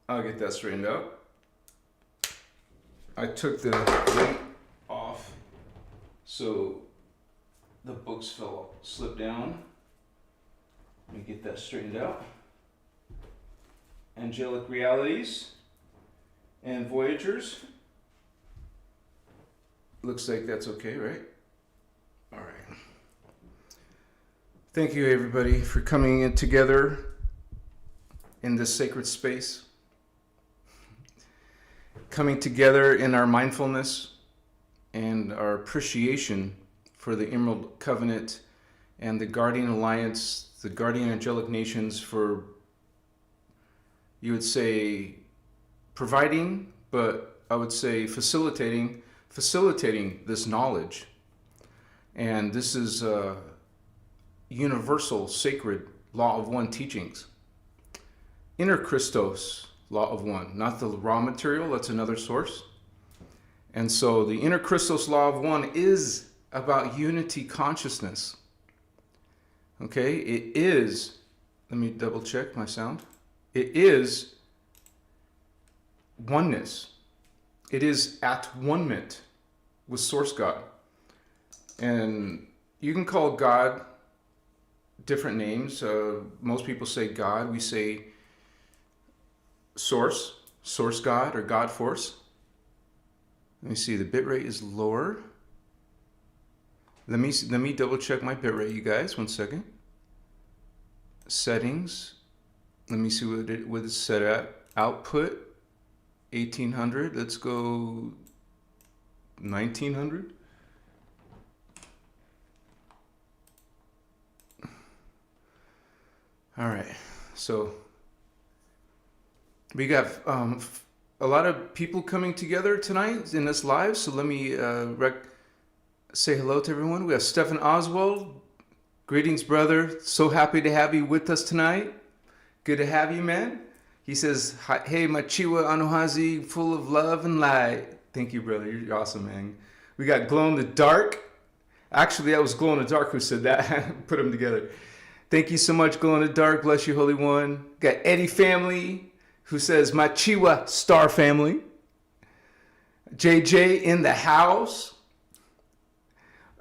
I'll get that straightened out. I took the weight off so the books slipped down. Let me get that straightened out. Angelic realities and voyagers. Looks like that's okay, right? All right. Thank you, everybody, for coming in together in this sacred space. Coming together in our mindfulness and our appreciation for the Emerald Covenant and the Guardian Alliance, the Guardian Angelic Nations for, you would say, providing, but I would say facilitating this knowledge. And this is universal, sacred law of one teachings. Innerchristos, law of one, not the raw material, that's another source. And so the innerchristos law of one is about unity consciousness. Okay, it is, let me double check my sound. It is oneness. It is at one-ment with Source God. And you can call God different names. Most people say God. We say Source God, or God Force. Let me see, the bitrate is lower. Let me double check my bitrate, you guys. 1 second. Settings. Let me see what it's set at. Output 1800. Let's go 1900. All right. So we got a lot of people coming together tonight in this live. So let me say hello to everyone. We have Stephen Oswald. Greetings, brother. So happy to have you with us tonight. Good to have you, man. He says, hey, Machiwa Anuhazi, full of love and light. Thank you, brother. You're awesome, man. We got Glow in the Dark. Actually, that was Glow in the Dark who said that. Put them together. Thank you so much, Glow in the Dark. Bless you, Holy One. Got Eddie Family, who says, Machiwa Star Family. JJ in the house.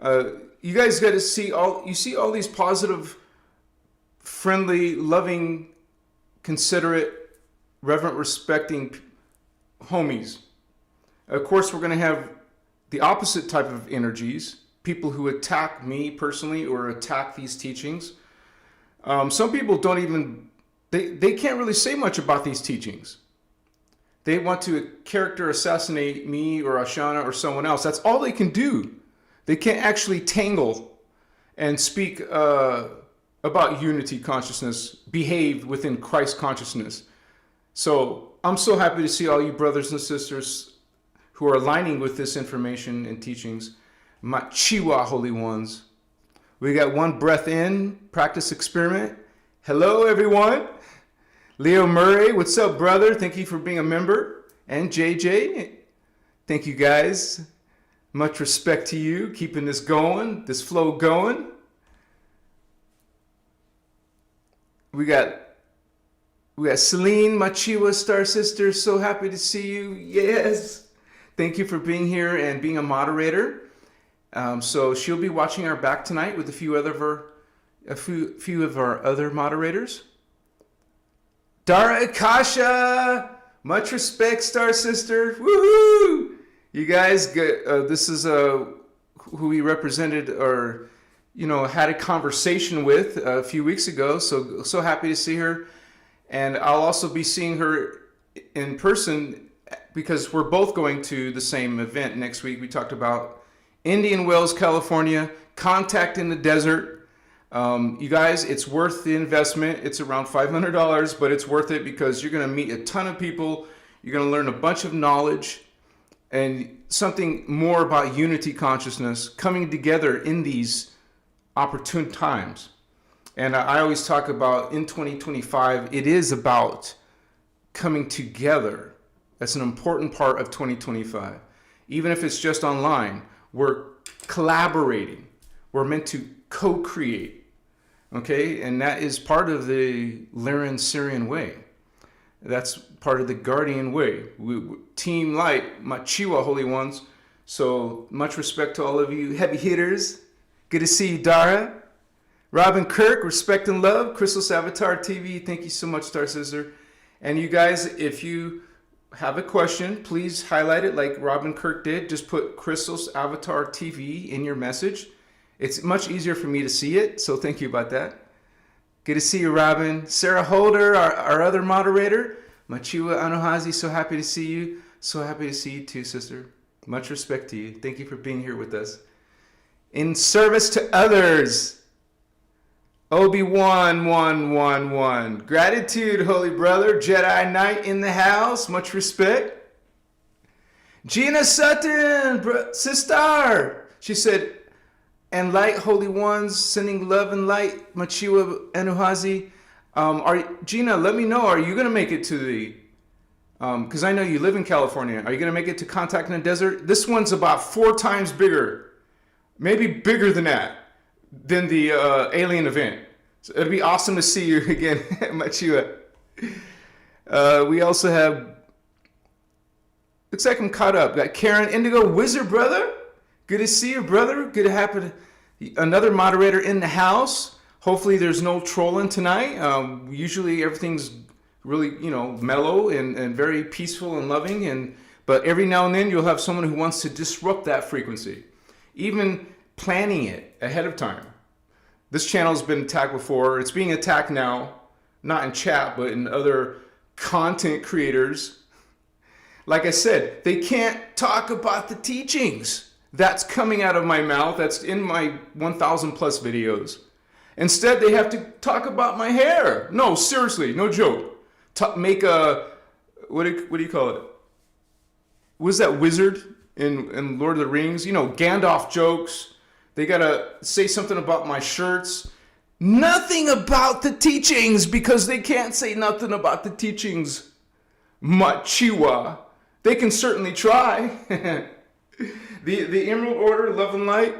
You guys got to see all these positive, friendly, loving, considerate, reverent, respecting homies. Of course, we're going to have the opposite type of energies, people who attack me personally or attack these teachings. Some people don't even, they can't really say much about these teachings. They want to character assassinate me or Ashana or someone else. That's all they can do. They can't actually tangle and speak about unity consciousness, behave within Christ consciousness. So I'm so happy to see all you brothers and sisters who are aligning with this information and teachings. Machiwa Holy Ones. We got one breath in, practice experiment. Hello, everyone. Leo Murray, what's up, brother? Thank you for being a member. And JJ, thank you, guys. Much respect to you, keeping this going, this flow going. We got Celine Machiwa, Star Sister. So happy to see you. Yes. Thank you for being here and being a moderator. So she'll be watching our back tonight with a few of our other moderators. Dara Akasha, much respect, Star Sister. Woohoo! You guys, this is who we represented or had a conversation with a few weeks ago. So happy to see her, and I'll also be seeing her in person because we're both going to the same event next week. We talked about Indian Wells, California, contact in the desert. You guys, it's worth the investment. It's around $500, but it's worth it because you're going to meet a ton of people. You're going to learn a bunch of knowledge and something more about unity consciousness coming together in these opportune times. And I always talk about in 2025, it is about coming together. That's an important part of 2025. Even if it's just online, we're collaborating. We're meant to co-create. Okay, and that is part of the Lyran Syrian way. That's part of the guardian way. Team Light, Machiwa Holy Ones. So much respect to all of you heavy hitters. Good to see you, Dara. Robin Kirk, respect and love. Christos Avatar TV, thank you so much, Star Sister. And you guys, if you have a question, please highlight it like Robin Kirk did. Just put Christos Avatar TV in your message. It's much easier for me to see it, so thank you about that. Good to see you, Robin. Sarah Holder, our other moderator. Machiwa Anuhazi, so happy to see you. So happy to see you too, sister. Much respect to you. Thank you for being here with us. In service to others, Obi-Wan 111. Gratitude, holy brother. Jedi Knight in the house. Much respect. Gina Sutton, sister. She said, and light, holy ones, sending love and light. Machiwa Anuhazi. Gina, let me know. Are you going to make it to the... Because I know you live in California. Are you going to make it to Contact in the Desert? This one's about 4 times bigger. Maybe bigger than that. Than the alien event. So it'd be awesome to see you again, Machiwa. We also have... Looks like I'm caught up. Got Karen Indigo Wizard, brother. Good to see you, brother. Good to have another moderator in the house. Hopefully there's no trolling tonight. Usually everything's really, mellow and very peaceful and loving. But every now and then you'll have someone who wants to disrupt that frequency. Even planning it ahead of time. This channel's been attacked before. It's being attacked now. Not in chat, but in other content creators. Like I said, they can't talk about the teachings. That's coming out of my mouth. That's in my 1,000 plus videos. Instead, they have to talk about my hair. No, seriously, no joke. Make a, what do you call it? Was that wizard in Lord of the Rings? Gandalf jokes. They gotta say something about my shirts. Nothing about the teachings because they can't say nothing about the teachings. Machiwa. They can certainly try. The Emerald Order, Love and Light,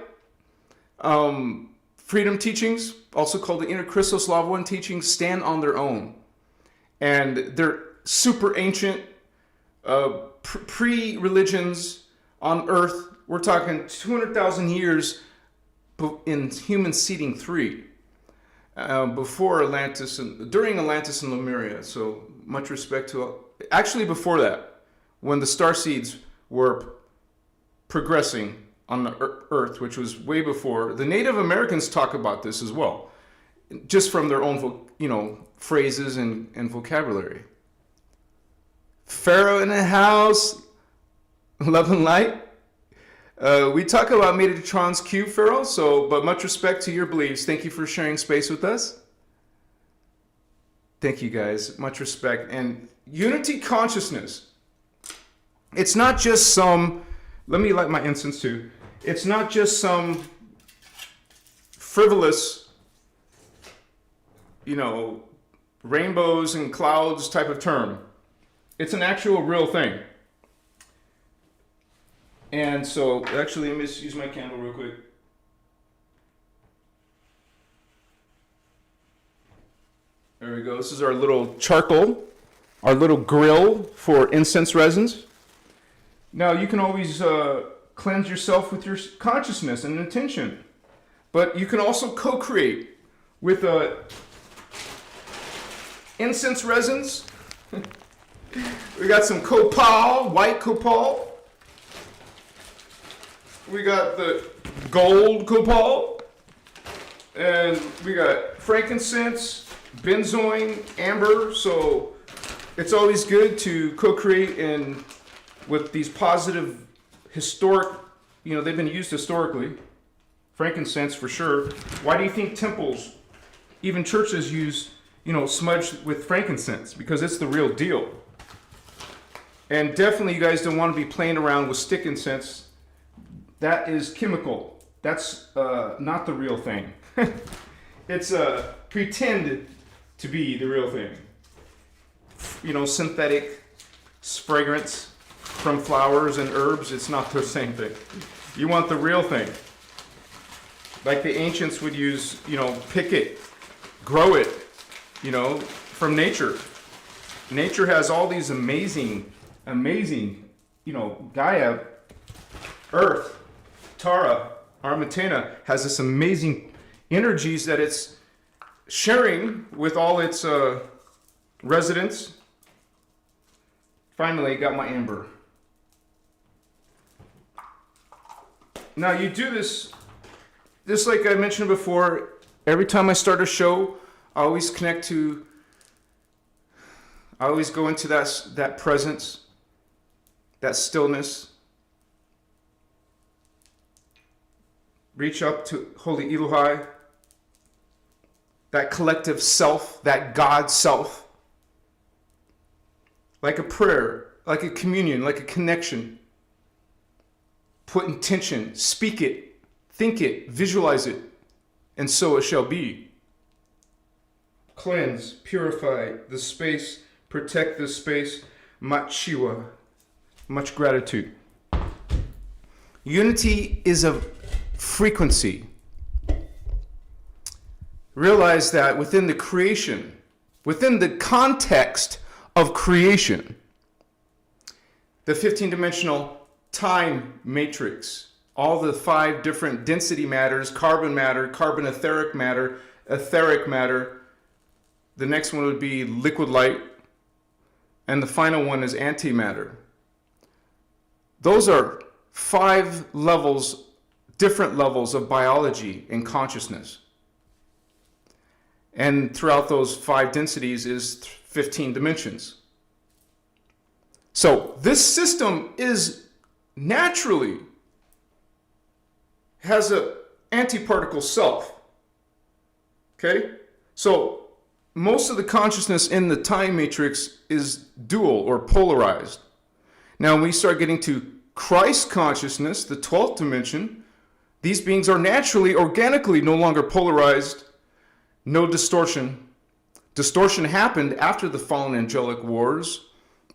Freedom Teachings, also called the innerchristos Law of One teachings, stand on their own. And they're super ancient, pre-religions on Earth. We're talking 200,000 years in human seeding 3, before Atlantis, during Atlantis and Lemuria. So much respect to, actually before that, when the starseeds were progressing on the Earth, which was way before. The Native Americans talk about this as well, just from their own, phrases and vocabulary. Pharaoh in the house, love and light. We talk about Metatron's cube, Pharaoh. But much respect to your beliefs. Thank you for sharing space with us. Thank you, guys. Much respect and unity consciousness. It's not just some. Let me light my incense too. It's not just some frivolous, rainbows and clouds type of term. It's an actual real thing. And so, actually, let me just use my candle real quick. There we go. This is our little charcoal, our little grill for incense resins. Now, you can always cleanse yourself with your consciousness and intention. But you can also co-create with incense resins. We got some copal, white copal. We got the gold copal. And we got frankincense, benzoin, amber. So it's always good to co-create with these positive, historic, they've been used historically. Frankincense for sure. Why do you think temples, even churches use, smudged with frankincense? Because it's the real deal. And definitely you guys don't want to be playing around with stick incense. That is chemical. That's not the real thing. It's pretended to be the real thing. Synthetic fragrance from flowers and herbs, it's not the same thing. You want the real thing. Like the ancients would use, pick it, grow it, from nature. Nature has all these amazing, Gaia, Earth, Tara, Armatena has this amazing energies that it's sharing with all its residents. Finally, got my amber. Now you do this, just like I mentioned before, every time I start a show, I always go into that presence, that stillness. Reach up to Holy Elohai, that collective self, that God self. Like a prayer, like a communion, like a connection. Put intention, speak it, think it, visualize it, and so it shall be. Cleanse, purify the space, protect the space. Machiwa, much gratitude. Unity is a frequency. Realize that within the creation, within the context of creation, the 15-dimensional time matrix, all the 5 different density matters, carbon etheric matter, the next one would be liquid light, and the final one is antimatter. Those are 5 levels, different levels of biology and consciousness. And throughout those 5 densities is 15 dimensions. So this system is naturally has an antiparticle self. Okay? So most of the consciousness in the time matrix is dual or polarized. Now when we start getting to Christ consciousness, the 12th dimension, these beings are naturally, organically no longer polarized, no distortion. Distortion happened after the fallen angelic wars.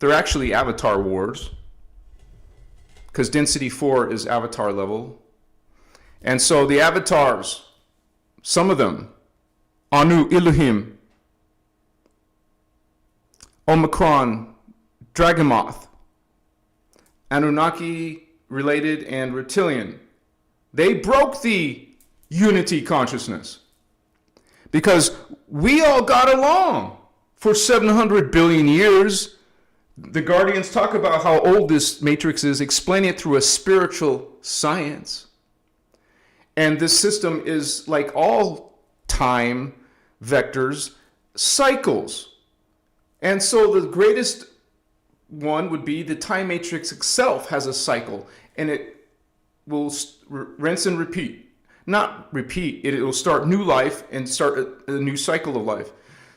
They're actually avatar wars, because density 4 is avatar level. And so the avatars, some of them, Anu, Elohim, Omicron, Dragomoth, Anunnaki related and reptilian, they broke the unity consciousness because we all got along for 700 billion years. The Guardians talk about how old this matrix is, explain it through a spiritual science. And this system is, like all time vectors, cycles. And so the greatest one would be the time matrix itself has a cycle, and it will rinse and repeat. Not repeat, it will start new life and start a new cycle of life.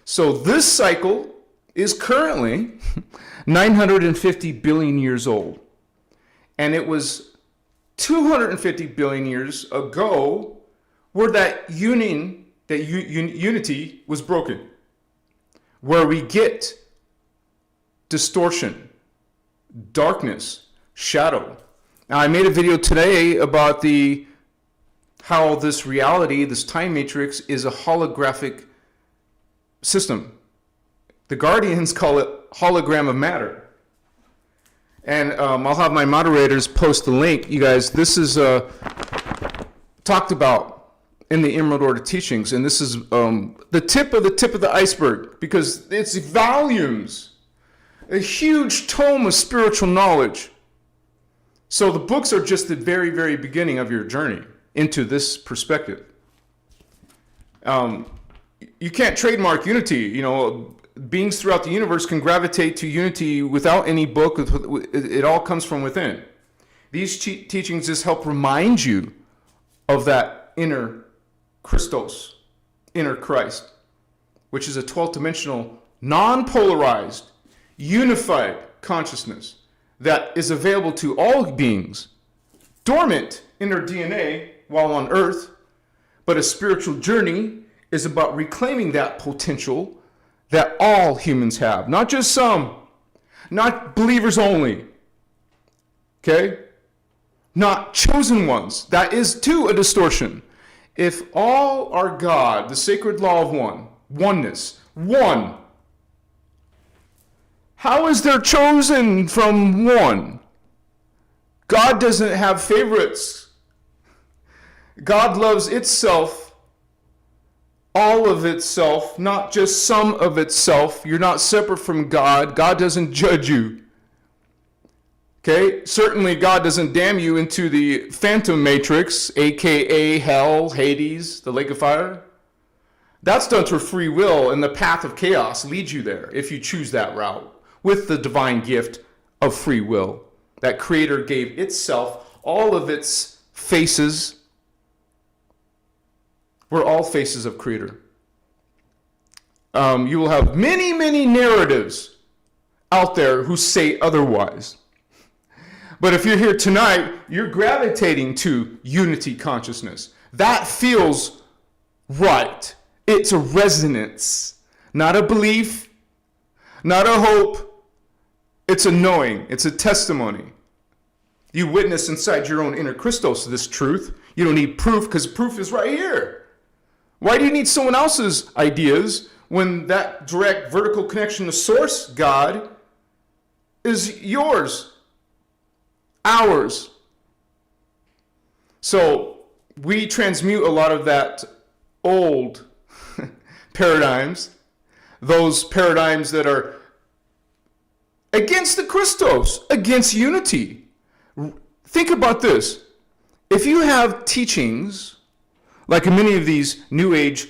So this cycle is currently 950 billion years old. And it was 250 billion years ago where that union, unity was broken. Where we get distortion, darkness, shadow. Now I made a video today about how this reality, this time matrix, is a holographic system. The Guardians call it hologram of matter. And I'll have my moderators post the link. You guys, this is talked about in the Emerald Order teachings, and this is the tip of the iceberg, because it's volumes, a huge tome of spiritual knowledge. So the books are just the very, very beginning of your journey into this perspective. You can't trademark unity. You know, beings throughout the universe can gravitate to unity without any book. It all comes from within. These teachings just help remind you of that inner Christos, inner Christ, which is a 12th dimensional, non-polarized, unified consciousness that is available to all beings, dormant in their DNA while on earth. But a spiritual journey is about reclaiming that potential that all humans have, not just some, not believers only, okay? Not chosen ones. That is too a distortion. If all are God, the sacred law of one, oneness, one, How is there chosen from one? God doesn't have favorites. God loves itself, all of itself, not just some of itself. You're not separate from God. God doesn't judge you. Okay? Certainly God doesn't damn you into the phantom matrix, aka hell, Hades, the lake of fire. That's done through free will, and the path of chaos leads you there if you choose that route with the divine gift of free will. That Creator gave itself all of its faces. We're all faces of Creator. You will have many, many narratives out there who say otherwise. But if you're here tonight, you're gravitating to unity consciousness. That feels right. It's a resonance, not a belief, not a hope. It's a knowing. It's a testimony. You witness inside your own inner Christos this truth. You don't need proof because proof is right here. Why do you need someone else's ideas when that direct vertical connection to Source God is yours, ours? So we transmute a lot of that old paradigms, those paradigms that are against the Christos, against unity. Think about this. If you have teachings, like many of these New Age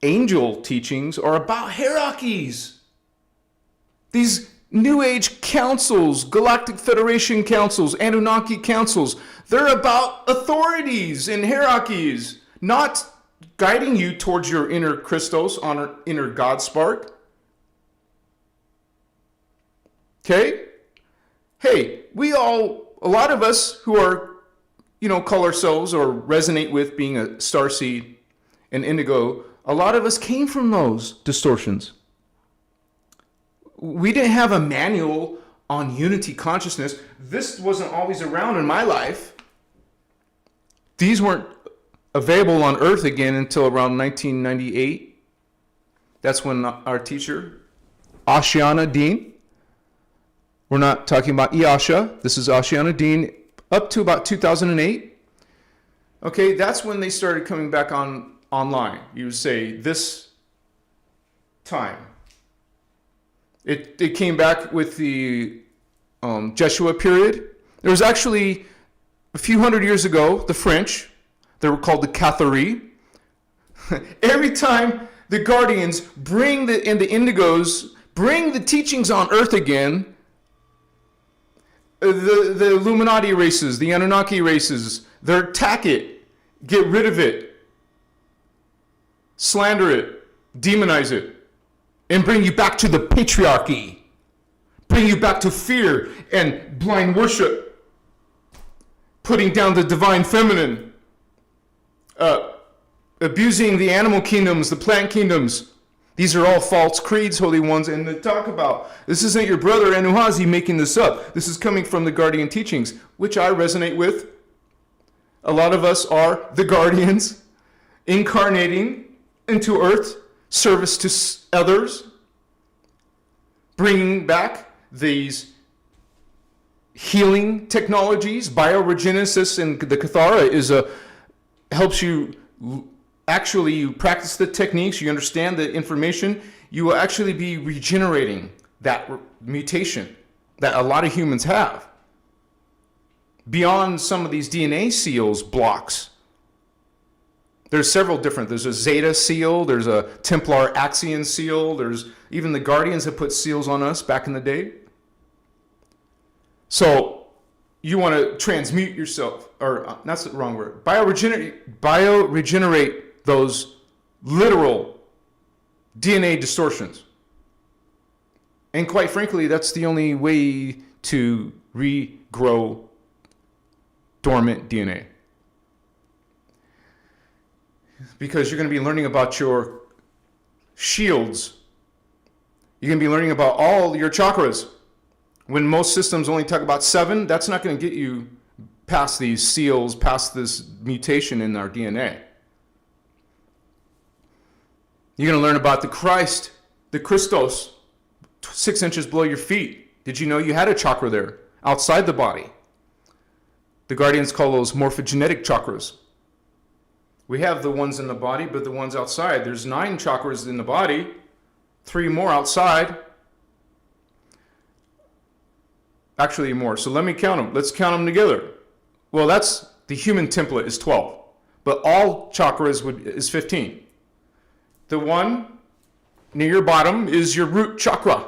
angel teachings are about hierarchies. These New Age councils, Galactic Federation councils, Anunnaki councils, they're about authorities and hierarchies, not guiding you towards your inner Christos, inner God spark. Okay? Hey, a lot of us who are, call ourselves or resonate with being a starseed and indigo, a lot of us came from those distortions. We didn't have a manual on unity consciousness. This wasn't always around in my life. These weren't available on Earth again until around 1998. That's when our teacher, Ashiana Dean, we're not talking about Iasha, this is Ashiana Dean, up to about 2008. Okay, that's when they started coming back online. You would say this time. It came back with the Jeshua period. There was actually, a few hundred years ago, the French, they were called the Cathari. Every time the Guardians and the Indigos bring the teachings on Earth again, the Illuminati races, the Anunnaki races, they attack it, get rid of it, slander it, demonize it, and bring you back to the patriarchy, bring you back to fear and blind worship, putting down the divine feminine, abusing the animal kingdoms, the plant kingdoms. These are all false creeds, holy ones, and to talk about. This isn't your brother Anuhazi making this up. This is coming from the Guardian teachings, which I resonate with. A lot of us are the Guardians, incarnating into Earth, service to others, bringing back these healing technologies. Bioregenesis and the Kathara helps you. Actually, you practice the techniques, you understand the information, you will actually be regenerating that mutation that a lot of humans have. Beyond some of these DNA seals blocks, there's several different. There's a Zeta seal, there's a Templar Axion seal, there's even the Guardians have put seals on us back in the day. So you want to transmute yourself, or that's the wrong word, bioregenerate those literal DNA distortions. And quite frankly, that's the only way to regrow dormant DNA. Because you're going to be learning about your shields. You're going to be learning about all your chakras. When most systems only talk about 7, that's not going to get you past these seals, past this mutation in our DNA. You're going to learn about the Christ, the Christos, 6 inches below your feet. Did you know you had a chakra there outside the body? The Guardians call those morphogenetic chakras. We have the ones in the body, but the ones outside. There's 9 chakras in the body, 3 more outside. Actually more. So let me count them. Let's count them together. Well, that's the human template is 12, but all chakras is 15. The one near your bottom is your root chakra.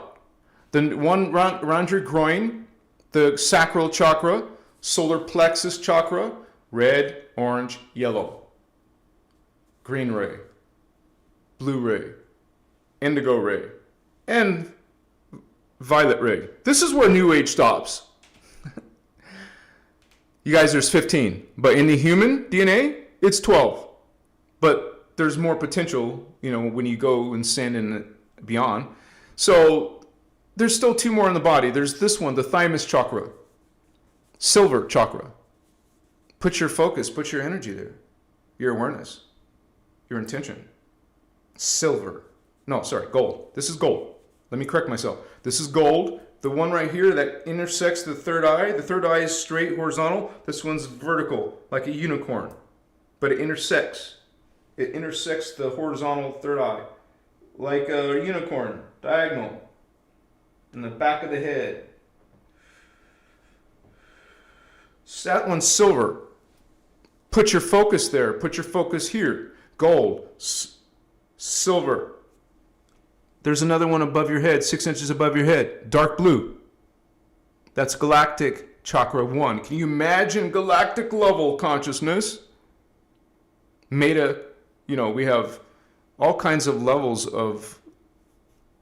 The one around your groin, the sacral chakra, solar plexus chakra, red, orange, yellow, green ray, blue ray, indigo ray, and violet ray. This is where New Age stops. You guys, there's 15, but in the human DNA, it's 12. But there's more potential, when you go and send and beyond. So there's still 2 more in the body. There's this one, the thymus chakra, silver chakra. Put your focus, put your energy there, your awareness, your intention. Silver. No, sorry, gold. This is gold. Let me correct myself. This is gold. The one right here that intersects the third eye. The third eye is straight, horizontal. This one's vertical, like a unicorn. But it intersects. It intersects the horizontal third eye, like a unicorn, diagonal, in the back of the head. So that one's silver. Put your focus there. Put your focus here. Gold, silver. There's another one above your head, 6 inches above your head, dark blue. That's galactic chakra 1. Can you imagine galactic level consciousness? We have all kinds of levels of,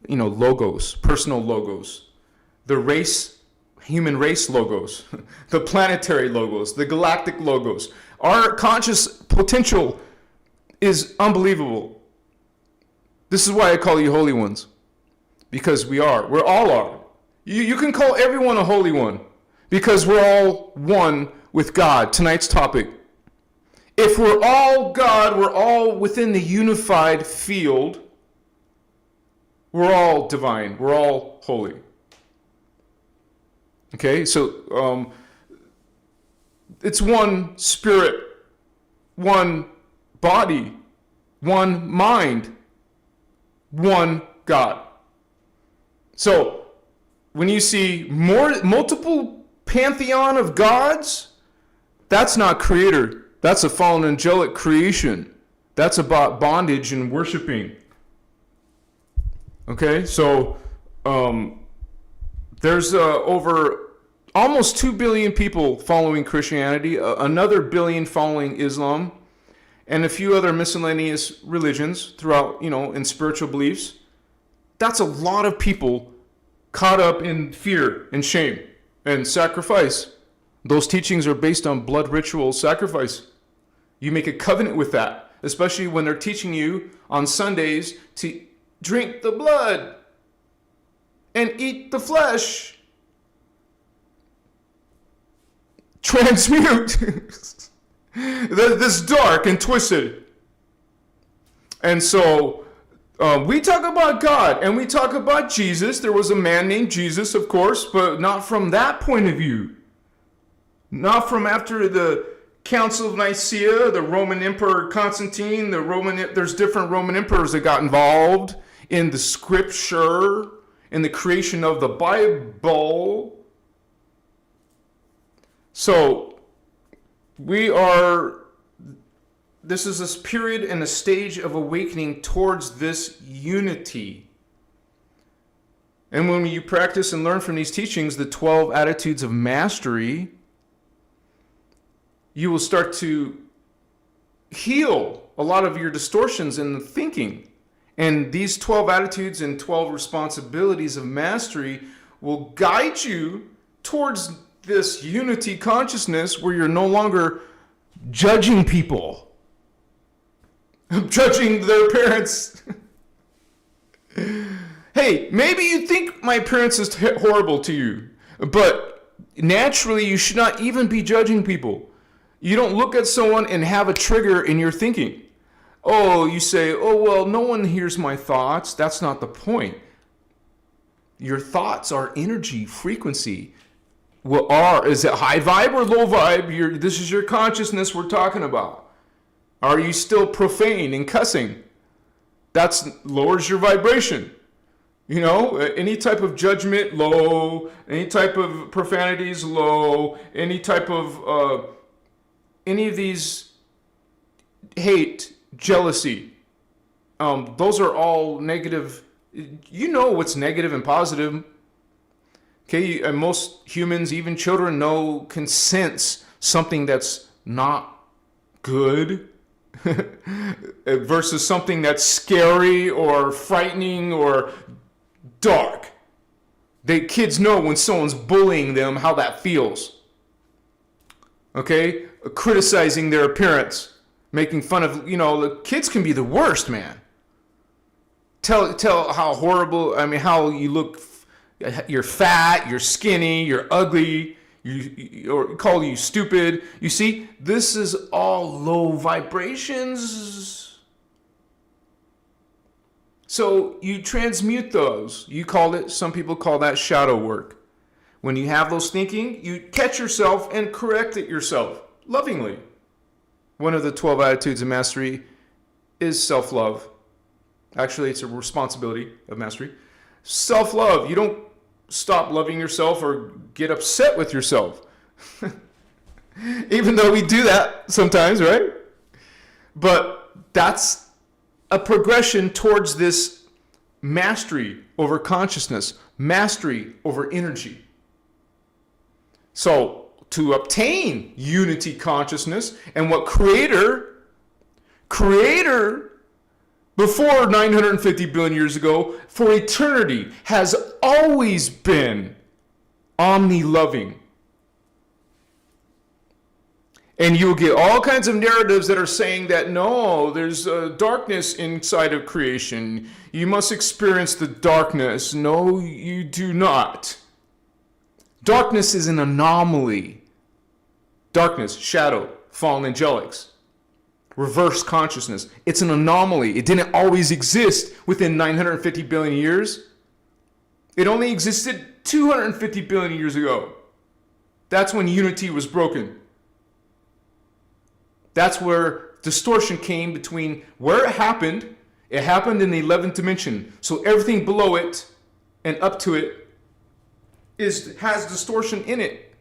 logos, personal logos. The human race logos, the planetary logos, the galactic logos. Our conscious potential is unbelievable. This is why I call you holy ones. Because we all are. You can call everyone a holy one. Because we're all one with God. Tonight's topic. If we're all God, we're all within the unified field. We're all divine. We're all holy. Okay, so it's one spirit, one body, one mind, one God. So when you see multiple pantheon of gods, that's not creator. That's a fallen angelic creation. That's about bondage and worshiping. Okay, so there's over almost 2 billion people following Christianity, another billion following Islam, and a few other miscellaneous religions throughout, in spiritual beliefs. That's a lot of people caught up in fear and shame and sacrifice. Those teachings are based on blood ritual sacrifice. You make a covenant with that, especially when they're teaching you on Sundays to drink the blood and eat the flesh. Transmute. This dark and twisted. And so we talk about God and we talk about Jesus. There was a man named Jesus, of course, but not from that point of view. Not from after the Council of Nicaea, the Roman Emperor Constantine, there's different Roman emperors that got involved in the scripture, in the creation of the Bible. So this is this period and a stage of awakening towards this unity. And when you practice and learn from these teachings, the 12 attitudes of mastery, you will start to heal a lot of your distortions in the thinking. And these 12 attitudes and 12 responsibilities of mastery will guide you towards this unity consciousness where you're no longer judging people, judging their parents. Hey, maybe you think my appearance is horrible to you, but naturally you should not even be judging people. You don't look at someone and have a trigger in your thinking. Oh, you say, oh, well, no one hears my thoughts. That's not the point. Your thoughts are energy, frequency. Is it high vibe or low vibe? This is your consciousness we're talking about. Are you still profane and cussing? That lowers your vibration. You know, any type of judgment, low. Any type of profanities, low. Any type of, any of these hate, jealousy, those are all negative. You know what's negative and positive. Okay, and most humans, even children, can sense something that's not good versus something that's scary or frightening or dark. Kids know when someone's bullying them how that feels. Okay, criticizing their appearance, making fun of, the kids can be the worst, man. Tell how horrible, how you look. You're fat, you're skinny, you're ugly, or call you stupid. You see, this is all low vibrations. So you transmute those. Some people call that shadow work. When you have those thinking, you catch yourself and correct it yourself lovingly. One of the 12 attitudes of mastery is self-love. Actually, it's a responsibility of mastery. Self-love. You don't stop loving yourself or get upset with yourself. Even though we do that sometimes, right? But that's a progression towards this mastery over consciousness, mastery over energy. So to obtain unity consciousness and what creator before 950 billion years ago, for eternity, has always been omni-loving. And you'll get all kinds of narratives that are saying that, no, there's darkness inside of creation. You must experience the darkness. No, you do not. Darkness is an anomaly. Darkness, shadow, fallen angelics. Reverse consciousness. It's an anomaly. It didn't always exist within 950 billion years. It only existed 250 billion years ago. That's when unity was broken. That's where distortion came between where it happened. It happened in the 11th dimension. So everything below it and up to it has distortion in it.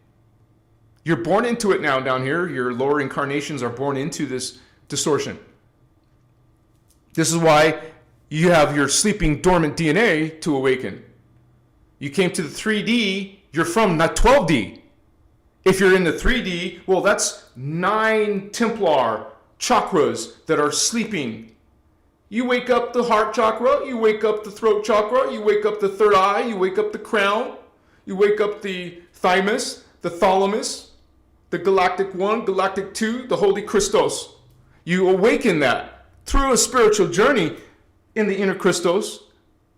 You're born into it now down here. Your lower incarnations are born into this distortion. This is why you have your sleeping dormant DNA to awaken. You came to the 3D, you're from not 12D. If you're in the 3D, well, that's 9 Templar chakras that are sleeping. You wake up the heart chakra, you wake up the throat chakra, you wake up the third eye, you wake up the crown, you wake up the thymus, the thalamus, the galactic 1, galactic 2, the holy Christos. You awaken that through a spiritual journey in the inner Christos,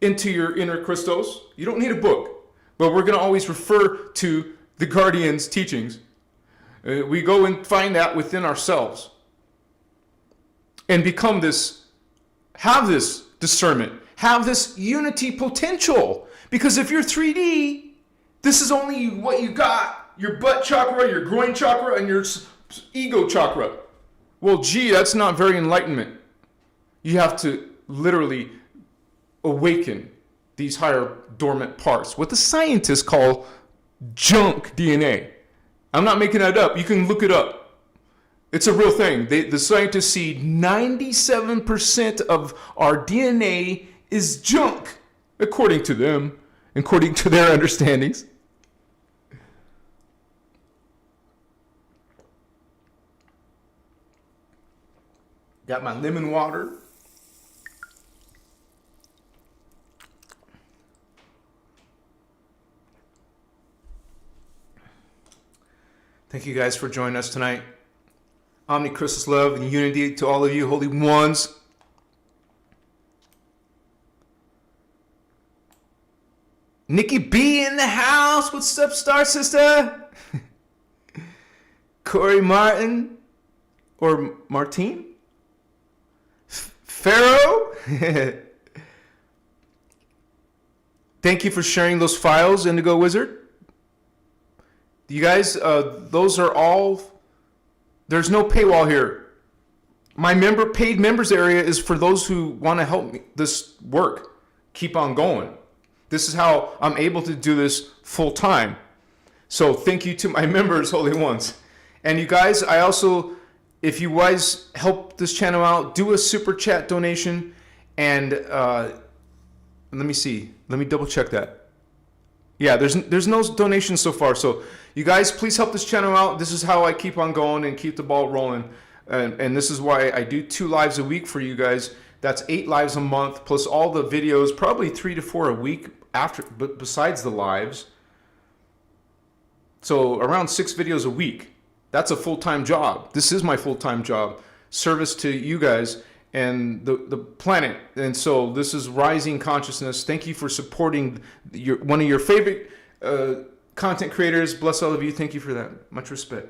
into your inner Christos. You don't need a book, but we're going to always refer to the Guardian's teachings. We go and find that within ourselves and become this, have this discernment, have this unity potential. Because if you're 3D, this is only what you got, your butt chakra, your groin chakra, and your ego chakra. Well, gee, that's not very enlightenment. You have to literally awaken these higher dormant parts, what the scientists call junk DNA. I'm not making that up. You can look it up. It's a real thing. The scientists see 97% of our DNA is junk, according to them, according to their understandings. Got my lemon water. Thank you guys for joining us tonight. Omnicristos love and unity to all of you, holy ones. Nikki B in the house. What's up, Star Sister? Corey Martin or Martine? Pharaoh? Thank Thank you for sharing those files, Indigo Wizard. You guys, those are all, there's no paywall here. My paid members area is for those who want to help me, this work keep on going. This is how I'm able to do this full time. So thank you to my members, Holy Ones. And you guys, I also, if you guys help this channel out, do a super chat donation. And let me see. Let me double check that. Yeah, there's no donations so far. So you guys, please help this channel out. This is how I keep on going and keep the ball rolling. And this is why I do 2 lives a week for you guys. That's 8 lives a month, plus all the videos, probably 3 to 4 a week after, but besides the lives. So around 6 videos a week. That's a full-time job. This is my full-time job. Service to you guys and the planet. And so this is Rising Consciousness. Thank you for supporting one of your favorite content creators. Bless all of you. Thank you for that. Much respect.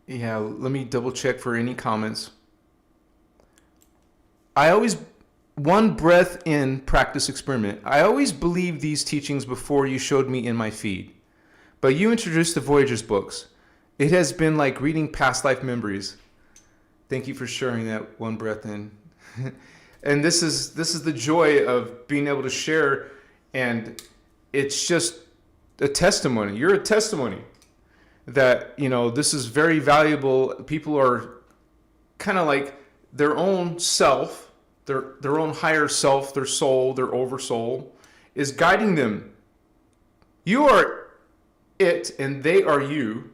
Yeah, let me double check for any comments. One breath in practice experiment. I always believed these teachings before you showed me in my feed. But you introduced the Voyager's books. It has been like reading past life memories. Thank you for sharing that one breath in. And this is the joy of being able to share, and it's just a testimony. You're a testimony that, this is very valuable. People are kind of like their own self, their own higher self, their soul, their oversoul is guiding them. You are it and they are you.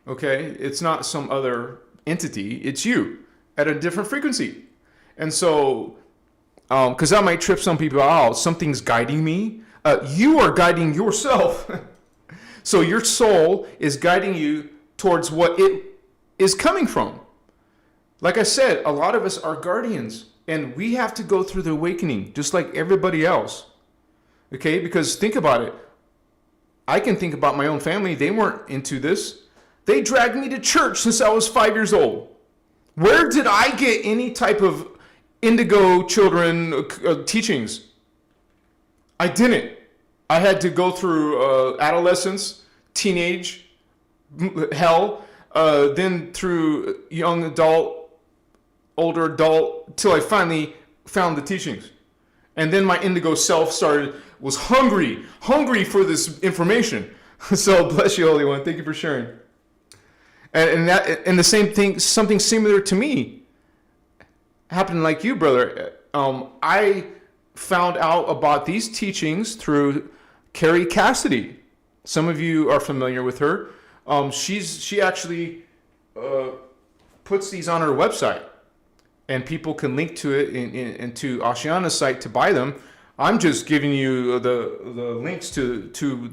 Okay? It's not some other entity. It's you at a different frequency. And so, because that might trip some people out, something's guiding me. You are guiding yourself. So your soul is guiding you towards what it is coming from. Like I said, a lot of us are guardians, and we have to go through the awakening just like everybody else. Okay? Because think about it. I can think about my own family. They weren't into this. They dragged me to church since I was 5 years old. Where did I get any type of indigo children teachings? I didn't. I had to go through adolescence, teenage, hell, then through young adult, older adult, till I finally found the teachings. And then my indigo self was hungry for this information. So bless you, Holy One. Thank you for sharing. And the same thing, something similar to me happened like you, brother. I found out about these teachings through Carrie Cassidy. Some of you are familiar with her. She actually puts these on her website, and people can link to it into Ashiana's site to buy them. I'm just giving you the links to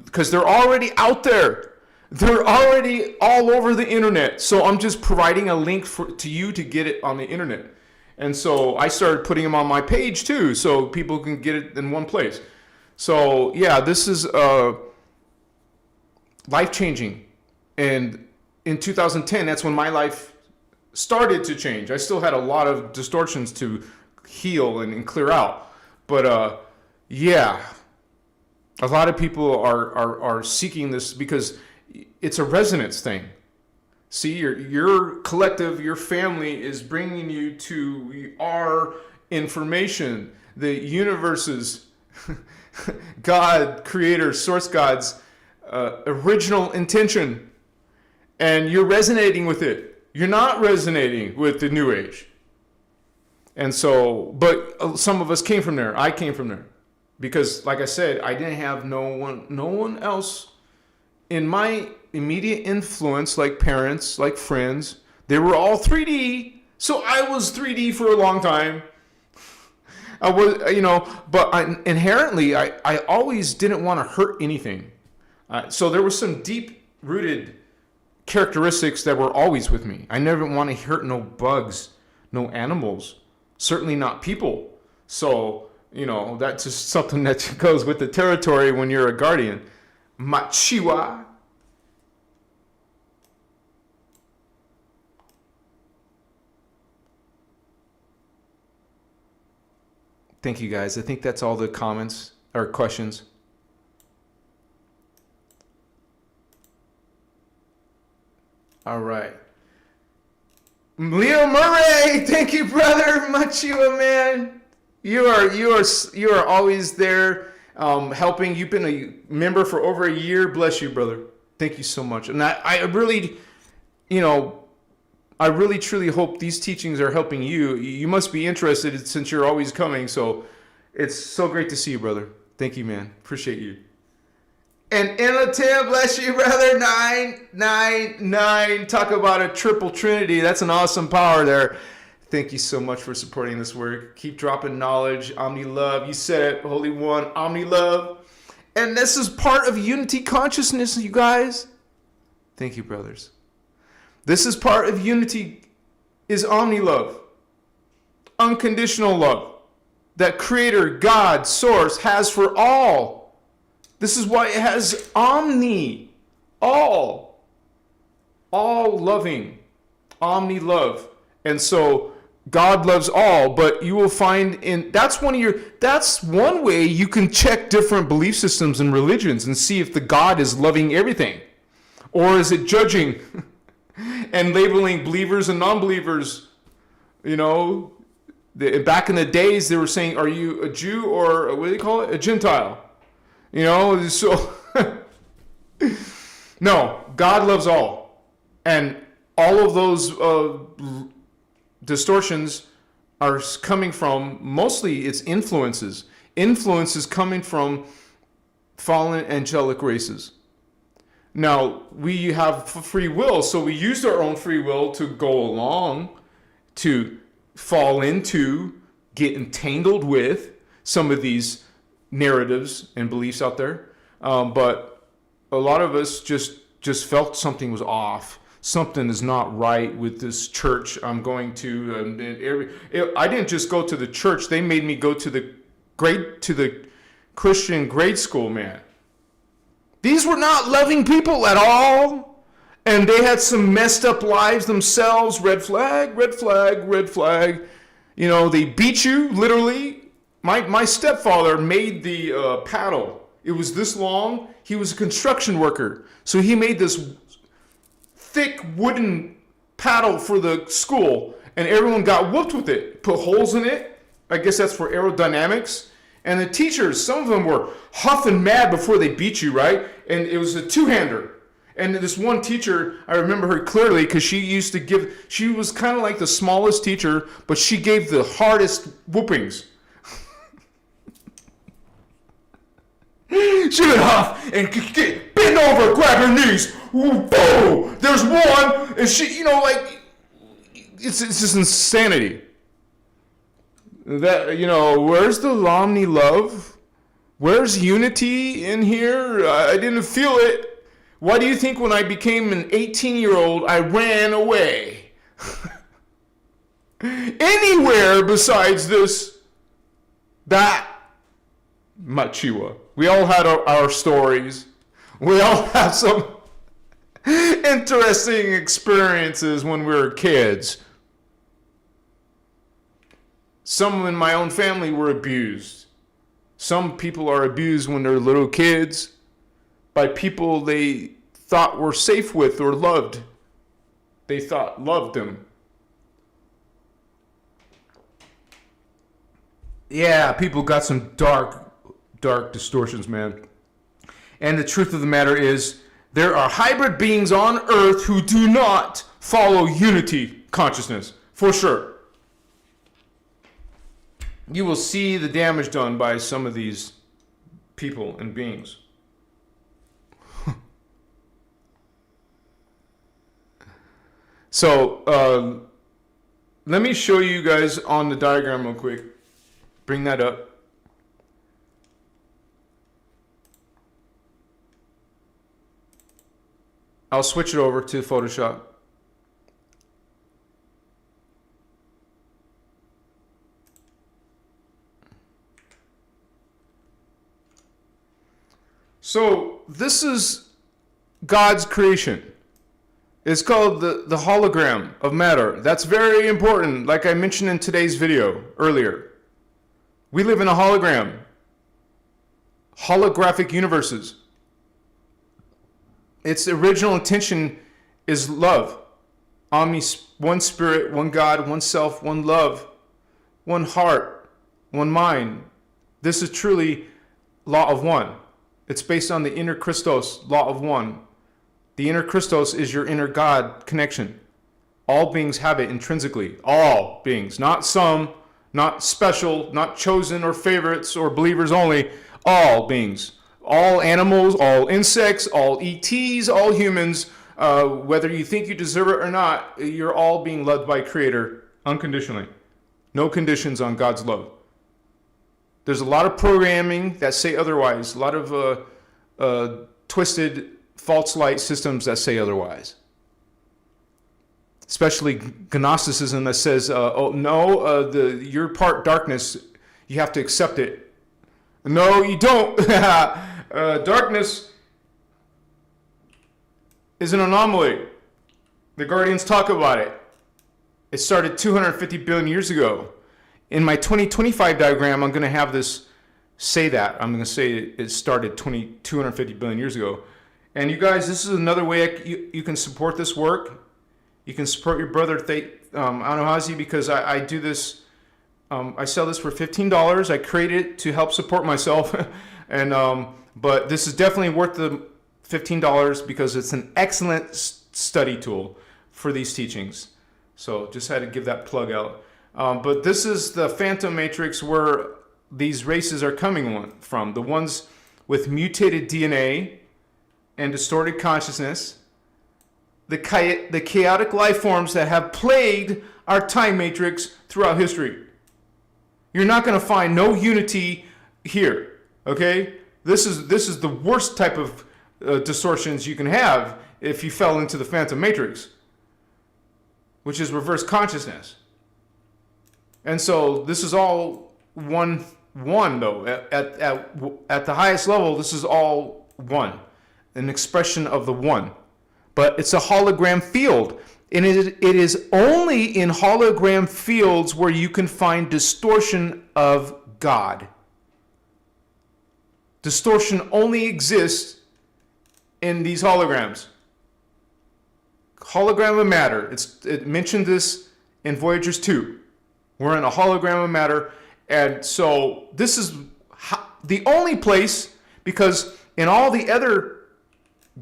because they're already out there. They're already all over the internet. So I'm just providing a link to you to get it on the internet. And so I started putting them on my page too, so people can get it in one place. So yeah, this is life-changing. And in 2010, that's when my life started to change. I still had a lot of distortions to heal and clear out. But yeah, a lot of people are seeking this because it's a resonance thing. See, your collective, your family is bringing you to our information, the universe's God, creator, source God's original intention. And you're resonating with it. You're not resonating with the New Age. And so, but some of us came from there. I came from there. Because, like I said, I didn't have no one else in my immediate influence, like parents, like friends. They were all 3D. So I was 3D for a long time. I was, but inherently, I always didn't want to hurt anything. So there were some deep-rooted characteristics that were always with me. I never want to hurt no bugs, no animals, certainly not people. So, that's just something that goes with the territory when you're a guardian. Machiwa. Thank you, guys. I think that's all the comments or questions. All right. Leo Murray, thank you, brother. Machua, man. You are always there, helping. You've been a member for over a year. Bless you, brother. Thank you so much. And I really, I really truly hope these teachings are helping you. You must be interested since you're always coming. So it's so great to see you, brother. Thank you, man. Appreciate you. And Tim, bless you, brother. 999. Talk about a triple trinity. That's an awesome power there. Thank you so much for supporting this work. Keep dropping knowledge. Omni love. You said it, Holy One. Omni love. And this is part of unity consciousness, you guys. Thank you, brothers. This is part of unity, is omni love. Unconditional love that Creator, God, Source has for all. This is why it has omni, all loving, omni love. And so God loves all, but you will find that's one way you can check different belief systems and religions and see if the God is loving everything. Or is it judging and labeling believers and non-believers? Back in the days they were saying, are you a Jew or what do they call it? A Gentile. So no, God loves all. And all of those distortions are coming from, mostly it's influences. Influences coming from fallen angelic races. Now, we have free will, so we used our own free will to go along, to fall into, get entangled with some of these narratives and beliefs out there, but a lot of us just felt something was off. Something is not right with this church I'm going to. I didn't just go to the church; they made me go to the Christian grade school. Man, these were not loving people at all, and they had some messed up lives themselves. Red flag, red flag, red flag. They beat you literally. My stepfather made the paddle. It was this long. He was a construction worker. So he made this thick wooden paddle for the school, and everyone got whooped with it. Put holes in it. I guess that's for aerodynamics. And the teachers, some of them were huffing mad before they beat you, right? And it was a two-hander. And this one teacher, I remember her clearly because she was kind of like the smallest teacher, but she gave the hardest whoopings. She would huff and bend over, grab her knees. Boom! There's one, and she, it's just insanity. That where's the omni love? Where's unity in here? I didn't feel it. Why do you think when I became an 18-year-old, I ran away? Anywhere besides that Machiwa. We all had our stories. We all have some interesting experiences when we were kids. Some in my own family were abused. Some people are abused when they're little kids by people they thought were safe with or loved. They thought loved them. Yeah, people got some dark distortions, man. And the truth of the matter is, there are hybrid beings on Earth who do not follow unity consciousness, for sure. You will see the damage done by some of these people and beings. So, let me show you guys on the diagram real quick. Bring that up. I'll switch it over to Photoshop. So this is God's creation. It's called the hologram of matter. That's very important, like I mentioned in today's video earlier. We live in a hologram. Holographic universes. Its original intention is love. One spirit, one God, one self, one love, one heart, one mind. This is truly law of one. It's based on the inner Christos, law of one. The inner Christos is your inner God connection. All beings have it intrinsically. All beings, not some, not special, not chosen or favorites or believers only. All beings, all animals, all insects, all ETs, all humans, whether you think you deserve it or not, you're all being loved by Creator unconditionally. No conditions on God's love. There's a lot of programming that say otherwise, a lot of twisted false light systems that say otherwise. Especially Gnosticism that says, you're part darkness, you have to accept it. No, you don't. Darkness is an anomaly. The Guardians talk about it. It started 250 billion years ago. In my 2025 diagram, I'm going to have this say that. I'm going to say it started 250 billion years ago. And you guys, this is another way you can support this work. You can support your brother, Anahazi, because I do this. I sell this for $15. I created it to help support myself. But this is definitely worth the $15 because it's an excellent study tool for these teachings. So just had to give that plug out. But this is the phantom matrix where these races are coming from. The ones with mutated DNA and distorted consciousness. The chaotic life forms that have plagued our time matrix throughout history. You're not going to find no unity here, okay? This is the worst type of distortions you can have if you fell into the phantom matrix, which is reverse consciousness. And so this is all one though. At the highest level, this is all one, an expression of the one. But it's a hologram field. And it is only in hologram fields where you can find distortion of God. Distortion only exists in these holograms. Hologram of matter. It mentioned this in Voyagers 2. We're in a hologram of matter. And so this is the only place, because in all the other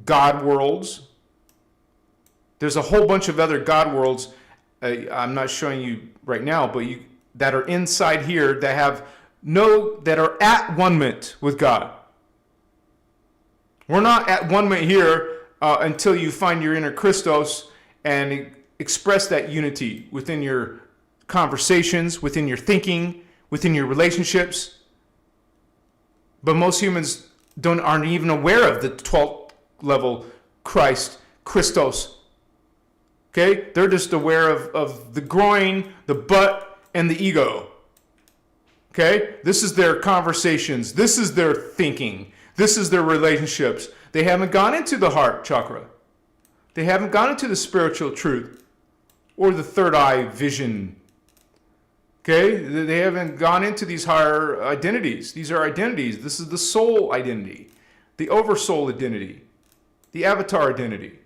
God worlds, there's a whole bunch of other God worlds. I'm not showing you right now, but that are inside here that are at one-ment with God. We're not at one-ment here until you find your inner Christos and express that unity within your conversations, within your thinking, within your relationships. But most humans aren't even aware of the 12th level Christos. Okay? They're just aware of the groin, the butt, and the ego. Okay? This is their conversations. This is their thinking. This is their relationships. They haven't gone into the heart chakra. They haven't gone into the spiritual truth or the third eye vision. Okay? They haven't gone into these higher identities. These are identities. This is the soul identity, the oversoul identity, the avatar identity.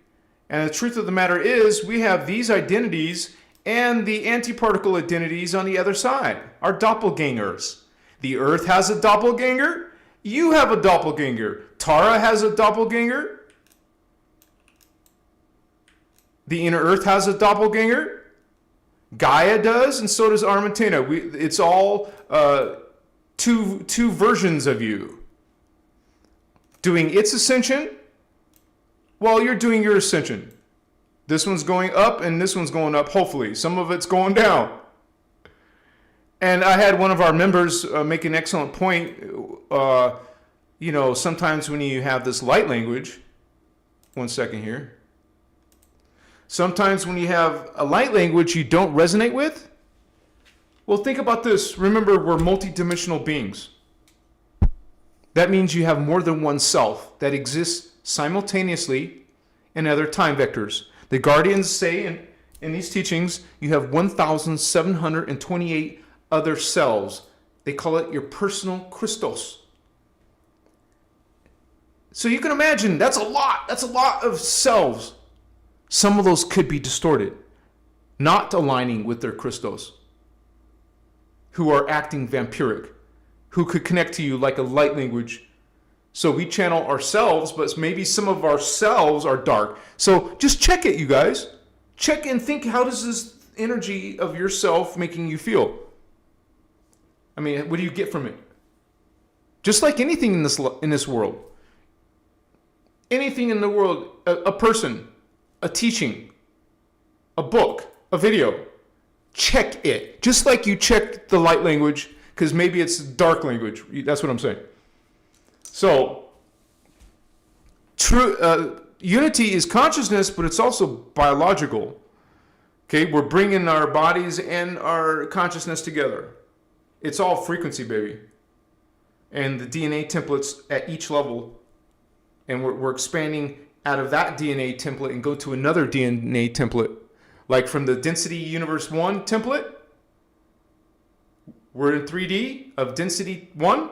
And the truth of the matter is, we have these identities and the antiparticle identities on the other side, our doppelgangers. The earth has a doppelganger. You have a doppelganger. Tara has a doppelganger. The inner earth has a doppelganger. Gaia does, and so does Armantina. It's all two versions of you doing its ascension while you're doing your ascension. This one's going up and this one's going up, hopefully. Some of it's going down. And I had one of our members make an excellent point. Sometimes when you have this light language, one second here. Sometimes when you have a light language you don't resonate with, well, think about this. Remember, we're multidimensional beings. That means you have more than one self that exists simultaneously in other time vectors. The Guardians say in these teachings, you have 1,728 other selves They call it your personal Christos. So you can imagine that's a lot. That's a lot of selves. Some of those could be distorted, not aligning with their Christos, who are acting vampiric, who could connect to you like a light language. So we channel ourselves, but maybe some of ourselves are dark. So just check it, you guys. Check and think, how does this energy of yourself making you feel? I mean, what do you get from it? Just like anything in this world. Anything in the world, a person, a teaching, a book, a video, check it. Just like you check the light language, because maybe it's dark language. That's what I'm saying. So, unity is consciousness, but it's also biological. Okay, we're bringing our bodies and our consciousness together. It's all frequency, baby. And the DNA templates at each level, and we're expanding out of that DNA template and go to another DNA template. Like from the density universe 1 template, we're in 3D of density 1,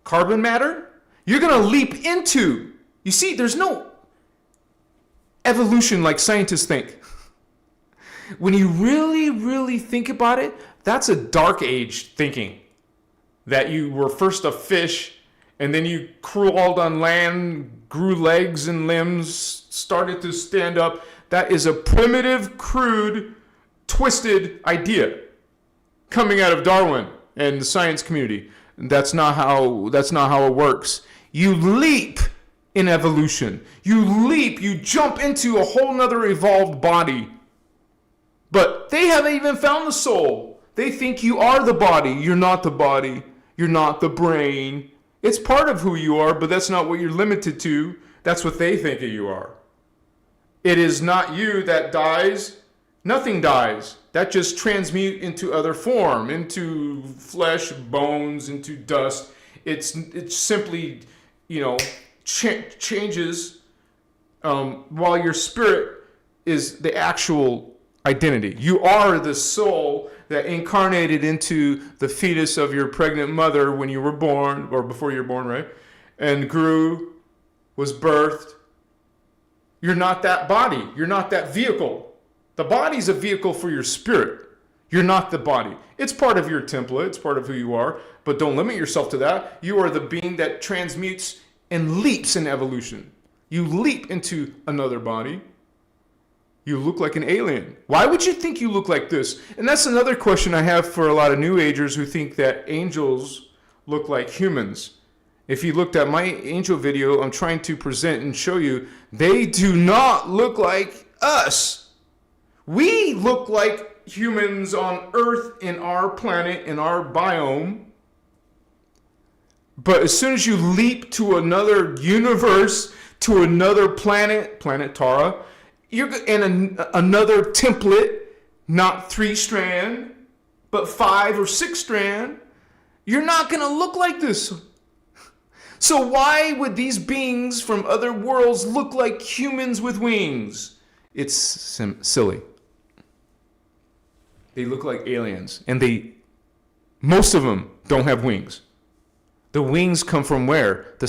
carbon matter. You're going to leap into, you see, there's no evolution like scientists think. When you really, really think about it, that's a dark age thinking. That you were first a fish, and then you crawled on land, grew legs and limbs, started to stand up. That is a primitive, crude, twisted idea coming out of Darwin and the science community. That's not how it works. You leap in evolution. You jump into a whole nother evolved body. But they haven't even found the soul. They think you are the body. You're not the body. You're not the brain. It's part of who you are, but that's not what you're limited to. That's what they think of you are. It is not you that dies. Nothing dies. That just transmute into other form, into flesh, bones, into dust. It's simply, changes while your spirit is the actual identity. You are the soul that incarnated into the fetus of your pregnant mother when you were born, or before you were born, right? And grew, was birthed. You're not that body. You're not that vehicle. The body's a vehicle for your spirit. You're not the body. It's part of your template. It's part of who you are. But don't limit yourself to that. You are the being that transmutes and leaps in evolution. You leap into another body. You look like an alien. Why would you think you look like this? And that's another question I have for a lot of New Agers who think that angels look like humans. If you looked at my angel video, I'm trying to present and show you, they do not look like us. We look like humans on Earth, in our planet, in our biome. But as soon as you leap to another universe, to another planet, planet Tara, you're in another template, not 3-strand, but 5 or 6-strand. You're not going to look like this. So why would these beings from other worlds look like humans with wings? It's silly. They look like aliens, and most of them don't have wings. The wings come from where? The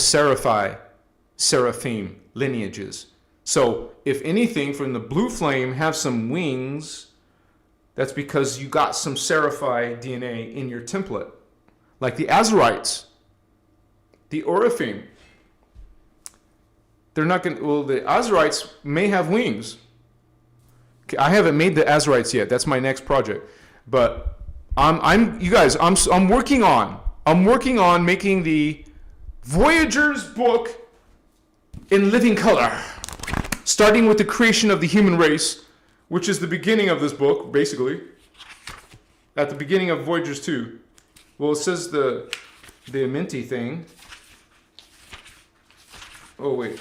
seraphim lineages. So if anything, from the blue flame have some wings, that's because you got some seraphi DNA in your template. Like the Azarites, the Oraphim. They're not going to, well, the Azarites may have wings. I haven't made the Azarites yet. That's my next project. But I'm working on making the Voyager's book in living color. Starting with the creation of the human race, which is the beginning of this book, basically. At the beginning of Voyagers 2. Well, it says the Amenti thing. Oh, wait.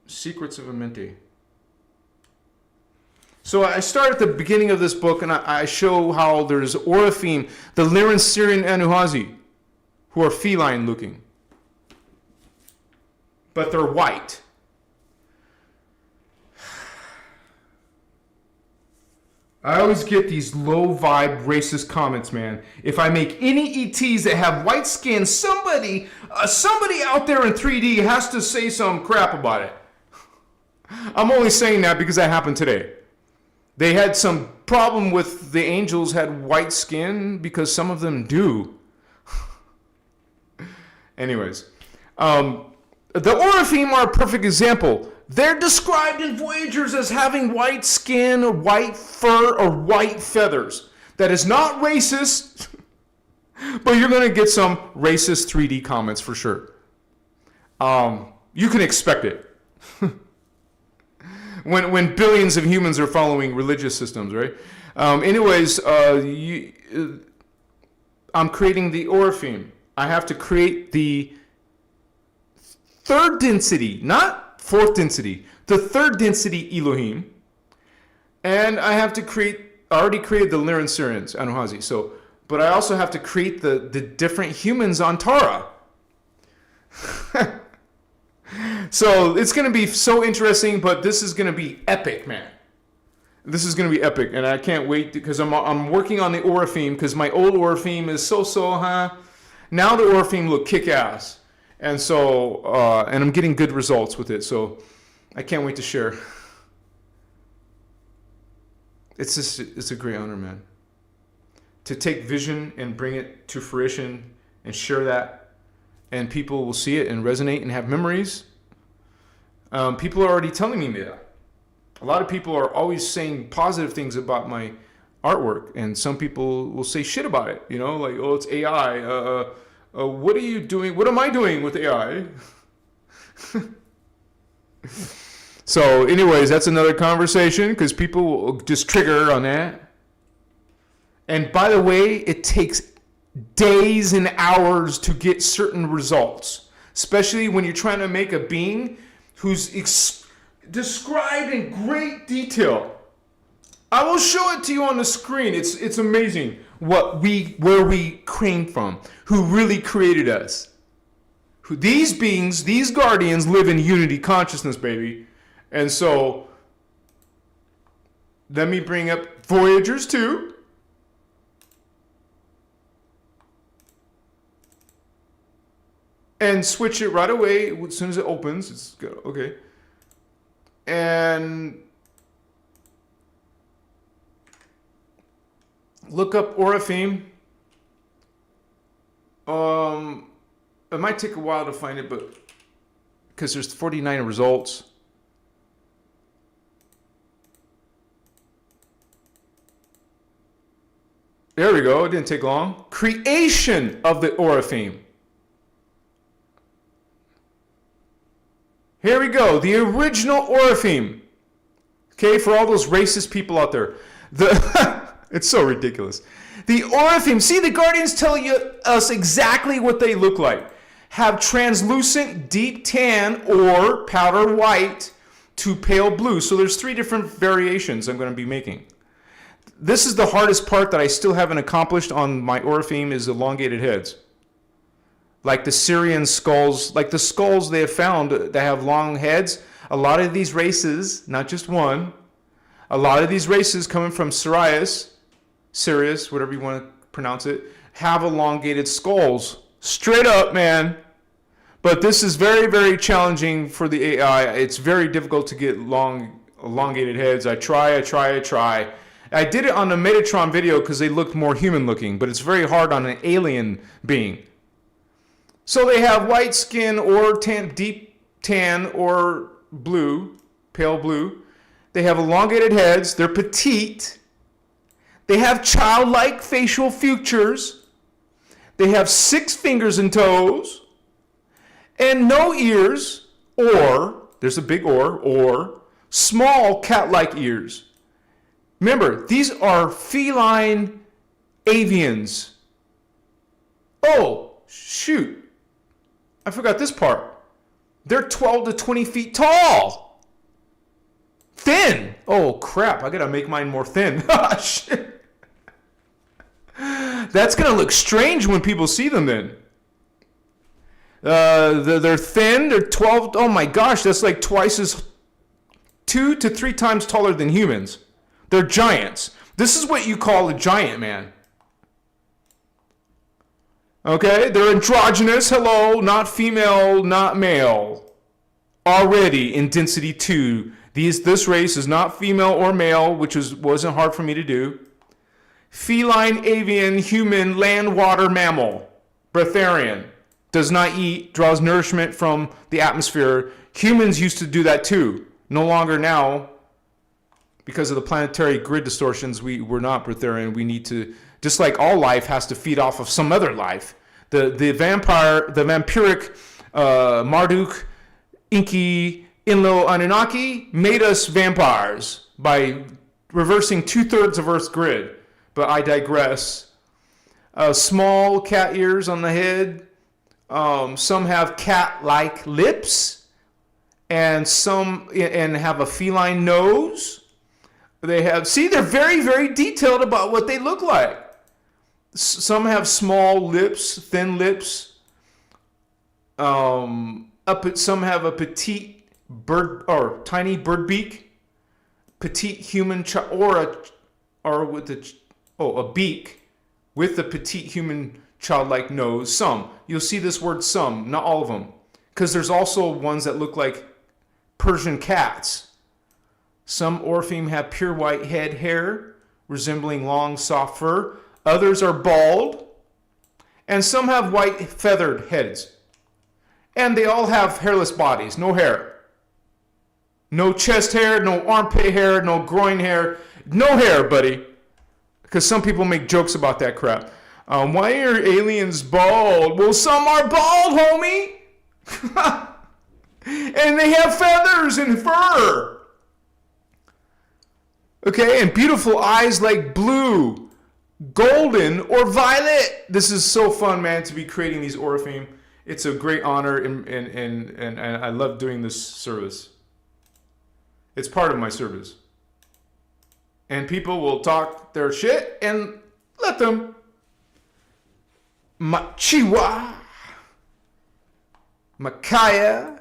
Secrets of Amenti. So I start at the beginning of this book, and I show how there's Oraphim, the Lyran, Syrian, Anuhazi, who are feline looking. But they're white. I always get these low vibe racist comments, man. If I make any ETs that have white skin, somebody out there in 3D has to say some crap about it. I'm only saying that because that happened today. They had some problem with the angels had white skin because some of them do. Anyways, the Oraphim are a perfect example. They're described in Voyagers as having white skin or white fur or white feathers. That is not racist, but you're going to get some racist 3D comments for sure. You can expect it. when billions of humans are following religious systems, right? I'm creating the Oraphim. I have to create the third density, not fourth density, the third density Elohim. And I have to I already created the Lyran Syrians, Anuhazi. But I also have to create the different humans on Tara. So it's going to be so interesting, but this is going to be epic, man. This is going to be epic, and I can't wait because I'm working on the Oraphim because my old Oraphim is so. Now the Oraphim look kick-ass, and so and I'm getting good results with it. So I can't wait to share. It's a great honor, man. To take vision and bring it to fruition and share that, and people will see it and resonate and have memories. People are already telling me that. A lot of people are always saying positive things about my artwork, and some people will say shit about it. You know, like, oh, it's AI. What are you doing? What am I doing with AI? So, anyways, that's another conversation because people will just trigger on that. And by the way, it takes days and hours to get certain results, especially when you're trying to make a being who's described in great detail. I will show it to you on the screen. It's amazing where we came from, who really created us. These beings, these guardians live in unity consciousness, baby. And so, let me bring up Voyagers 2. And switch it right away as soon as it opens. It's good. Okay. And look up Oraphim. It might take a while to find it, but because there's 49 results. There we go. It didn't take long. Creation of the Oraphim. Here we go. The original Oraphim. Okay, for all those racist people out there. It's so ridiculous. The Oraphim. See, the Guardians tell us exactly what they look like. Have translucent deep tan or powder white to pale blue. So there's 3 different variations I'm going to be making. This is the hardest part that I still haven't accomplished on my Oraphim is elongated heads. Like the Syrian skulls, like the skulls they have found that have long heads. A lot of these races, not just one, a lot of these races coming from Sirius, whatever you want to pronounce it, have elongated skulls. Straight up, man. But this is very, very challenging for the AI. It's very difficult to get elongated heads. I try. I did it on the Metatron video because they looked more human looking, but it's very hard on an alien being. So they have white skin or deep tan or blue, pale blue. They have elongated heads. They're petite. They have childlike facial features. They have 6 fingers and toes and no ears, or, there's a big or small cat-like ears. Remember, these are feline avians. Oh, shoot. I forgot this part. They're 12 to 20 feet tall. Thin. Oh, crap. I got to make mine more thin. Shit. That's going to look strange when people see them then. They're thin. They're 12. Oh, my gosh. That's like twice as 2 to 3 times taller than humans. They're giants. This is what you call a giant man. Okay, they're androgynous, hello, not female, not male. Already in density 2. This race is not female or male, which wasn't hard for me to do. Feline, avian, human, land, water, mammal. Breatharian. Does not eat, draws nourishment from the atmosphere. Humans used to do that too. No longer now, because of the planetary grid distortions, we're not breatharian. We need to, just like all life has to feed off of some other life. The vampiric Marduk, Inky, Inlo, Anunnaki made us vampires by reversing 2/3 of Earth's grid. But I digress. Small cat ears on the head. Some have cat-like lips, and some have a feline nose. They're very, very detailed about what they look like. Some have small lips, thin lips. Some have a petite bird or tiny bird beak, petite human a beak with a petite human childlike nose. Some. You'll see this word some, not all of them. Because there's also ones that look like Persian cats. Some Orpheum have pure white head hair, resembling long, soft fur. Others are bald. And some have white feathered heads. And they all have hairless bodies, no hair. No chest hair, no armpit hair, no groin hair. No hair, buddy. Because some people make jokes about that crap. Why are aliens bald? Well, some are bald, homie. And they have feathers and fur. Okay, and beautiful eyes like blue, golden, or violet. This is so fun, man, to be creating these Orpheum. It's a great honor, and I love doing this service. It's part of my service. And people will talk their shit, and let them. Machiwa. Makaya.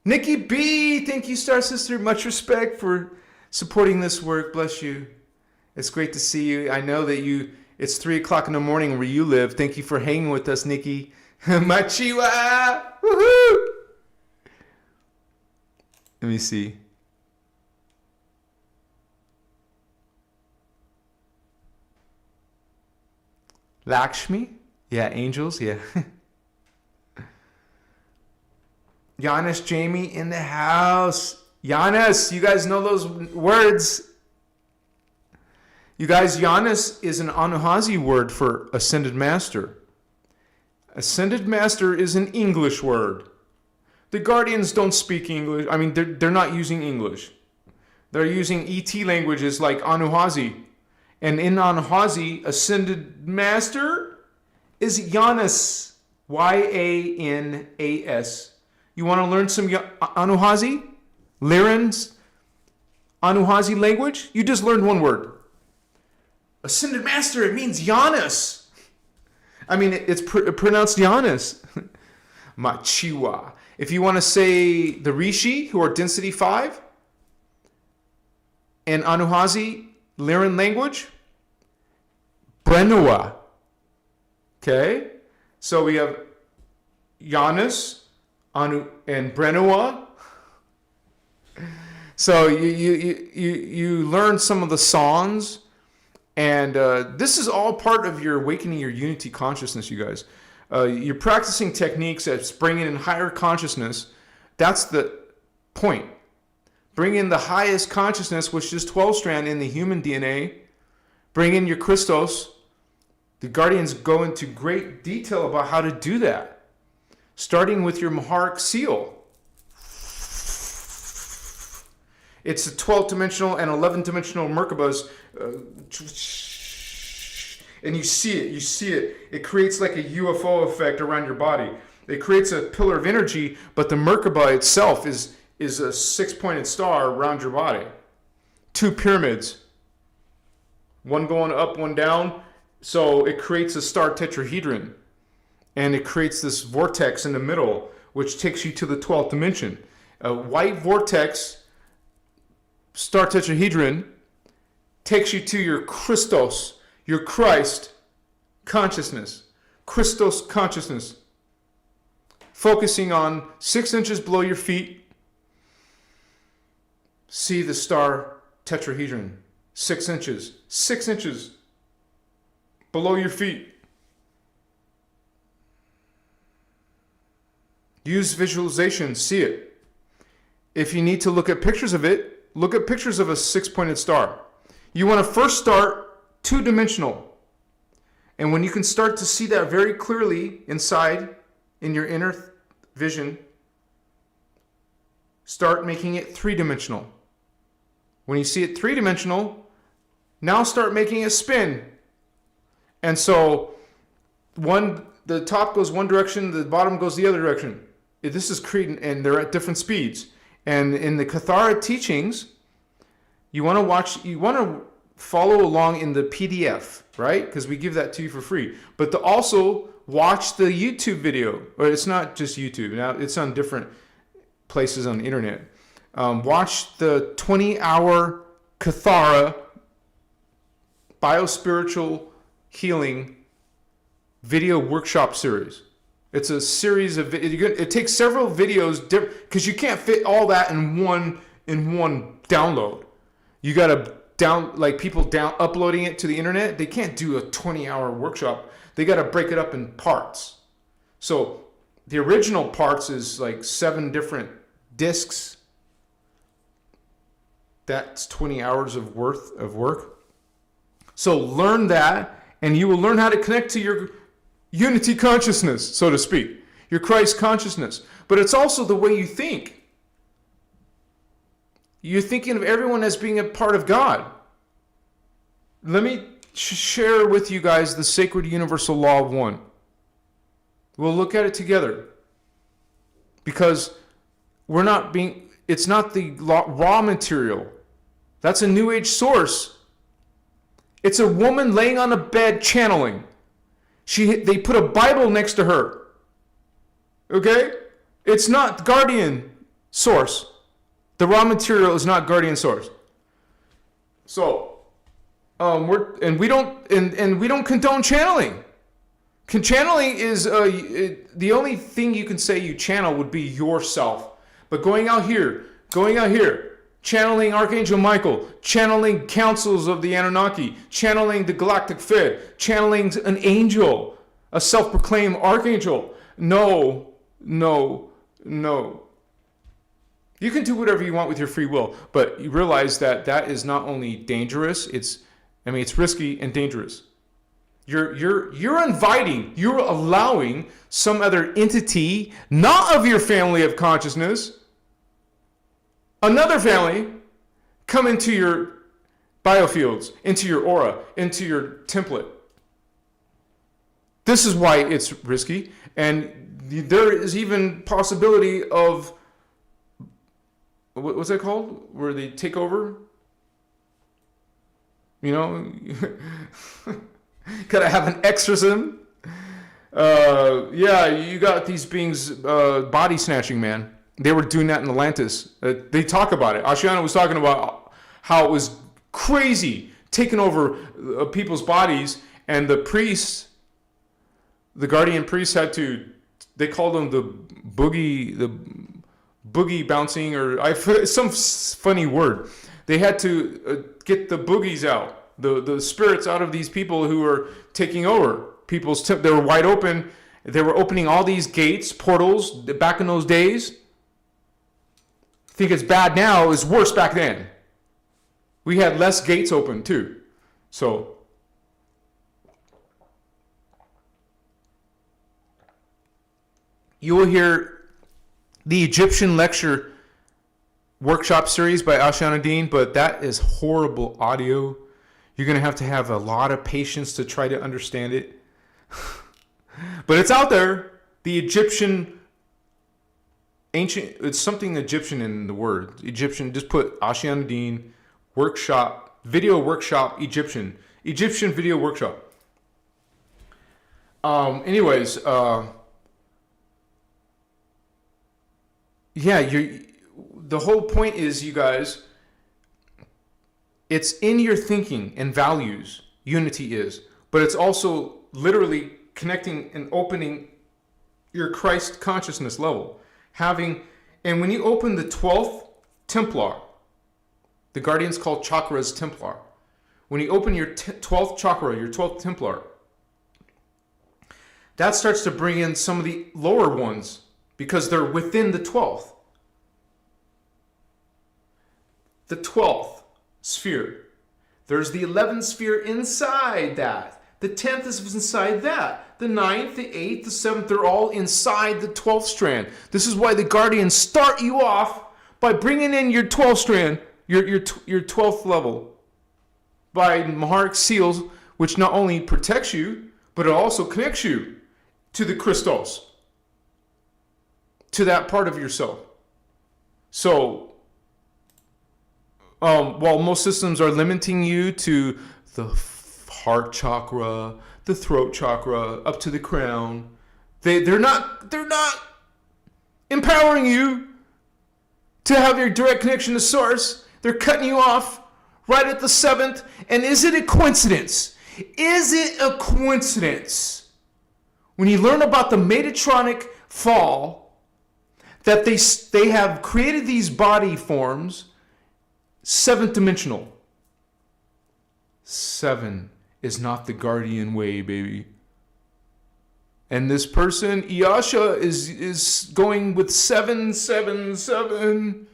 Nikki B, thank you, Star Sister. Much respect for supporting this work. Bless you. It's great to see you. I know that it's 3 o'clock in the morning where you live. Thank you for hanging with us, Nikki. Machiwa. Woohoo. Let me see. Lakshmi? Yeah, angels, yeah. Giannis Jamie in the house. Giannis, you guys know those words. You guys, Giannis is an Anuhazi word for ascended master. Ascended master is an English word. The Guardians don't speak English. I mean, they're not using English. They're using ET languages like Anuhazi. And in Anuhazi, ascended master is Giannis. Yanas. You want to learn some Anuhazi? Lyran's Anuhazi language? You just learned one word. Ascended master, it means Giannis. I mean, it's pronounced Giannis. Machiwa. If you want to say the Rishi, who are density 5, and Anuhazi, Lyran language, Brenua. Okay? So we have Giannis, Anu, and Brenua. So you learn some of the songs, and this is all part of your awakening your unity consciousness, you guys. You're practicing techniques that's bringing in higher consciousness. That's the point. Bring in the highest consciousness, which is 12-strand in the human DNA. Bring in your Christos. The Guardians go into great detail about how to do that. Starting with your Maharic seal. It's a 12-dimensional and 11-dimensional Merkabas. And you see it. It creates like a UFO effect around your body. It creates a pillar of energy, but the Merkaba itself is a 6-pointed star around your body. 2 pyramids. One going up, one down. So it creates a star tetrahedron. And it creates this vortex in the middle, which takes you to the 12th dimension. A white vortex star tetrahedron takes you to your Christos, your Christ consciousness. Christos consciousness. Focusing on 6 inches below your feet. See the star tetrahedron. 6 inches. 6 inches below your feet. Use visualization. See it. If you need to look at pictures of it, look at pictures of a 6-pointed star. You want to first start 2-dimensional. And when you can start to see that very clearly inside, in your inner vision, start making it 3-dimensional. When you see it 3-dimensional, now start making it spin. And so the top goes one direction, the bottom goes the other direction. This is creating, and they're at different speeds. And in the Cathara teachings, you want to follow along in the PDF, right? Because we give that to you for free. But to also watch the YouTube video, or it's not just YouTube, now it's on different places on the internet. Watch the 20-hour Cathara biospiritual healing video workshop series. It's a series of, it takes several videos, because you can't fit all that in one download. You got to people uploading it to the internet, they can't do a 20-hour workshop. They got to break it up in parts. So the original parts is like 7 different discs. That's 20 hours of worth of work. So learn that, and you will learn how to connect to your unity consciousness, so to speak, your Christ consciousness. But it's also the way you think. You're thinking of everyone as being a part of God. Let me share with you guys the sacred universal law of one. We'll look at it together. Because it's not the raw material. That's a New Age source. It's a woman laying on a bed channeling. They put a Bible next to her. Okay? It's not guardian source. The raw material is not guardian source. So, we don't condone channeling. Channeling is the only thing you can say you channel would be yourself. But going out here, channeling Archangel Michael, channeling councils of the Anunnaki, channeling the Galactic Fed, channeling an angel, a self-proclaimed archangel. No. You can do whatever you want with your free will, but you realize that is not only dangerous, it's risky and dangerous. You're allowing some other entity, not of your family of consciousness, another family, come into your biofields, into your aura, into your template. This is why it's risky, and there is even possibility of, what's that called? Where they take over? Gotta have an exorcism. You got these beings body snatching, man. They were doing that in Atlantis. They talk about it. Ashiana was talking about how it was crazy, taking over people's bodies, and the priests, the guardian priests had to, they called them the boogie bouncing, or some funny word. They had to get the boogies out, the spirits out of these people who were taking over people's. They were wide open. They were opening all these gates, portals. Back in those days, I think it's bad now. It was worse back then. We had less gates open too. So you will hear the Egyptian lecture workshop series by Ashiana Dean, but that is horrible audio. You're going to have a lot of patience to try to understand it. But it's out there. The Egyptian, ancient, it's something Egyptian in the word. Egyptian, just put Ashiana Dean workshop, video workshop, Egyptian video workshop. Anyways, the whole point is, you guys, It's in your thinking and values, unity is. But it's also literally connecting and opening your Christ consciousness level. And when you open the 12th Templar, the Guardians call chakras Templar. When you open your 12th chakra, your 12th Templar, that starts to bring in some of the lower ones because they're within the 12th. The 12th sphere. There's the 11th sphere inside that. The 10th is inside that. The 9th, the 8th, the 7th, they're all inside the 12th strand. This is why the Guardians start you off by bringing in your 12th strand, your 12th level, by Maharic seals, which not only protects you, but it also connects you to the Christos, to that part of yourself. So, while most systems are limiting you to the heart chakra, the throat chakra, up to the crown, they're not empowering you to have your direct connection to source. They're cutting you off right at the 7th. And is it a coincidence? Is it a coincidence when you learn about the Metatronic fall that they have created these body forms 7th dimensional? 7 is not the guardian way, baby. And this person, Iyasha, is going with 777.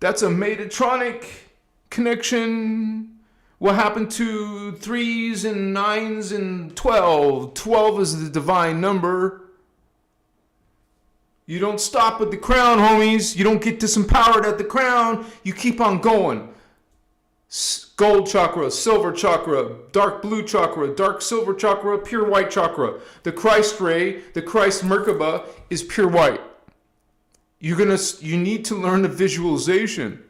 That's a Metatronic connection. What happened to 3s and 9s and 12? 12 is the divine number. You don't stop at the crown, homies. You don't get disempowered at the crown. You keep on going. Gold chakra, silver chakra, dark blue chakra, dark silver chakra, pure white chakra. The Christ ray, the Christ Merkaba is pure white. You need to learn the visualization.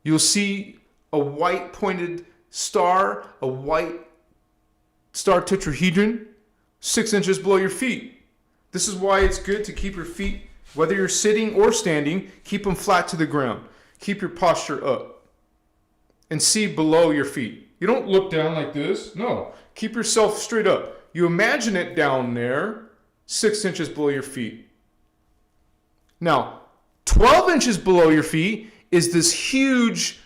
You'll see a white pointed star, a white star tetrahedron, 6 inches below your feet. This is why it's good to keep your feet, whether you're sitting or standing, keep them flat to the ground. Keep your posture up. And see below your feet. You don't look down like this. No. Keep yourself straight up. You imagine it down there, 6 inches below your feet. Now, 12 inches below your feet is this huge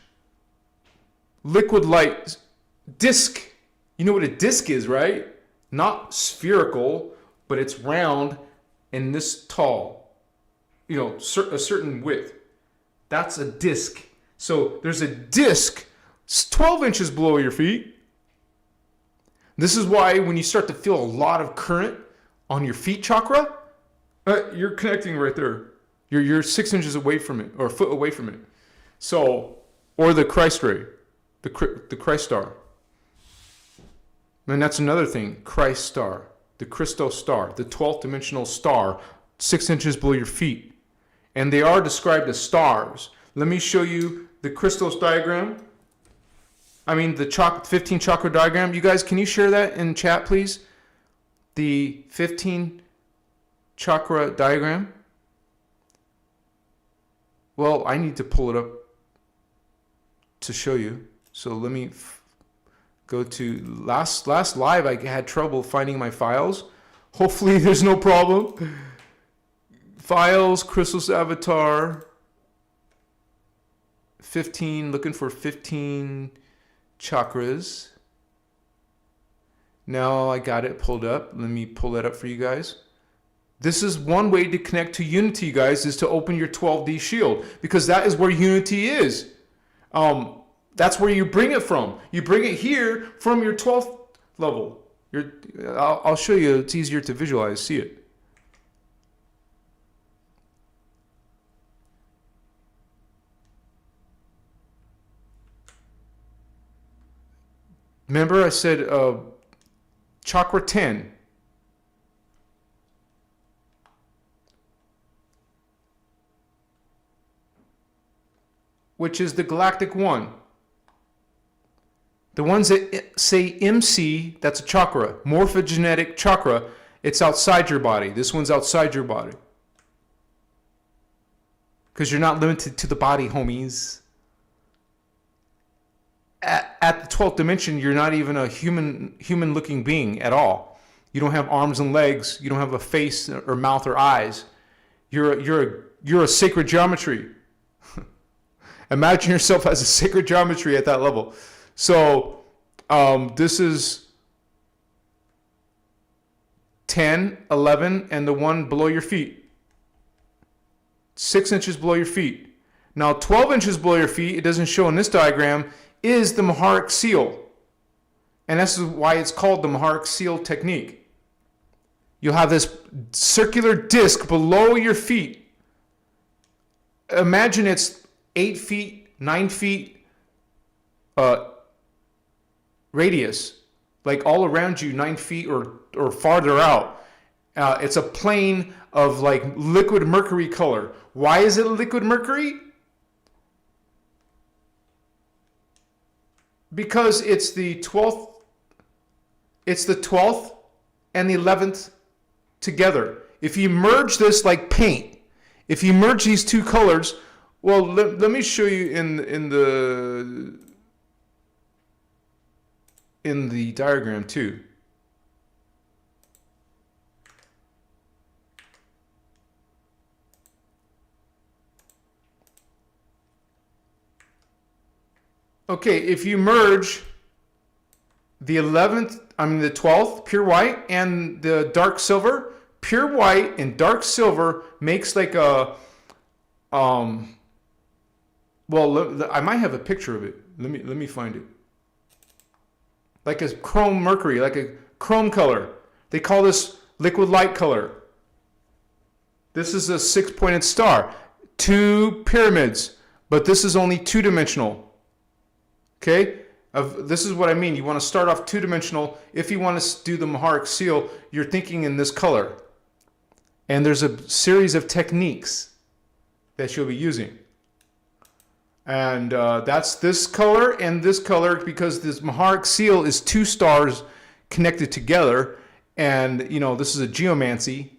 liquid light disc. You know what a disc is, right? Not spherical, but it's round and this tall. You know, a certain width. That's a disc. So there's a disc 12 inches below your feet. This is why when you start to feel a lot of current on your feet chakra, you're connecting right there. You're 6 inches away from it, or a foot away from it. So, or the Christ ray, the Christ star. And that's another thing, Christ star, the Christos star, the 12th dimensional star, 6 inches below your feet. And they are described as stars. Let me show you the Christos diagram. The 15 chakra diagram. You guys, can you share that in chat, please? The 15 chakra diagram. Well, I need to pull it up to show you. So let me go to last live. I had trouble finding my files. Hopefully there's no problem. Files, Christos avatar. 15, looking for 15 chakras. Now I got it pulled up. Let me pull that up for you guys. This is one way to connect to unity, guys, is to open your 12D shield, because that is where unity is. That's where you bring it from. You bring it here from your 12th level. I'll show you. It's easier to visualize. See it. Remember I said chakra 10. Which is the galactic one. The ones that say MC, that's a chakra. Morphogenetic chakra, it's outside your body. This one's outside your body. Because you're not limited to the body, homies. at the 12th dimension, you're not even a human looking being at all. You don't have arms and legs. You don't have a face or mouth or eyes. You're a sacred geometry. Imagine yourself as a sacred geometry at that level. So this is 10, 11, and the one below your feet. 6 inches below your feet. Now 12 inches below your feet, it doesn't show in this diagram, is the Maharic seal. And that's why it's called the Maharic seal technique. You'll have this circular disc below your feet. Imagine it's 8 feet, 9 feet radius, like all around you, 9 feet or farther out. It's a plane of like liquid mercury color. Why is it liquid mercury? Because it's the 12th and the 11th together. If you merge this like paint, if you merge these two colors, well, let me show you in the diagram too. Okay, if you merge the 12th, pure white, and the dark silver, pure white and dark silver makes like a, well, I might have a picture of it. Let me find it. Like a chrome mercury, like a chrome color. They call this liquid light color. This is a 6-pointed star. 2 pyramids, but this is only 2-dimensional. Okay? This is what I mean. You want to start off 2-dimensional. If you want to do the Maharic seal, you're thinking in this color. And there's a series of techniques that you'll be using. And that's this color and this color, because this Maharic seal is 2 stars connected together. And, you know, this is a geomancy.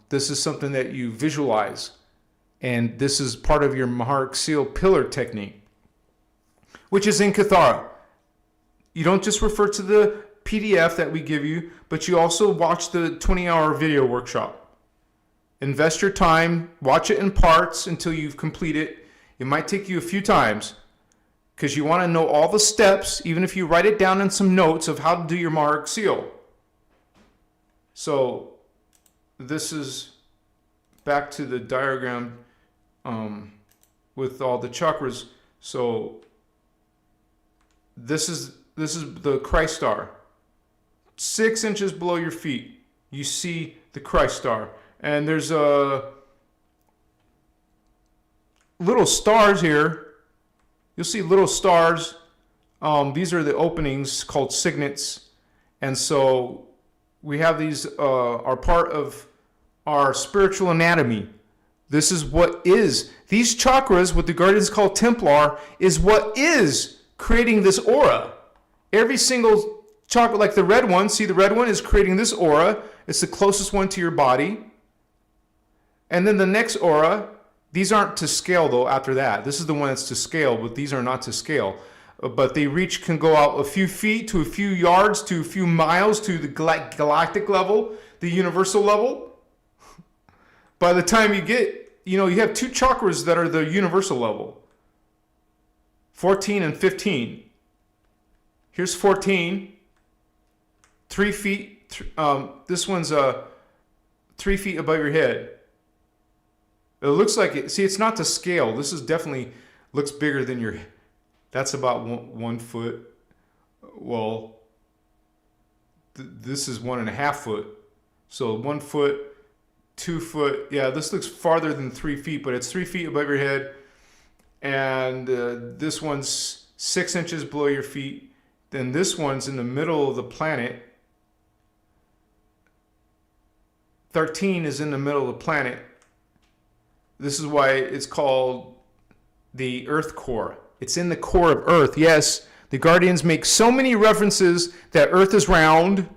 This is something that you visualize. And this is part of your Maharic seal pillar technique, which is in Cathara. You don't just refer to the PDF that we give you, but you also watch the 20-hour video workshop. Invest your time, watch it in parts until you've completed it. It might take you a few times because you want to know all the steps, even if you write it down in some notes of how to do your Maharic seal. So this is back to the diagram with all the chakras. So this is the Christ star. 6 inches below your feet, you see the Christ star. And there's little stars here. You'll see little stars. These are the openings called signets. And so we have these are part of our spiritual anatomy. This is what is. These chakras, what the Guardians call Templar, is what is creating this aura. Every single chakra, like the red one, see the red one is creating this aura. It's the closest one to your body. And then the next aura, these aren't to scale though after that. This is the one that's to scale, but these are not to scale. But they can go out a few feet to a few yards to a few miles to the galactic level, the universal level. By the time you get, you have 2 chakras that are the universal level. 14 and 15. Here's 14. 3 feet. This one's 3 feet above your head. It looks like it. See, it's not to scale. This is definitely looks bigger than your. That's about 1 foot. Well, this is 1.5 foot. So 1 foot, 2 foot. Yeah, this looks farther than 3 feet, but it's 3 feet above your head. And this one's 6 inches below your feet. Then this one's in the middle of the planet. 13 is in the middle of the planet. This is why it's called the Earth core. It's in the core of Earth. Yes, the Guardians make so many references that Earth is round.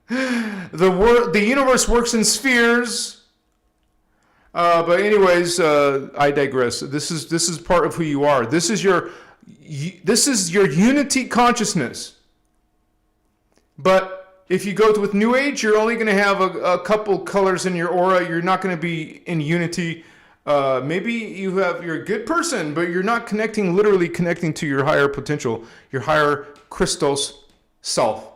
The universe works in spheres. But anyways, I digress. This is part of who you are. This is your unity consciousness. But if you go with New Age, you're only going to have a couple colors in your aura. You're not going to be in unity. Maybe you're a good person, but you're not literally connecting to your higher potential, your higher Christos self.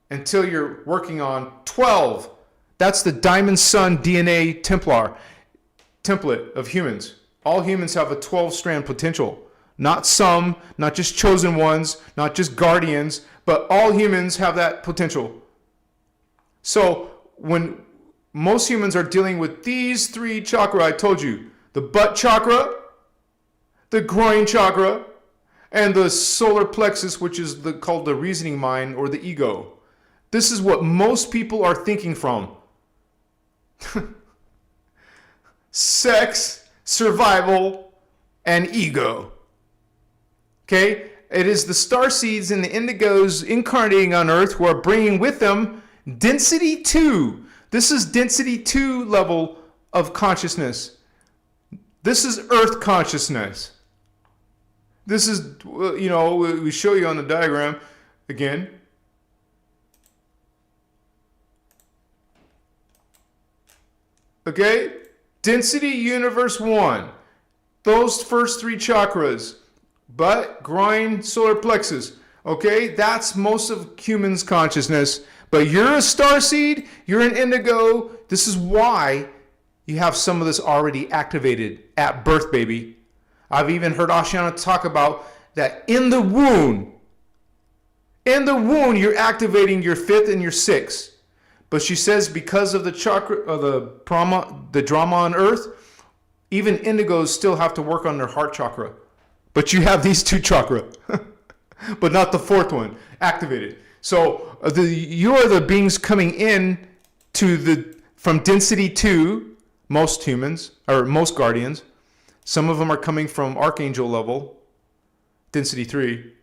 Until you're working on 12. That's the Diamond Sun DNA template of humans. All humans have a 12-strand potential. Not some, not just chosen ones, not just guardians, but all humans have that potential. So when most humans are dealing with these 3 chakra, I told you, the butt chakra, the groin chakra, and the solar plexus, which is called the reasoning mind or the ego. This is what most people are thinking from. Sex, survival, and ego. Okay? It is the starseeds and the indigos incarnating on Earth who are bringing with them density 2. This is density 2 level of consciousness. This is Earth consciousness. This is, we show you on the diagram again. Okay? Density universe 1. Those first 3 chakras. Butt, groin, solar plexus. Okay? That's most of humans' consciousness. But you're a starseed, you're an indigo. This is why you have some of this already activated at birth, baby. I've even heard Ashiana talk about that in the womb. In the womb, you're activating your 5th and your 6th. But she says because of the chakra, the drama on Earth, even indigos still have to work on their heart chakra. But you have these 2 chakra, but not the 4th one activated. So you are the beings coming in from density 2, most humans, or most guardians. Some of them are coming from archangel level, density 3.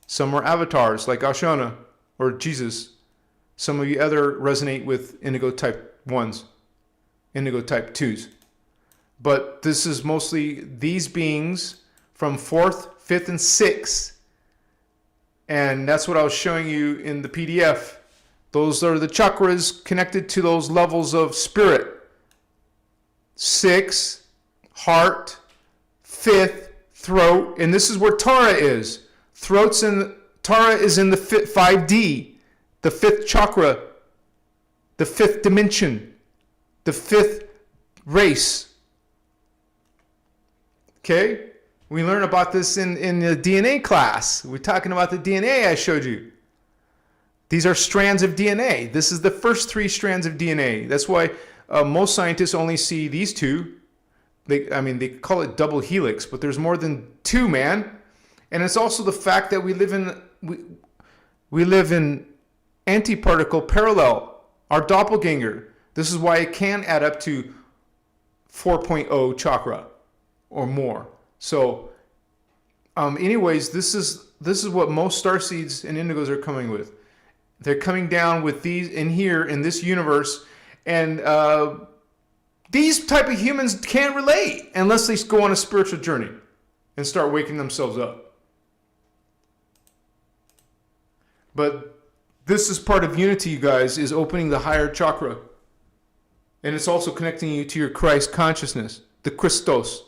Some are avatars like Ashana or Jesus. Some of you other resonate with indigo type 1s, indigo type 2s. But this is mostly these beings from 4th, 5th, and 6th. And that's what I was showing you in the PDF. Those are the chakras connected to those levels of spirit. 6, heart, 5th, throat. And this is where Tara is. Tara is in the 5D. The 5th chakra, the 5th dimension, the 5th race. Okay? We learn about this in the DNA class. We're talking about the DNA I showed you. These are strands of DNA. This is the first 3 strands of DNA. That's why most scientists only see these 2. They call it double helix, but there's more than 2, man. And it's also the fact that we live in antiparticle parallel, our doppelganger. This is why it can add up to 4.0 chakra or more. So anyways, this is what most starseeds and indigos are coming with. They're coming down with these in here in this universe, and these type of humans can't relate unless they go on a spiritual journey and start waking themselves up. But this is part of unity, you guys, is opening the higher chakra. And it's also connecting you to your Christ consciousness. The Christos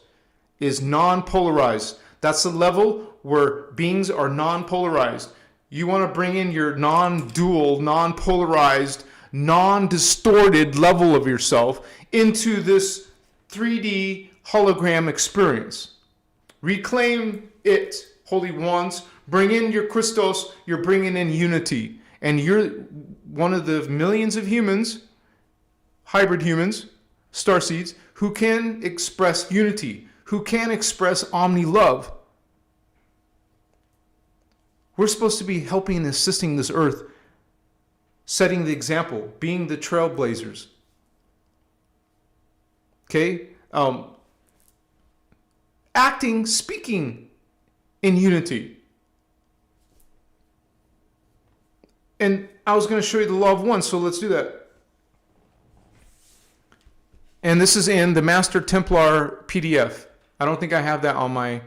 is non-polarized. That's the level where beings are non-polarized. You want to bring in your non-dual, non-polarized, non-distorted level of yourself into this 3D hologram experience. Reclaim it, holy ones. Bring in your Christos. You're bringing in unity. And you're one of the millions of humans, hybrid humans, starseeds, who can express unity, who can express omni-love. We're supposed to be helping and assisting this earth, setting the example, being the trailblazers. Okay? Acting, speaking in unity. And I was going to show you the law of one, so let's do that. And this is in the Master Templar PDF. I don't think I have that on my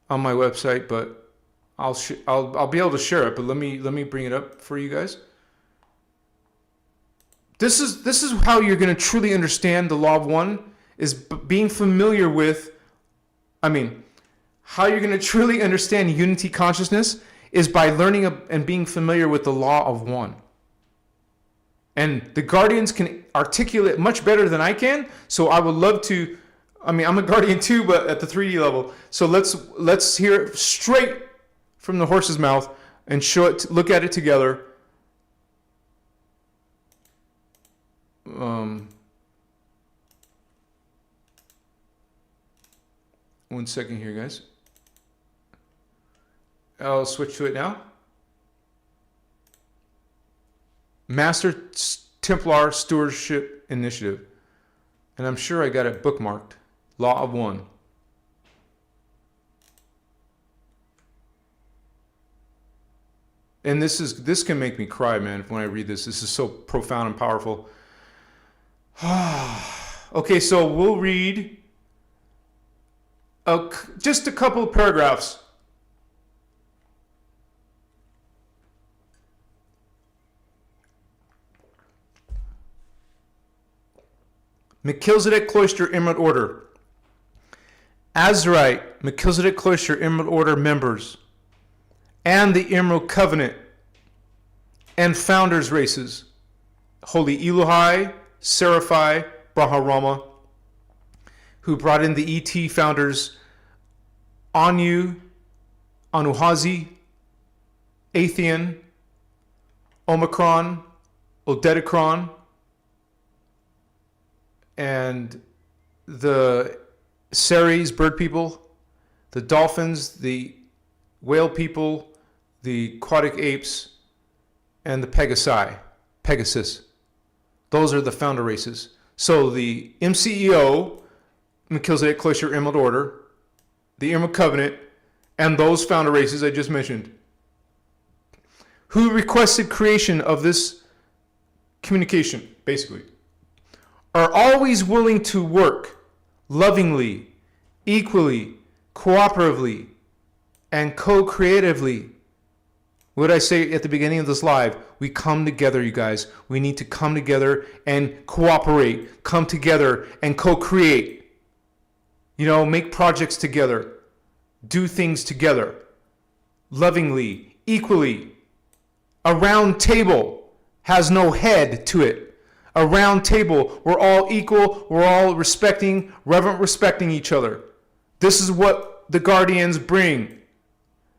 website, but I'll be able to share it. But let me bring it up for you guys. This is how you're going to truly understand the law of one, is being familiar with. How you're going to truly understand unity consciousness is by learning and being familiar with the law of one. And the guardians can articulate much better than I can. So I would love to. I'm a guardian too, but at the 3D level. So let's hear it straight from the horse's mouth and show it. Look at it together. 1 second here, guys. I'll switch to it now. Master Templar Stewardship Initiative. And I'm sure I got it bookmarked. Law of One. And this can make me cry, man, when I read this. This is so profound and powerful. Okay, so we'll read just a couple of paragraphs. Melchizedek Cloister Emerald Order. Azurite Melchizedek Cloister Emerald Order members and the Emerald Covenant and Founders Races, Holy Elohai, Seraphi, Brahmarama, who brought in the ET founders Anu, Anuhazi, Athean, Omicron, Odedicron, and the Ceres, bird people, the dolphins, the whale people, the aquatic apes, and the Pegasus. Those are the founder races. So the MCEO, Melchizedek Cloister Emerald Order, the Emerald Covenant, and those founder races I just mentioned, who requested creation of this communication, basically, are always willing to work lovingly, equally, cooperatively, and co-creatively. What did I say at the beginning of this live? We come together, you guys. We need to come together and cooperate, come together and co-create. Make projects together, do things together, lovingly, equally. A round table has no head to it. A round table, we're all equal, we're all reverent respecting each other. This is what the guardians bring.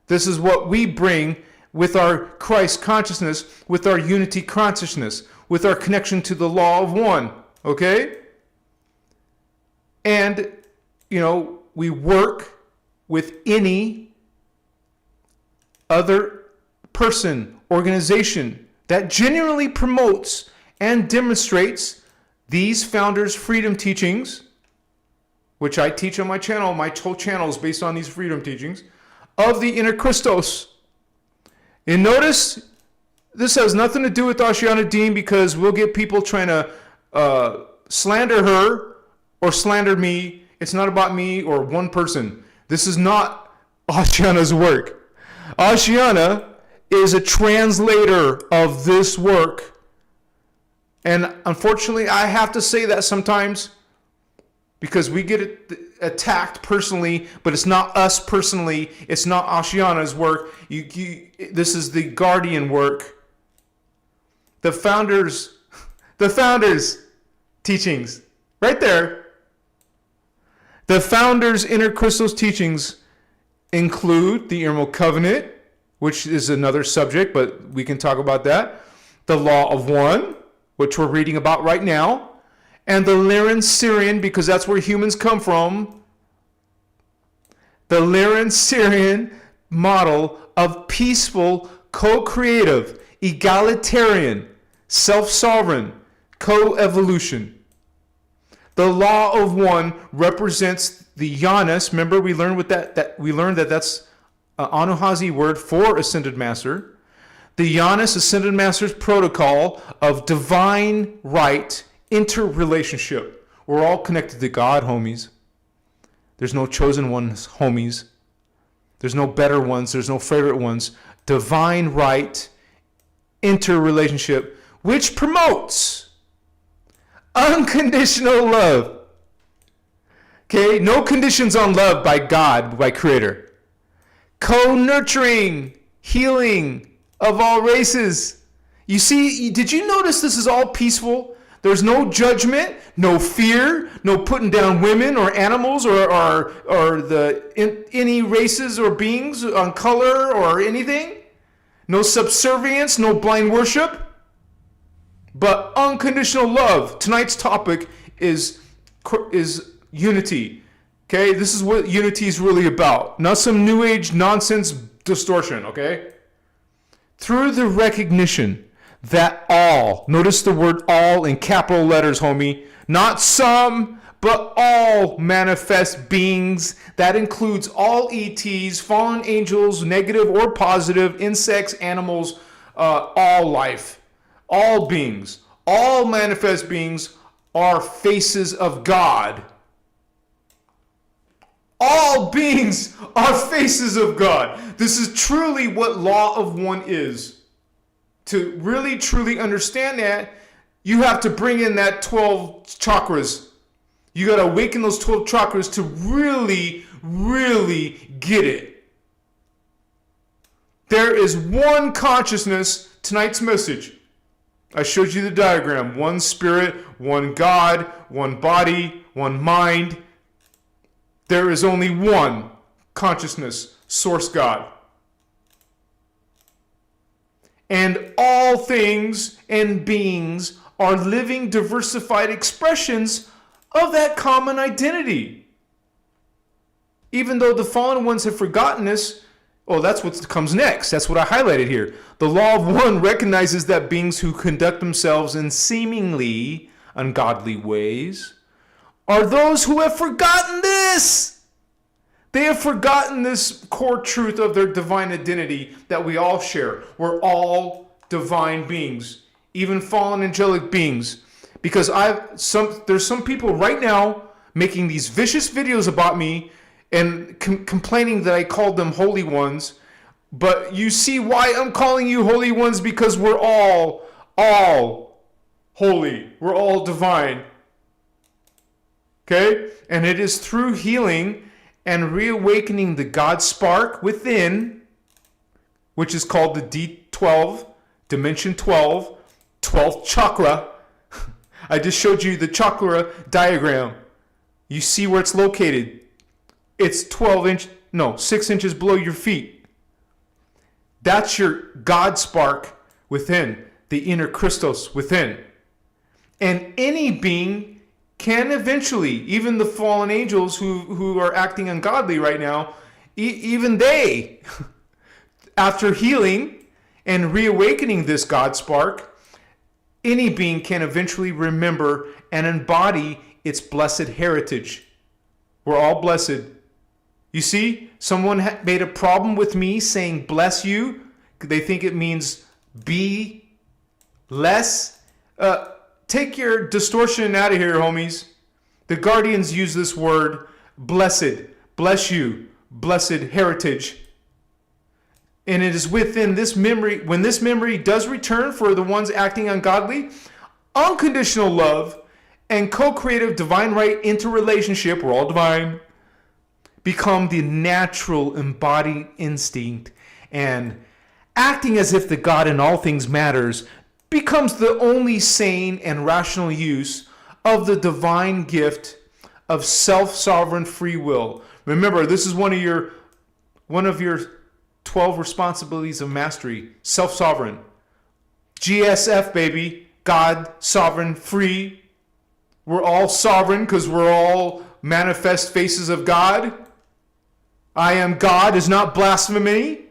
This is what we bring with our Christ consciousness, with our unity consciousness, with our connection to the law of one, okay? And, we work with any other person, organization that genuinely promotes and demonstrates these founders' freedom teachings, which I teach on my channel. My whole channel is based on these freedom teachings of the innerchristos. And notice this has nothing to do with Ashiana Dean, because we'll get people trying to slander her or slander me. It's not about me or one person. This is not Ashiana's work. Ashiana is a translator of this work. And unfortunately, I have to say that sometimes, because we get attacked personally, but it's not us personally. It's not Ashiana's work. This is the guardian work. The founders teachings, right there. The founders' innerchristos teachings include the Emerald Covenant, which is another subject, but we can talk about that. The Law of One, which we're reading about right now, and the Lyran Syrian, because that's where humans come from. The Lyran Syrian model of peaceful, co-creative, egalitarian, self-sovereign, co-evolution. The Law of One represents the Oneness. Remember, we learned that that's an Anuhazi word for Ascended Master. The Oneness Ascended Master's protocol of divine right interrelationship. We're all connected to God, homies. There's no chosen ones, homies. There's no better ones. There's no favorite ones. Divine right interrelationship, which promotes unconditional love. Okay? No conditions on love by God, by Creator. Co-nurturing, healing of all races. You see, did you notice this is all peaceful? There's no judgment, no fear, no putting down women or animals or any races or beings on color or anything. No subservience, no blind worship, but unconditional love. Tonight's topic is unity. Okay, this is what unity is really about. Not some new age nonsense distortion, okay? Through the recognition that all, notice the word all in capital letters, homie, not some, but all manifest beings. That includes all ETs, fallen angels, negative or positive, insects, animals, all life, all beings, all manifest beings are faces of God. All beings are faces of God. This is truly what law of one is. To really, truly understand that, you have to bring in that 12 chakras. You got to awaken those 12 chakras to really, really get it. There is one consciousness, tonight's message. I showed you the diagram. One spirit, one God, one body, one mind. There is only one consciousness, source God. And all things and beings are living diversified expressions of that common identity. Even though the fallen ones have forgotten this, that's what comes next. That's what I highlighted here. The law of one recognizes that beings who conduct themselves in seemingly ungodly ways are those who have forgotten this. They have forgotten this core truth of their divine identity that we all share. We're all divine beings, even fallen angelic beings. Because there's some people right now making these vicious videos about me and complaining that I called them holy ones. But you see why I'm calling you holy ones, because we're all holy. We're all divine. Okay? And it is through healing and reawakening the God spark within, which is called the D12, dimension 12, 12th chakra. I just showed you the chakra diagram. You see where it's located. It's 6 inches below your feet. That's your God spark within, the inner Christos within. And any being can eventually, even the fallen angels who are acting ungodly right now, even they, after healing and reawakening this God spark, any being can eventually remember and embody its blessed heritage. We're all blessed. You see, someone made a problem with me saying bless you. They think it means be less. Take your distortion out of here, homies. The Guardians use this word, blessed, bless you, blessed heritage. And it is within this memory, when this memory does return for the ones acting ungodly, unconditional love and co-creative divine right interrelationship, we're all divine, become the natural embodied instinct, and acting as if the God in all things matters becomes the only sane and rational use of the divine gift of self-sovereign free will. Remember, this is one of your 12 responsibilities of mastery, self-sovereign. GSF, baby, God, sovereign, free. We're all sovereign because we're all manifest faces of God. I am God is not blasphemy.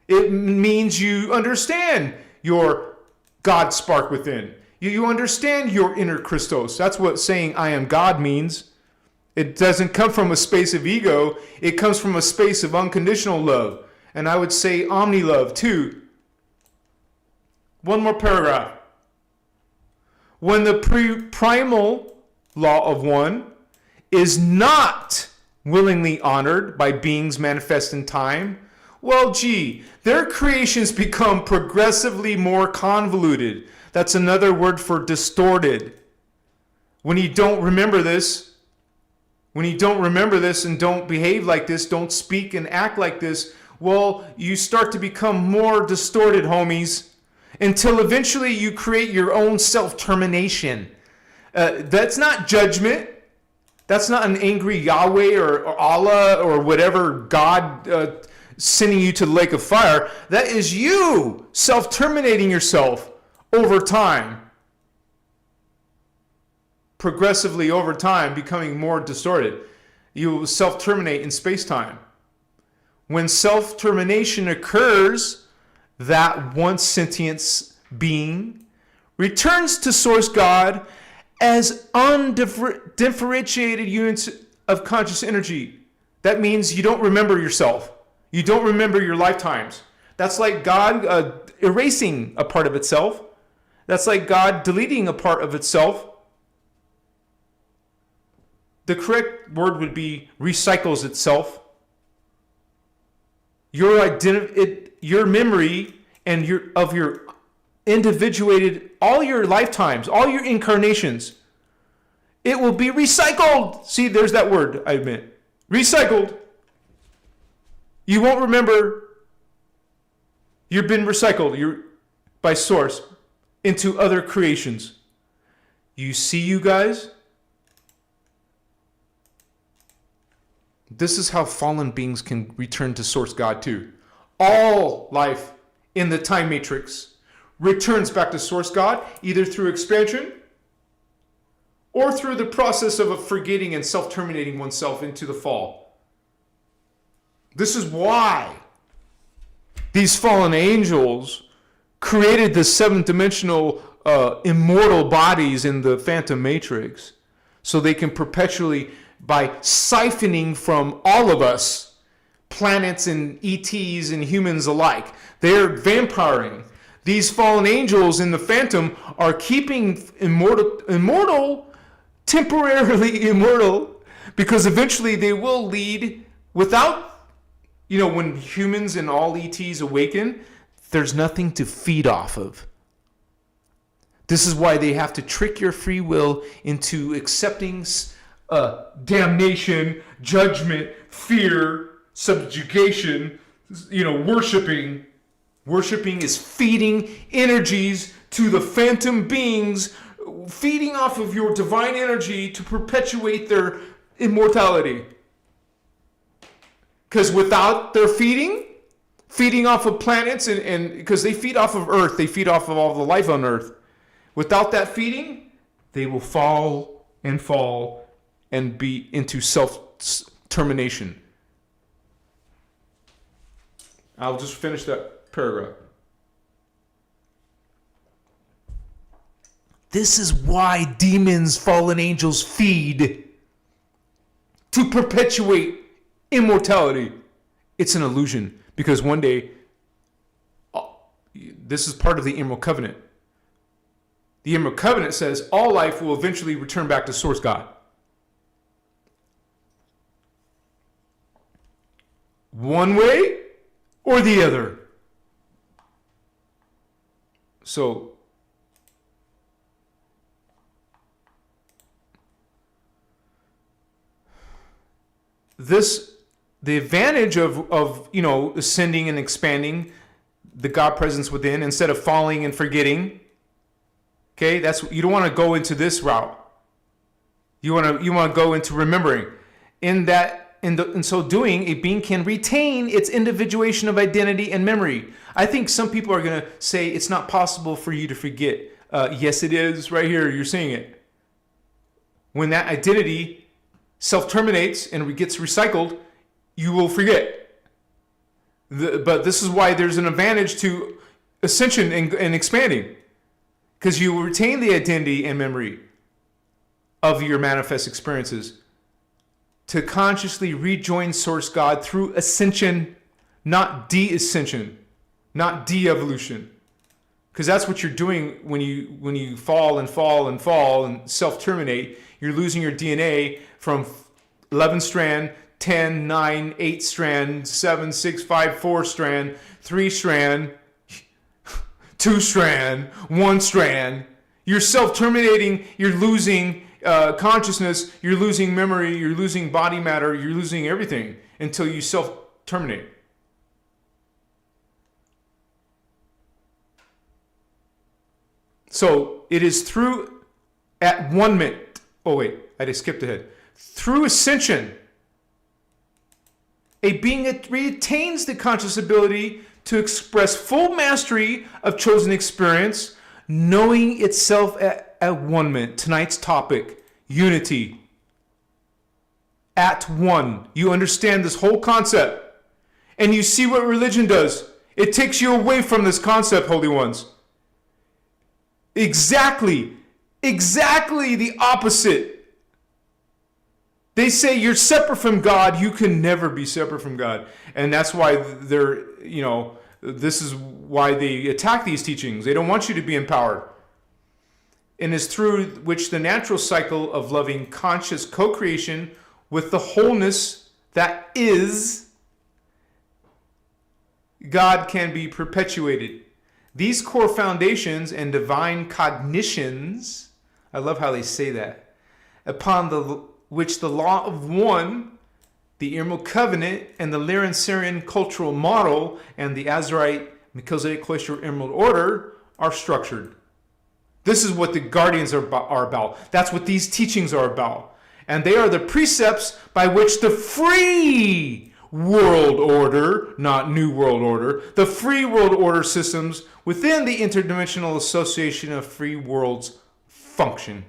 It means you understand your God spark within. You understand your inner Christos. That's what saying I am God means. It doesn't come from a space of ego. It comes from a space of unconditional love. And I would say omni-love too. One more paragraph. when the primal law of one is not willingly honored by beings manifest in time, well, gee, their creations become progressively more convoluted. That's another word for distorted. When you don't remember this, and don't behave like this, don't speak and act like this, well, you start to become more distorted, homies, until eventually you create your own self-termination. That's not judgment. That's not an angry Yahweh or Allah or whatever God sending you to the lake of fire. That is you self-terminating yourself over time. Progressively over time, becoming more distorted. You will self-terminate in space-time. When self-termination occurs, that once sentient being returns to Source God as undifferentiated units of conscious energy. That means you don't remember yourself. You don't remember your lifetimes. That's like God erasing a part of itself. That's like God deleting a part of itself. The correct word would be recycles itself. Your memory and your individuated, all your lifetimes, all your incarnations, it will be recycled. See, there's that word I meant. Recycled. You won't remember. You've been recycled by Source into other creations. You see, you guys? This is how fallen beings can return to Source God too. All life in the time matrix returns back to Source God, either through expansion or through the process of forgetting and self-terminating oneself into the fall. This is why these fallen angels created the seventh-dimensional immortal bodies in the phantom matrix, so they can perpetually, by siphoning from all of us, planets and ETs and humans alike, they're vampiring. These fallen angels in the phantom are keeping immortal, temporarily immortal, because eventually they will lead without, when humans and all ETs awaken, there's nothing to feed off of. This is why they have to trick your free will into accepting damnation, judgment, fear, subjugation, worshiping. Worshiping is feeding energies to the phantom beings, feeding off of your divine energy to perpetuate their immortality. Because without their feeding off of planets, and because they feed off of Earth, they feed off of all the life on Earth. Without that feeding, they will fall and be into self-termination. I'll just finish that paragraph. This is why demons, fallen angels feed to perpetuate immortality. It's an illusion, because one day, this is part of the Emerald Covenant. The Emerald Covenant says all life will eventually return back to Source God. One way or the other. So, the advantage of ascending and expanding the God presence within instead of falling and forgetting. Okay, you don't want to go into this route. You want to go into remembering. In so doing, a being can retain its individuation of identity and memory. I think some people are going to say it's not possible for you to forget. Yes, it is. Right here, you're seeing it. When that identity self-terminates and gets recycled, you will forget. But this is why there's an advantage to ascension and expanding. Because you retain the identity and memory of your manifest experiences to consciously rejoin Source God through ascension, not de-ascension, not de-evolution. Because that's what you're doing when you fall and self-terminate. You're losing your DNA from 11 strand, 10, 9, 8 strand, 7, 6, 5, 4 strand, 3 strand, 2 strand, 1 strand. You're self-terminating. You're losing consciousness. You're losing memory. You're losing body matter. You're losing everything until you self-terminate. So it is through at 1 minute. Oh wait, I just skipped ahead. Through ascension, a being retains the conscious ability to express full mastery of chosen experience, knowing itself at 1 minute. Tonight's topic, unity. At one, you understand this whole concept, and you see what religion does. It takes you away from this concept, holy ones. Exactly the opposite. They say you're separate from God. You can never be separate from God. And that's why this is why they attack these teachings. They don't want you to be empowered. And it's through which the natural cycle of loving conscious co-creation with the wholeness that is God can be perpetuated. These core foundations and divine cognitions, I love how they say that, upon which the law of one, the Emerald Covenant, and the Lyran Syrian cultural model, and the Azarite Melchizedek Cloister Emerald Order are structured. This is what the guardians are about. That's what these teachings are about. And they are the precepts by which the free world order, not new world order, the free world order systems within the interdimensional association of free worlds function.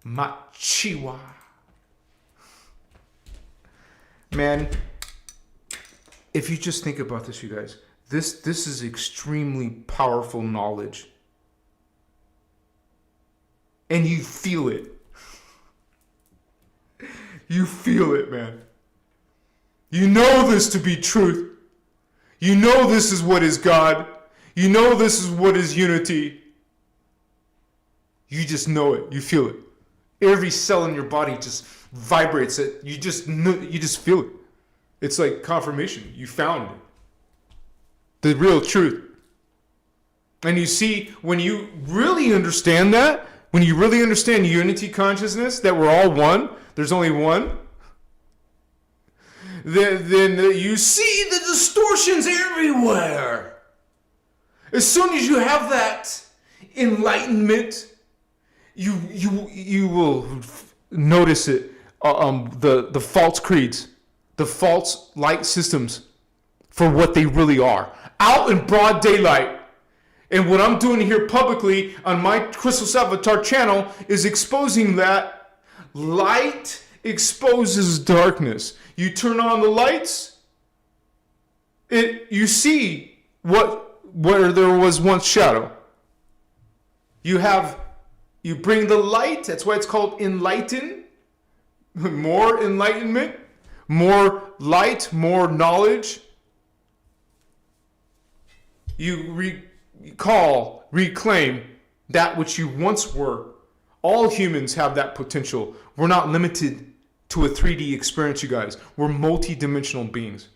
Machiwa. Man, if you just think about this, you guys, this is extremely powerful knowledge. And you feel it. You feel it, man. You know this to be truth. You know this is what is God. You know this is what is unity. You just know it. You feel it. Every cell in your body just vibrates it. You just feel it. It's like confirmation. You found it. The real truth. And you see, when you really understand that, when you really understand unity consciousness, that we're all one, there's only one, then you see the distortions everywhere. As soon as you have that enlightenment, you will notice it. The false creeds, the false light systems, for what they really are, out in broad daylight. And what I'm doing here publicly on my Christos Avatar channel is exposing that light exposes darkness. You turn on the lights, you see where there was once shadow. You bring the light. That's why it's called enlighten. More enlightenment, more light, more knowledge. You reclaim that which you once were. All humans have that potential. We're not limited to a 3D experience, you guys. We're multi-dimensional beings.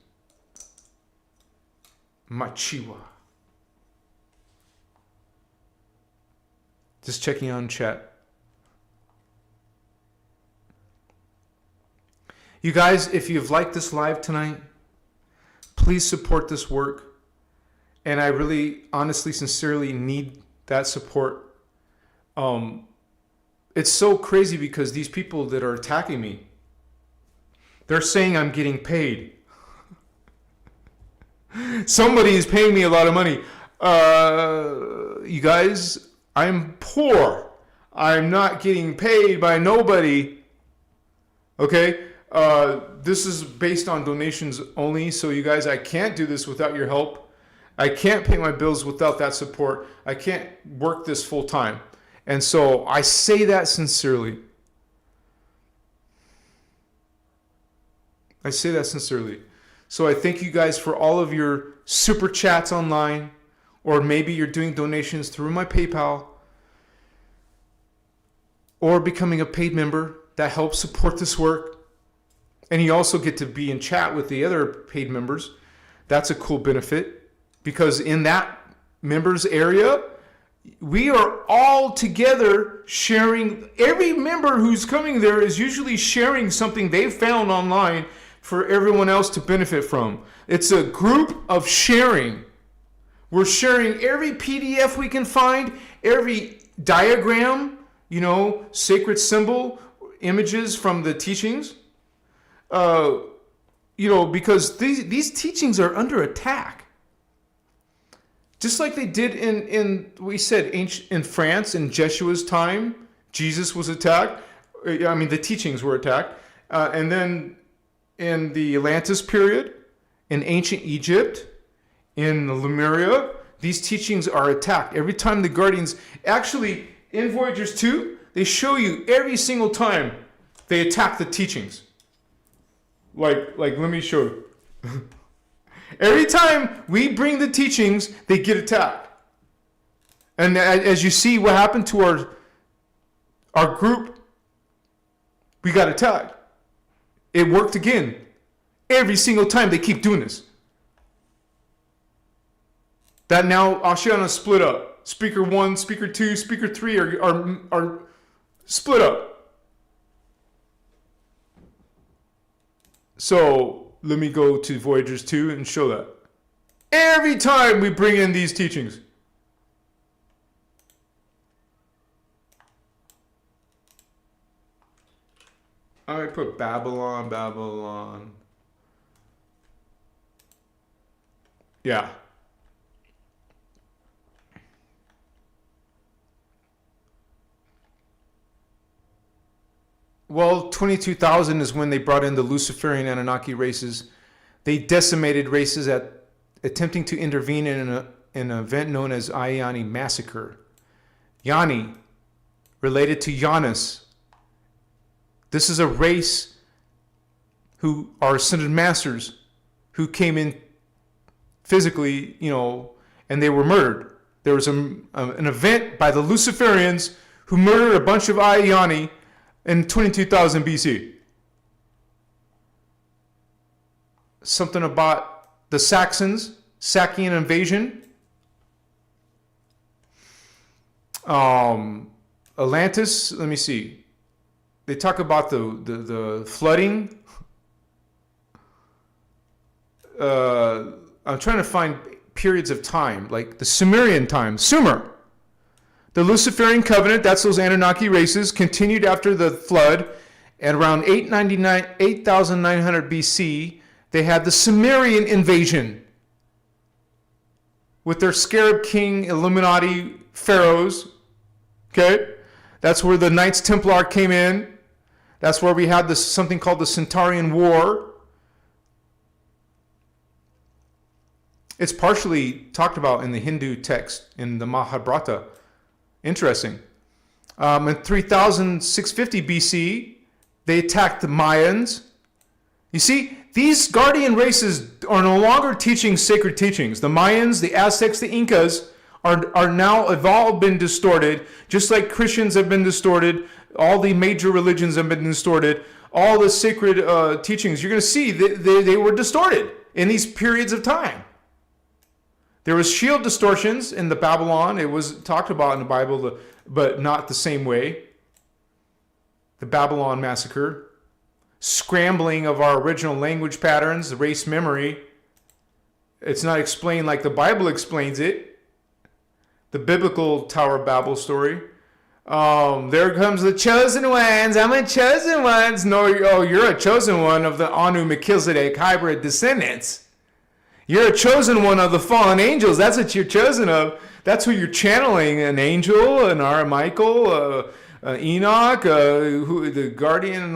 Machiwa. Just checking on chat. You guys, if you've liked this live tonight, please support this work. And I really, honestly, sincerely need that support. It's so crazy because these people that are attacking me, they're saying I'm getting paid. Somebody is paying me a lot of money. You guys, I'm poor. I'm not getting paid by nobody. Okay? This is based on donations only. So you guys, I can't do this without your help. I can't pay my bills without that support. I can't work this full time. And so I say that sincerely. I say that sincerely. So I thank you guys for all of your super chats online, or maybe you're doing donations through my PayPal, or becoming a paid member. That helps support this work. And you also get to be in chat with the other paid members. That's a cool benefit, because in that members area, we are all together sharing. Every member who's coming there is usually sharing something they've found online for everyone else to benefit from. It's a group of sharing. We're sharing every PDF we can find, every diagram, sacred symbol, images from the teachings. Because these teachings are under attack. Just like they did in France in Jeshua's time, Jesus was attacked. The teachings were attacked. And then in the Atlantis period, in ancient Egypt, in Lemuria, these teachings are attacked. Every time the Guardians, actually in Voyagers 2, they show you every single time they attack the teachings. Like let me show you. Every time we bring the teachings, they get attacked. And as you see what happened to our group, we got attacked. It worked again. Every single time they keep doing this. That now Ashiana split up. Speaker 1, Speaker 2, Speaker 3 are split up. So let me go to Voyagers 2 and show that. Every time we bring in these teachings. I put Babylon. Yeah. Well, 22,000 is when they brought in the Luciferian Anunnaki races. They decimated races attempting to intervene in an event known as Ayani Massacre. Yani, related to Janus. This is a race who are ascended masters who came in physically, and they were murdered. There was an event by the Luciferians who murdered a bunch of Ayani in 22,000 BC. Something about the Sakian invasion. Atlantis, let me see. They talk about the flooding. I'm trying to find periods of time, like the Sumerian time, Sumer. The Luciferian covenant, that's those Anunnaki races, continued after the flood. And around 8,900 BC, they had the Sumerian invasion with their Scarab King Illuminati pharaohs. Okay? That's where the Knights Templar came in. That's where we had something called the Centaurian War. It's partially talked about in the Hindu text, in the Mahabharata. Interesting. In 3650 BC, they attacked the Mayans. You see, these guardian races are no longer teaching sacred teachings. The Mayans, the Aztecs, the Incas are now have all been distorted, just like Christians have been distorted. All the major religions have been distorted. All the sacred teachings, you're going to see they were distorted in these periods of time. There was shield distortions in the Babylon. It was talked about in the Bible, but not the same way. The Babylon massacre. Scrambling of our original language patterns, the race memory. It's not explained like the Bible explains it. The biblical Tower of Babel story. There comes the chosen ones. I'm a chosen one. No, you're a chosen one of the Anu Melchizedek hybrid descendants. You're a chosen one of the fallen angels. That's what you're chosen of. That's who you're channeling. An angel, an Michael, Enoch, who the guardian,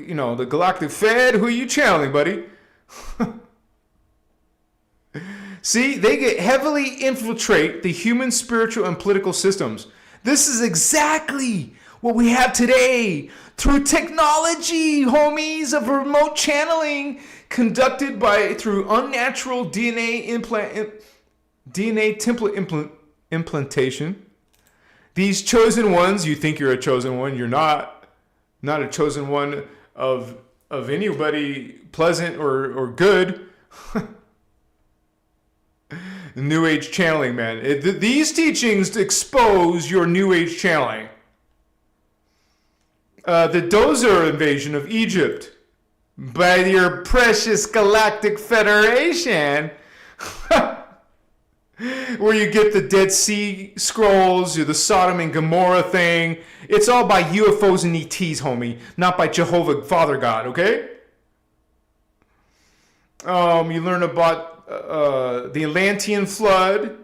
the galactic Fed. Who are you channeling, buddy? See, they get heavily infiltrate the human spiritual and political systems. This is exactly what we have today through technology, homies, of remote channeling conducted through unnatural DNA DNA template implantation. These chosen ones, you think you're a chosen one, you're not. Not a chosen one of anybody pleasant or good. New Age channeling, man. These teachings expose your New Age channeling. The Dozer invasion of Egypt by your precious Galactic Federation, where you get the Dead Sea Scrolls, the Sodom and Gomorrah thing. It's all by UFOs and ETs, homie, not by Jehovah Father God, okay? You learn about the Atlantean flood,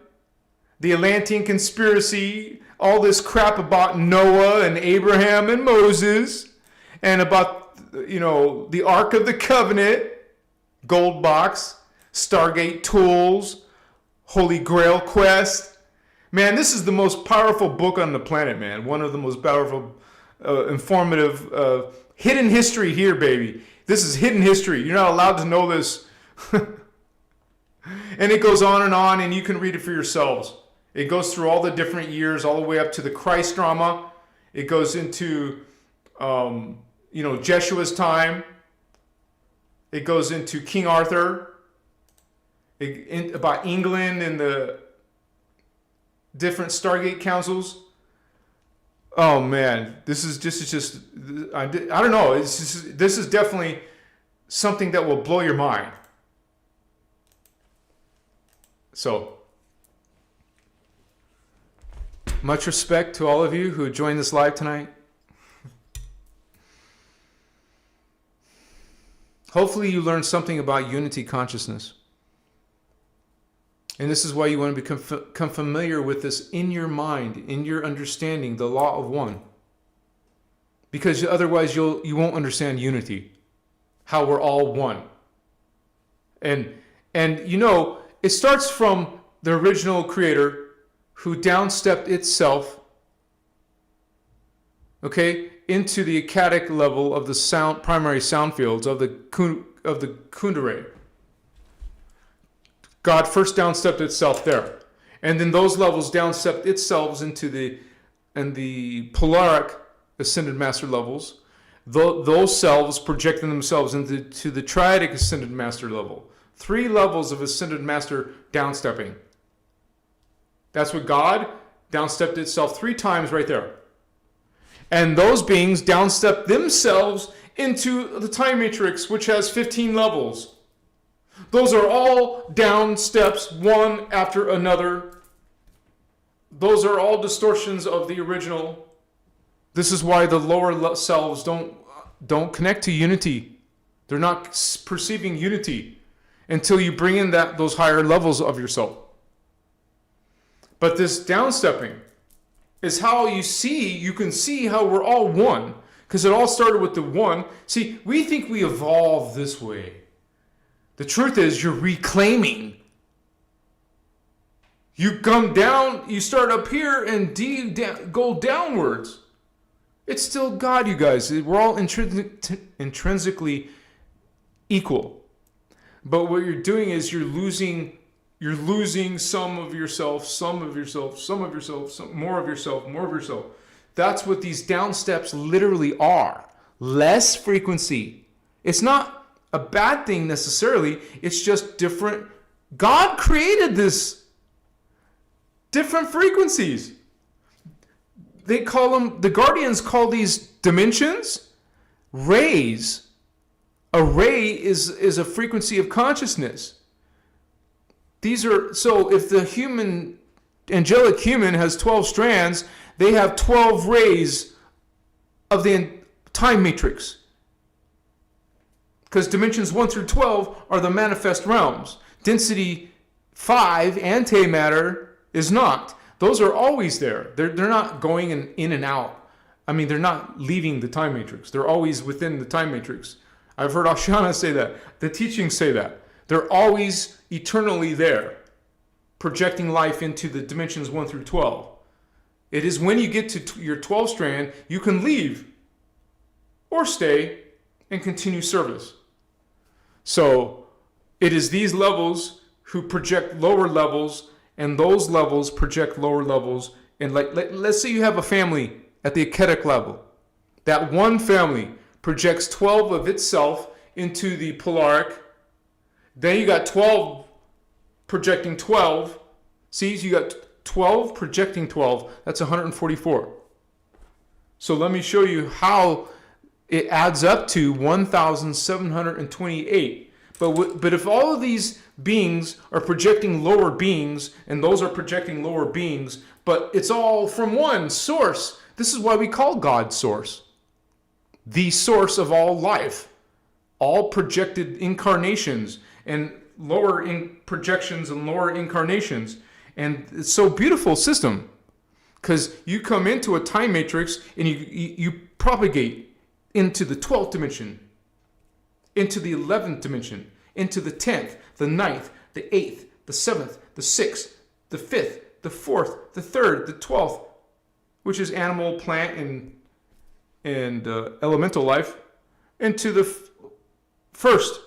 the Atlantean conspiracy, all this crap about Noah and Abraham and Moses, and about, the Ark of the Covenant, Gold Box, Stargate tools, Holy Grail quest. Man, this is the most powerful book on the planet, man. One of the most powerful, informative, hidden history here, baby. This is hidden history. You're not allowed to know this. And it goes on, and you can read it for yourselves. It goes through all the different years, all the way up to the Christ drama. It goes into, Jeshua's time. It goes into King Arthur. About England and the different Stargate councils. Oh man, this is just I don't know. This is definitely something that will blow your mind. So, much respect to all of you who joined this live tonight. Hopefully you learned something about unity consciousness. And this is why you want to become familiar with this in your mind, in your understanding, the law of one. Because otherwise you won't understand unity, how we're all one. And it starts from the original creator who downstepped itself, into the Akkadic level of the primary sound fields of the Kundalini. God first downstepped itself there. And then those levels downstepped itself into the polaric ascended master levels. Those selves projecting themselves into the triadic ascended master level. 3 levels of ascended master downstepping. That's what God downstepped itself 3 times right there. And those beings downstepped themselves into the time matrix, which has 15 levels. Those are all down steps, one after another. Those are all distortions of the original. This is why the lower selves don't connect to unity. They're not perceiving unity until you bring in those higher levels of yourself. But this downstepping is how you can see how we're all one. Because it all started with the one. See, we think we evolve this way. The truth is, you're reclaiming. You come down, you start up here and go downwards. It's still God, you guys. We're all intrinsically equal. But what you're doing is you're losing some of yourself, some of yourself, some of yourself, more of yourself, more of yourself. That's what these down steps literally are. Less frequency. It's not a bad thing necessarily. It's just different. God created this. Different frequencies. The Guardians call these dimensions rays. A ray is a frequency of consciousness. So if the angelic human has 12 strands, they have 12 rays of the time matrix. Because dimensions 1 through 12 are the manifest realms. Density 5, antimatter, is not. Those are always there. They're not going in and out. I mean, they're not leaving the time matrix. They're always within the time matrix. I've heard Ashana say that. The teachings say that. They're always eternally there, projecting life into the dimensions 1 through 12. It is when you get to your 12th strand, you can leave or stay and continue service. So it is these levels who project lower levels and those levels project lower levels. And let's say you have a family at the achetic level. That one family projects 12 of itself into the polaric. Then you got 12 projecting 12. See, you got 12 projecting 12. That's 144. So let me show you how it adds up to 1,728. But if all of these beings are projecting lower beings, and those are projecting lower beings, but it's all from one source. This is why we call God source. The source of all life. All projected incarnations and lower projections and lower incarnations. And it's so beautiful system. Because you come into a time matrix and you propagate into the 12th dimension, into the 11th dimension, into the 10th, the 9th, the 8th, the 7th, the 6th, the 5th, the 4th, the 3rd, the 12th, which is animal, plant, and elemental life, into the first.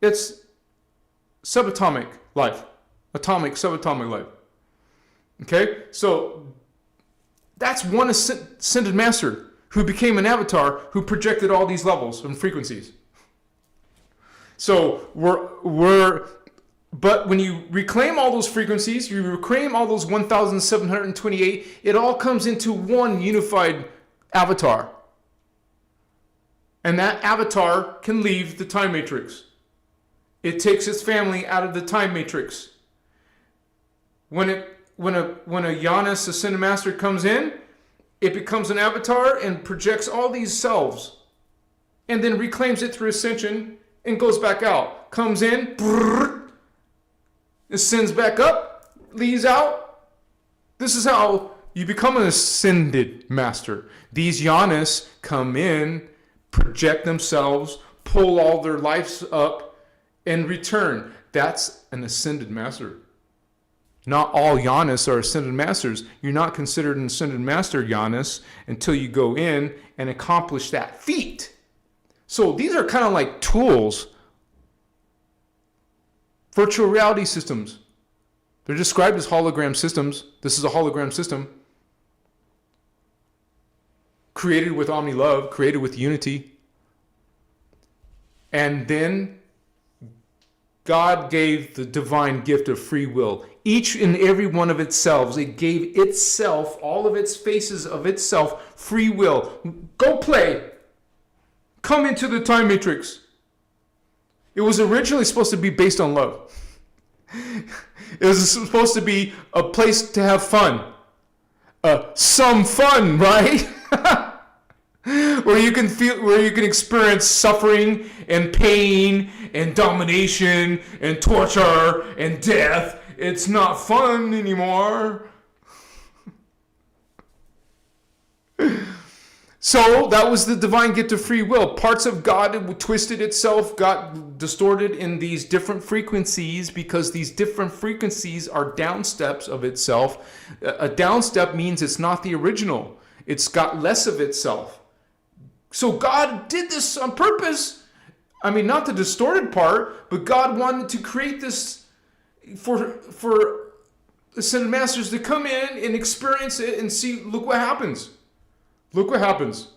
It's subatomic life, atomic, subatomic life. Okay, so that's one ascended master who became an avatar who projected all these levels and frequencies. So but when you reclaim all those frequencies, you reclaim all those 1,728, it all comes into one unified avatar. And that avatar can leave the time matrix. It takes its family out of the time matrix. When a Oneness ascended master comes in, it becomes an avatar and projects all these selves, and then reclaims it through ascension and goes back out. Comes in, ascends back up, leaves out. This is how you become an ascended master. These Oneness come in, project themselves, pull all their lives up, and return. That's an ascended master. Not all Oneness are ascended masters. You're not considered an ascended master, Oneness, until you go in and accomplish that feat. So these are kind of like tools. Virtual reality systems. They're described as hologram systems. This is a hologram system. Created with Omni Love, created with unity. And then God gave the divine gift of free will. Each and every one of itself, it gave itself, all of its faces of itself, free will. Go play. Come into the time matrix. It was originally supposed to be based on love. It was supposed to be a place to have fun. Some fun, right? where you can experience suffering and pain and domination and torture and death. It's not fun anymore. So that was the divine gift of free will. Parts of God twisted itself, got distorted in these different frequencies because these different frequencies are downsteps of itself. A downstep means it's not the original. It's got less of itself. So God did this on purpose. I mean, not the distorted part, but God wanted to create this for ascended masters to come in and experience it and see, look what happens. Look what happens.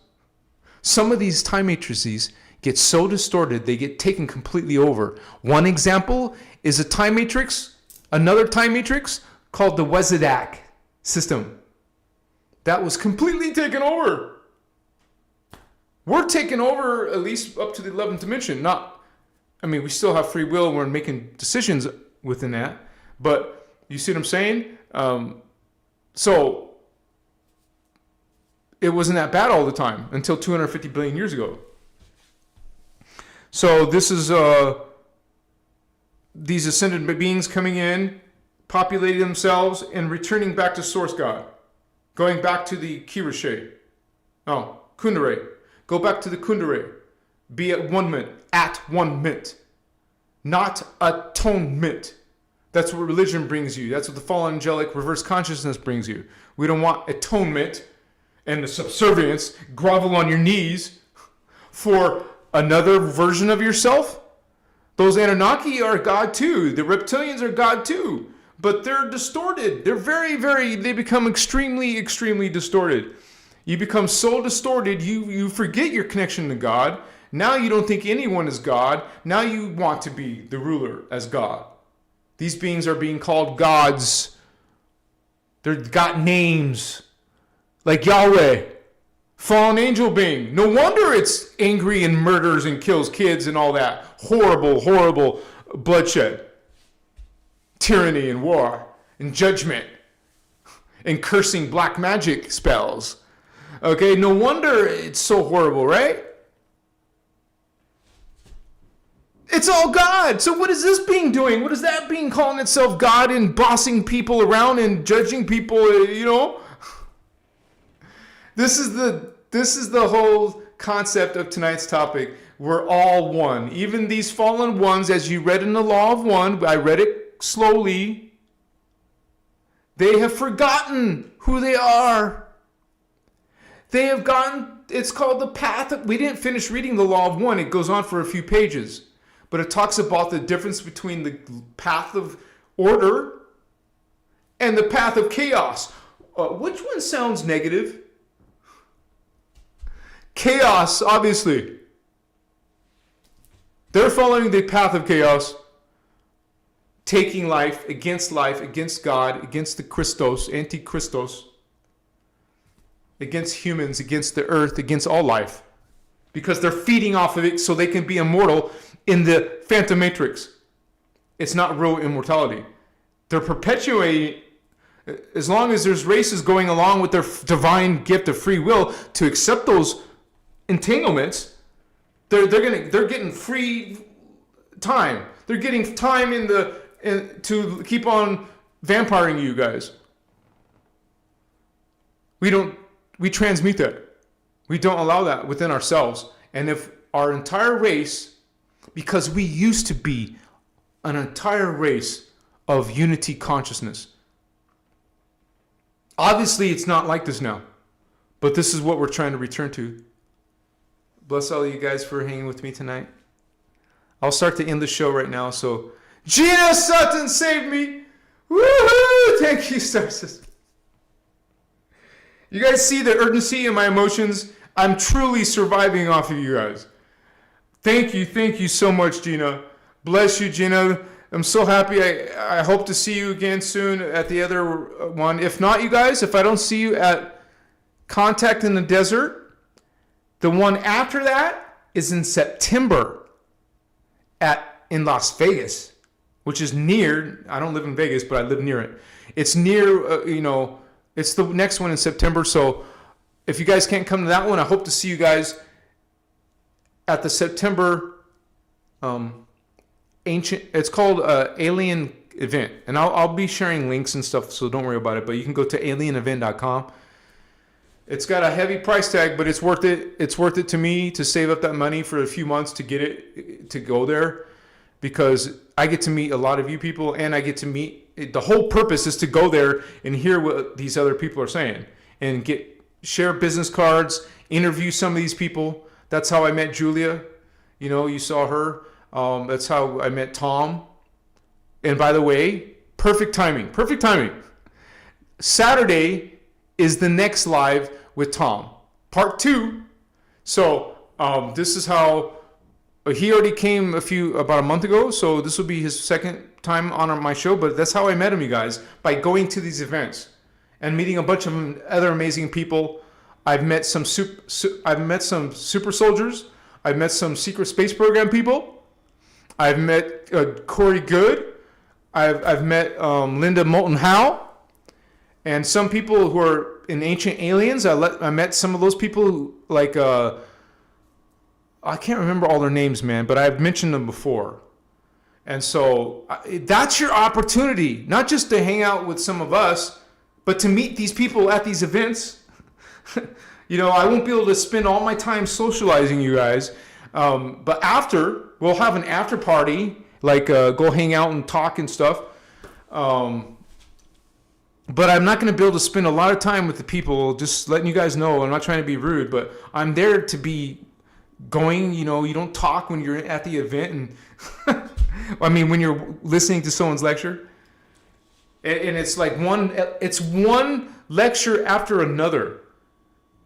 Some of these time matrices get so distorted, they get taken completely over. One example is a time matrix, another time matrix called the Wezedak system. That was completely taken over. We're taken over at least up to the 11th dimension. We still have free will. We're making decisions within that. But you see what I'm saying? So it wasn't that bad all the time until 250 billion years ago. So this is these ascended beings coming in, populating themselves, and returning back to Source God. Going back to the Kirashe. Kundere. Go back to the Kundere. Be at one mint. Not atonement. That's what religion brings you. That's what the fallen angelic reverse consciousness brings you. We don't want atonement and the subservience, grovel on your knees for another version of yourself. Those Anunnaki are God too. The reptilians are God too. but they're distorted. They're they become extremely, extremely distorted. You become so distorted, you forget your connection to God. Now you don't think anyone is God. Now you want to be the ruler as God. These beings are being called gods. They've got names like Yahweh, fallen angel being. No wonder it's angry and murders and kills kids and all that. Horrible, horrible bloodshed, tyranny and war and judgment and cursing black magic spells. Okay, no wonder it's so horrible, right? It's all God. So what is this being doing? What is that being calling itself God and bossing people around and judging people, you know? This is the whole concept of tonight's topic. We're all one. Even these fallen ones, as you read in the Law of One, I read it slowly, they have forgotten who they are. They have gotten, it's called the path. We didn't finish reading the Law of One. It goes on for a few pages. But it talks about the difference between the path of order and the path of chaos. Which one sounds negative? Chaos, obviously. They're following the path of chaos, taking life, against God, against the Christos, anti-Christos, against humans, against the earth, against all life. Because they're feeding off of it so they can be immortal in the Phantom Matrix. It's not real immortality. They're perpetuating, as long as there's races going along with their divine gift of free will to accept those entanglements, they're getting free time. They're getting time to keep on vampiring you guys. We transmute that. We don't allow that within ourselves. And if our entire race, because we used to be an entire race of unity consciousness. Obviously, it's not like this now. But this is what we're trying to return to. Bless all of you guys for hanging with me tonight. I'll start to end the show right now. So, Gina Sutton saved me. Woohoo! Thank you, Star Sister. You guys see the urgency in my emotions? I'm truly surviving off of you guys. Thank you so much, Gina. Bless you, Gina. I'm so happy. I hope to see you again soon at the other one. If not, you guys, if I don't see you at Contact in the Desert, the one after that is in September in Las Vegas, which is near. I don't live in Vegas, but I live near it. It's near, it's the next one in September. So if you guys can't come to that one, I hope to see you guys at the September it's called Alien Event. And I'll be sharing links and stuff, so don't worry about it. But you can go to alienevent.com. It's got a heavy price tag, but it's worth it. It's worth it to me to save up that money for a few months to get it, to go there. Because I get to meet a lot of you people, and I get to meet, the whole purpose is to go there and hear what these other people are saying. And share business cards, interview some of these people. That's how I met Julia. You saw her. That's how I met Tom. And by the way, perfect timing. Saturday is the next live with Tom. Part 2. So this is how he already came about a month ago. So this will be his second time on my show. But that's how I met him, you guys, by going to these events and meeting a bunch of other amazing people. I've met some super soldiers. I've met some secret space program people. I've met Corey Good. I've met Linda Moulton Howe, and some people who are in Ancient Aliens. I met some of those people who, like I can't remember all their names, man, but I've mentioned them before. And so that's your opportunity, not just to hang out with some of us, but to meet these people at these events. I won't be able to spend all my time socializing you guys. But we'll have an after party, like go hang out and talk and stuff. But I'm not going to be able to spend a lot of time with the people, just letting you guys know. I'm not trying to be rude, but I'm there to be going. You don't talk when you're at the event. And when you're listening to someone's lecture. And it's like one lecture after another.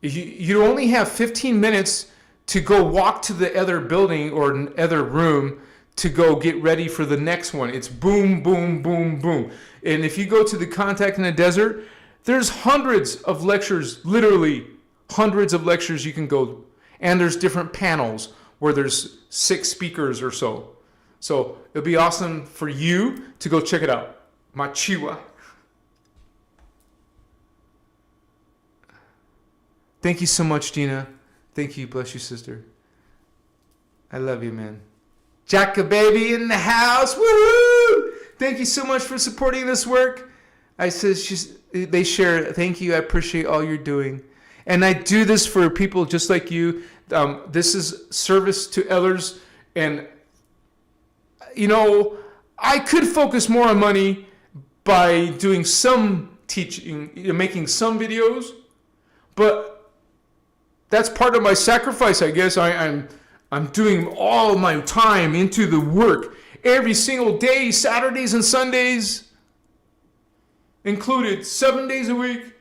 You only have 15 minutes to go walk to the other building or other room to go get ready for the next one. It's boom, boom, boom, boom. And if you go to the Contact in the Desert, there's hundreds of lectures, literally hundreds of lectures you can go. And there's different panels where there's 6 speakers or so. So it'll be awesome for you to go check it out. Machiwa. Thank you so much, Dina. Thank you. Bless you, sister. I love you, man. Jacka baby in the house. Woohoo! Thank you so much for supporting this work. They share. Thank you. I appreciate all you're doing. And I do this for people just like you. This is service to others. And, I could focus more on money by doing some teaching, making some videos. But that's part of my sacrifice, I guess. I'm doing all my time into the work every single day, Saturdays and Sundays included, 7 days a week,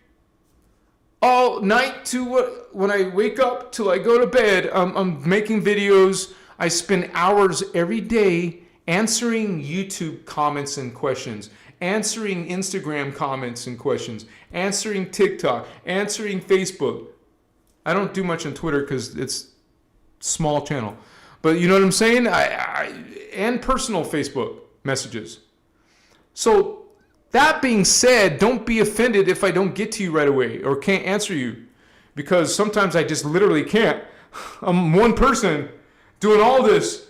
all night to when I wake up till I go to bed. I'm making videos. I spend hours every day answering YouTube comments and questions, answering Instagram comments and questions, answering TikTok, answering Facebook. I don't do much on Twitter because it's small channel, but you know what I'm saying? And personal Facebook messages. So that being said, don't be offended if I don't get to you right away or can't answer you, because sometimes I just literally can't. I'm one person doing all this,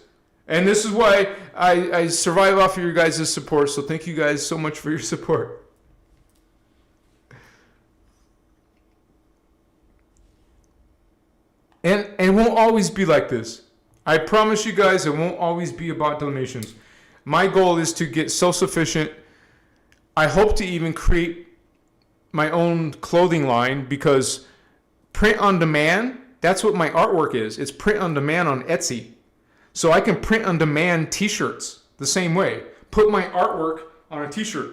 and this is why I survive off of your guys' support. So thank you guys so much for your support. And it won't always be like this. I promise you guys, it won't always be about donations. My goal is to get self-sufficient. I hope to even create my own clothing line, because print on demand, that's what my artwork is. It's print on demand on Etsy. So I can print on demand t-shirts the same way. Put my artwork on a t-shirt.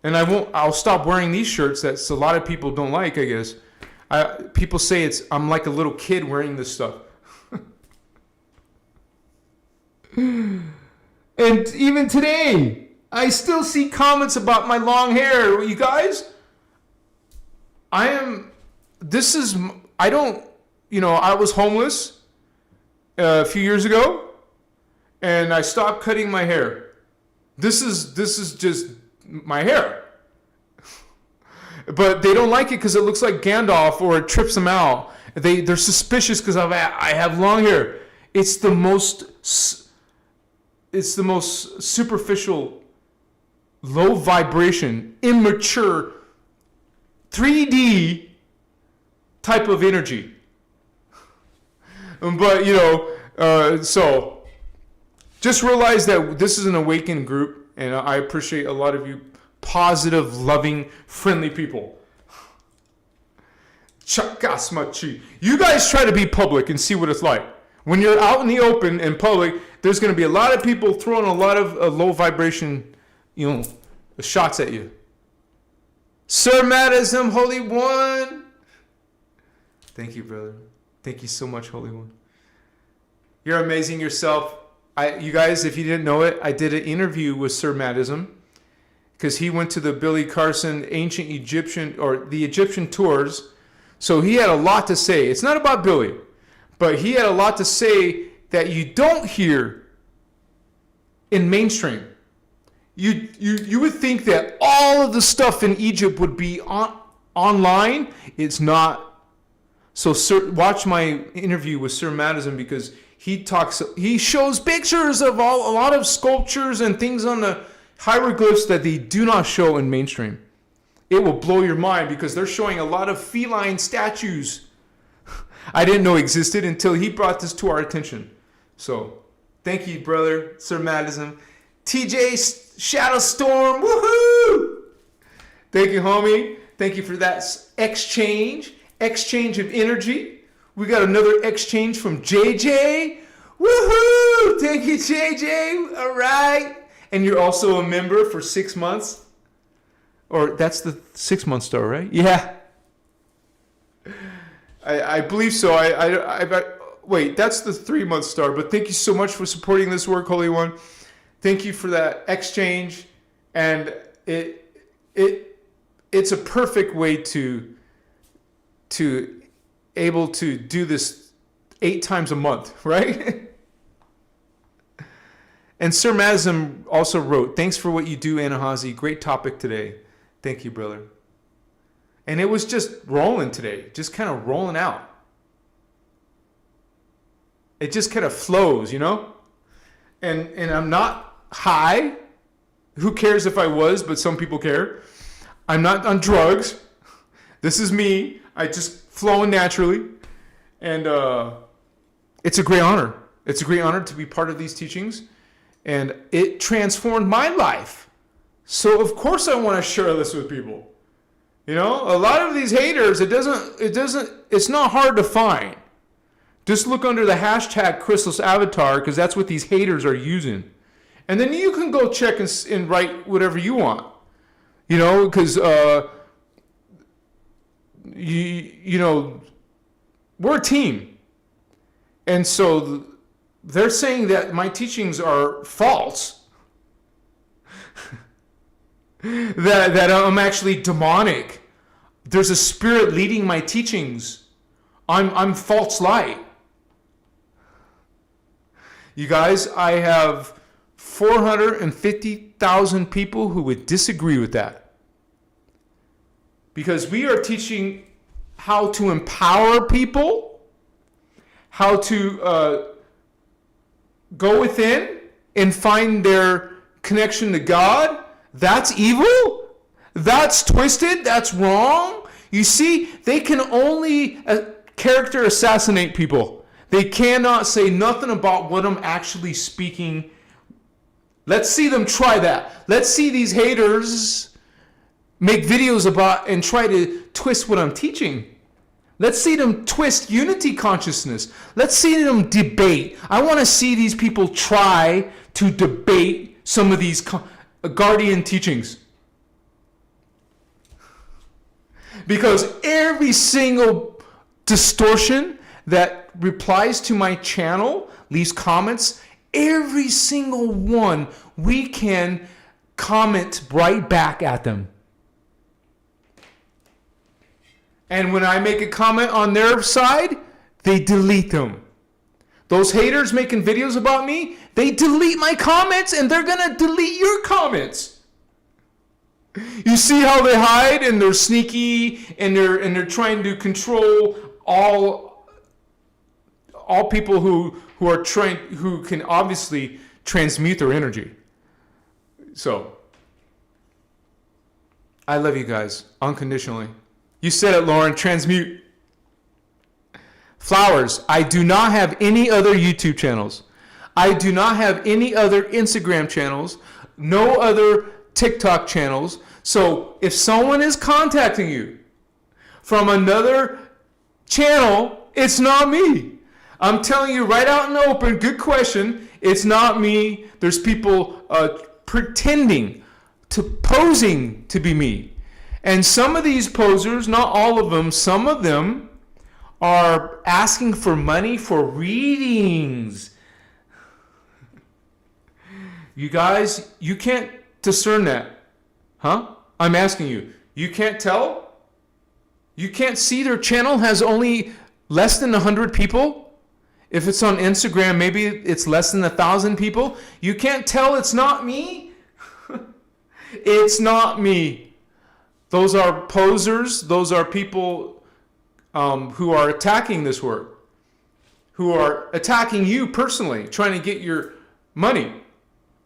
And I'll stop wearing these shirts that a lot of people don't like, I guess. People say I'm like a little kid wearing this stuff. And even today, I still see comments about my long hair. You guys, I was homeless a few years ago, and I stopped cutting my hair. This is just my hair. But they don't like it because it looks like Gandalf, or it trips them out. They're suspicious because I have long hair. It's the most superficial, low vibration, immature, 3D type of energy. But so just realize that this is an awakened group, and I appreciate a lot of you positive, loving, friendly people. Chakasmachi. You guys try to be public and see what it's like. When you're out in the open and public, there's going to be a lot of people throwing a lot of low vibration, shots at you. Sir Madism, Holy One. Thank you, brother. Thank you so much, Holy One. You're amazing yourself. You guys, if you didn't know it, I did an interview with Sir Madism, because he went to the Billy Carson ancient Egyptian, or the Egyptian tours. So he had a lot to say. It's not about Billy, but he had a lot to say that you don't hear in mainstream. You would think that all of the stuff in Egypt would be online. It's not. So watch my interview with Sir Madison, because he shows pictures of a lot of sculptures and things on the hieroglyphs that they do not show in mainstream. It will blow your mind, because they're showing a lot of feline statues I didn't know existed until he brought this to our attention. So thank you, brother, Sir Madison. TJ Shadow Storm, woohoo! Thank you, homie. Thank you for that exchange of energy. We got another exchange from JJ. Woohoo! Thank you, JJ. All right. And you're also a member for 6 months. Or that's the 6-month star, right? Yeah. I believe so. Wait, that's the 3-month star. But thank you so much for supporting this work, Holy One. Thank you for that exchange. And it's a perfect way to able to do this 8 times a month, right? And Sir Mazim also wrote, thanks for what you do, Anahazi. Great topic today. Thank you, brother. And it was just rolling today, just kind of rolling out. It just kind of flows, you know? And I'm not high. Who cares if I was, but some people care. I'm not on drugs. This is me. I just flowing naturally. And it's a great honor. It's a great honor to be part of these teachings. And it transformed my life. So of course I want to share this with people. You know, a lot of these haters, it's not hard to find. Just look under the hashtag Christos avatar, because that's what these haters are using. And then you can go check and write whatever you want. You know, because you know, we're a team. And so they're saying that my teachings are false. that I'm actually demonic. There's a spirit leading my teachings. I'm false light. You guys, I have 450,000 people who would disagree with that. Because we are teaching how to empower people, how to go within and find their connection to God. That's evil. That's twisted. That's wrong. You see, they can only character assassinate people. They cannot say nothing about what I'm actually speaking. Let's see them try that. Let's see these haters make videos about and try to twist what I'm teaching. Let's see them twist unity consciousness. Let's see them debate. I want to see these people try to debate some of these guardian teachings. Because every single distortion that replies to my channel, leaves comments, every single one, we can comment right back at them. And when I make a comment on their side, they delete them. Those haters making videos about me, they delete my comments and they're going to delete your comments. You see how they hide and they're sneaky and they're trying to control all people who can obviously transmute their energy. So I love you guys unconditionally. You said it, Lauren. Transmute. Flowers. I do not have any other YouTube channels. I do not have any other Instagram channels. No other TikTok channels. So if someone is contacting you from another channel, it's not me. I'm telling you right out in the open, good question. It's not me. There's people pretending posing to be me. And some of these posers, not all of them, some of them are asking for money for readings. You guys, you can't discern that. Huh? I'm asking you. You can't tell? You can't see their channel has only less than 100 people? If it's on Instagram, maybe it's less than 1,000 people. You can't tell it's not me? It's not me. Those are posers. Those are people who are attacking this work, who are attacking you personally, trying to get your money.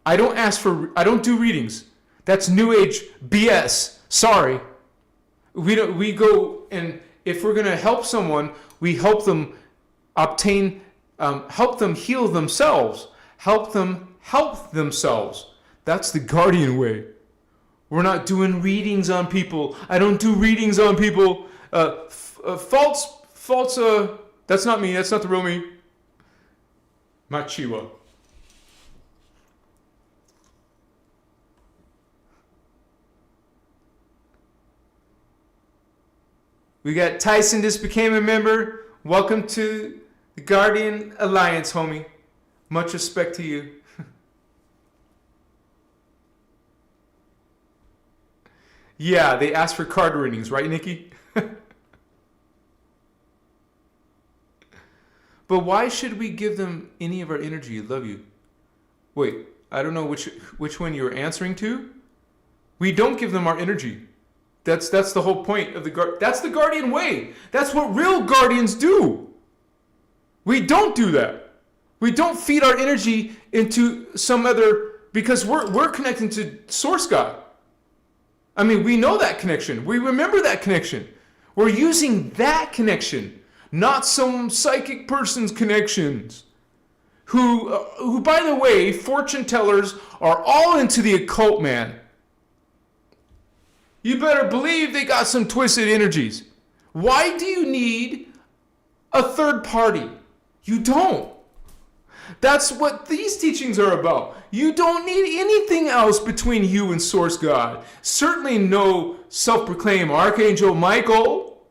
I don't do readings. That's New Age BS. Sorry. We go, and if we're going to help someone, we help them obtain, help them heal themselves, help them help themselves. That's the guardian way. We're not doing readings on people. I don't do readings on people. False, that's not me. That's not the real me. Machiwa. We got Tyson just became a member. Welcome to the Guardian Alliance, homie. Much respect to you. Yeah, they asked for card readings, right, Nikki? But why should we give them any of our energy? Love you. Wait, I don't know which one you were answering to. We don't give them our energy. That's the whole point of that's the Guardian way. That's what real Guardians do. We don't do that. We don't feed our energy into some other, because we're connecting to Source God. I mean, we know that connection. We remember that connection. We're using that connection, not some psychic person's connections. Who, by the way, fortune tellers are all into the occult, man. You better believe they got some twisted energies. Why do you need a third party? You don't. That's what these teachings are about. You don't need anything else between you and Source God. Certainly no self-proclaimed Archangel Michael,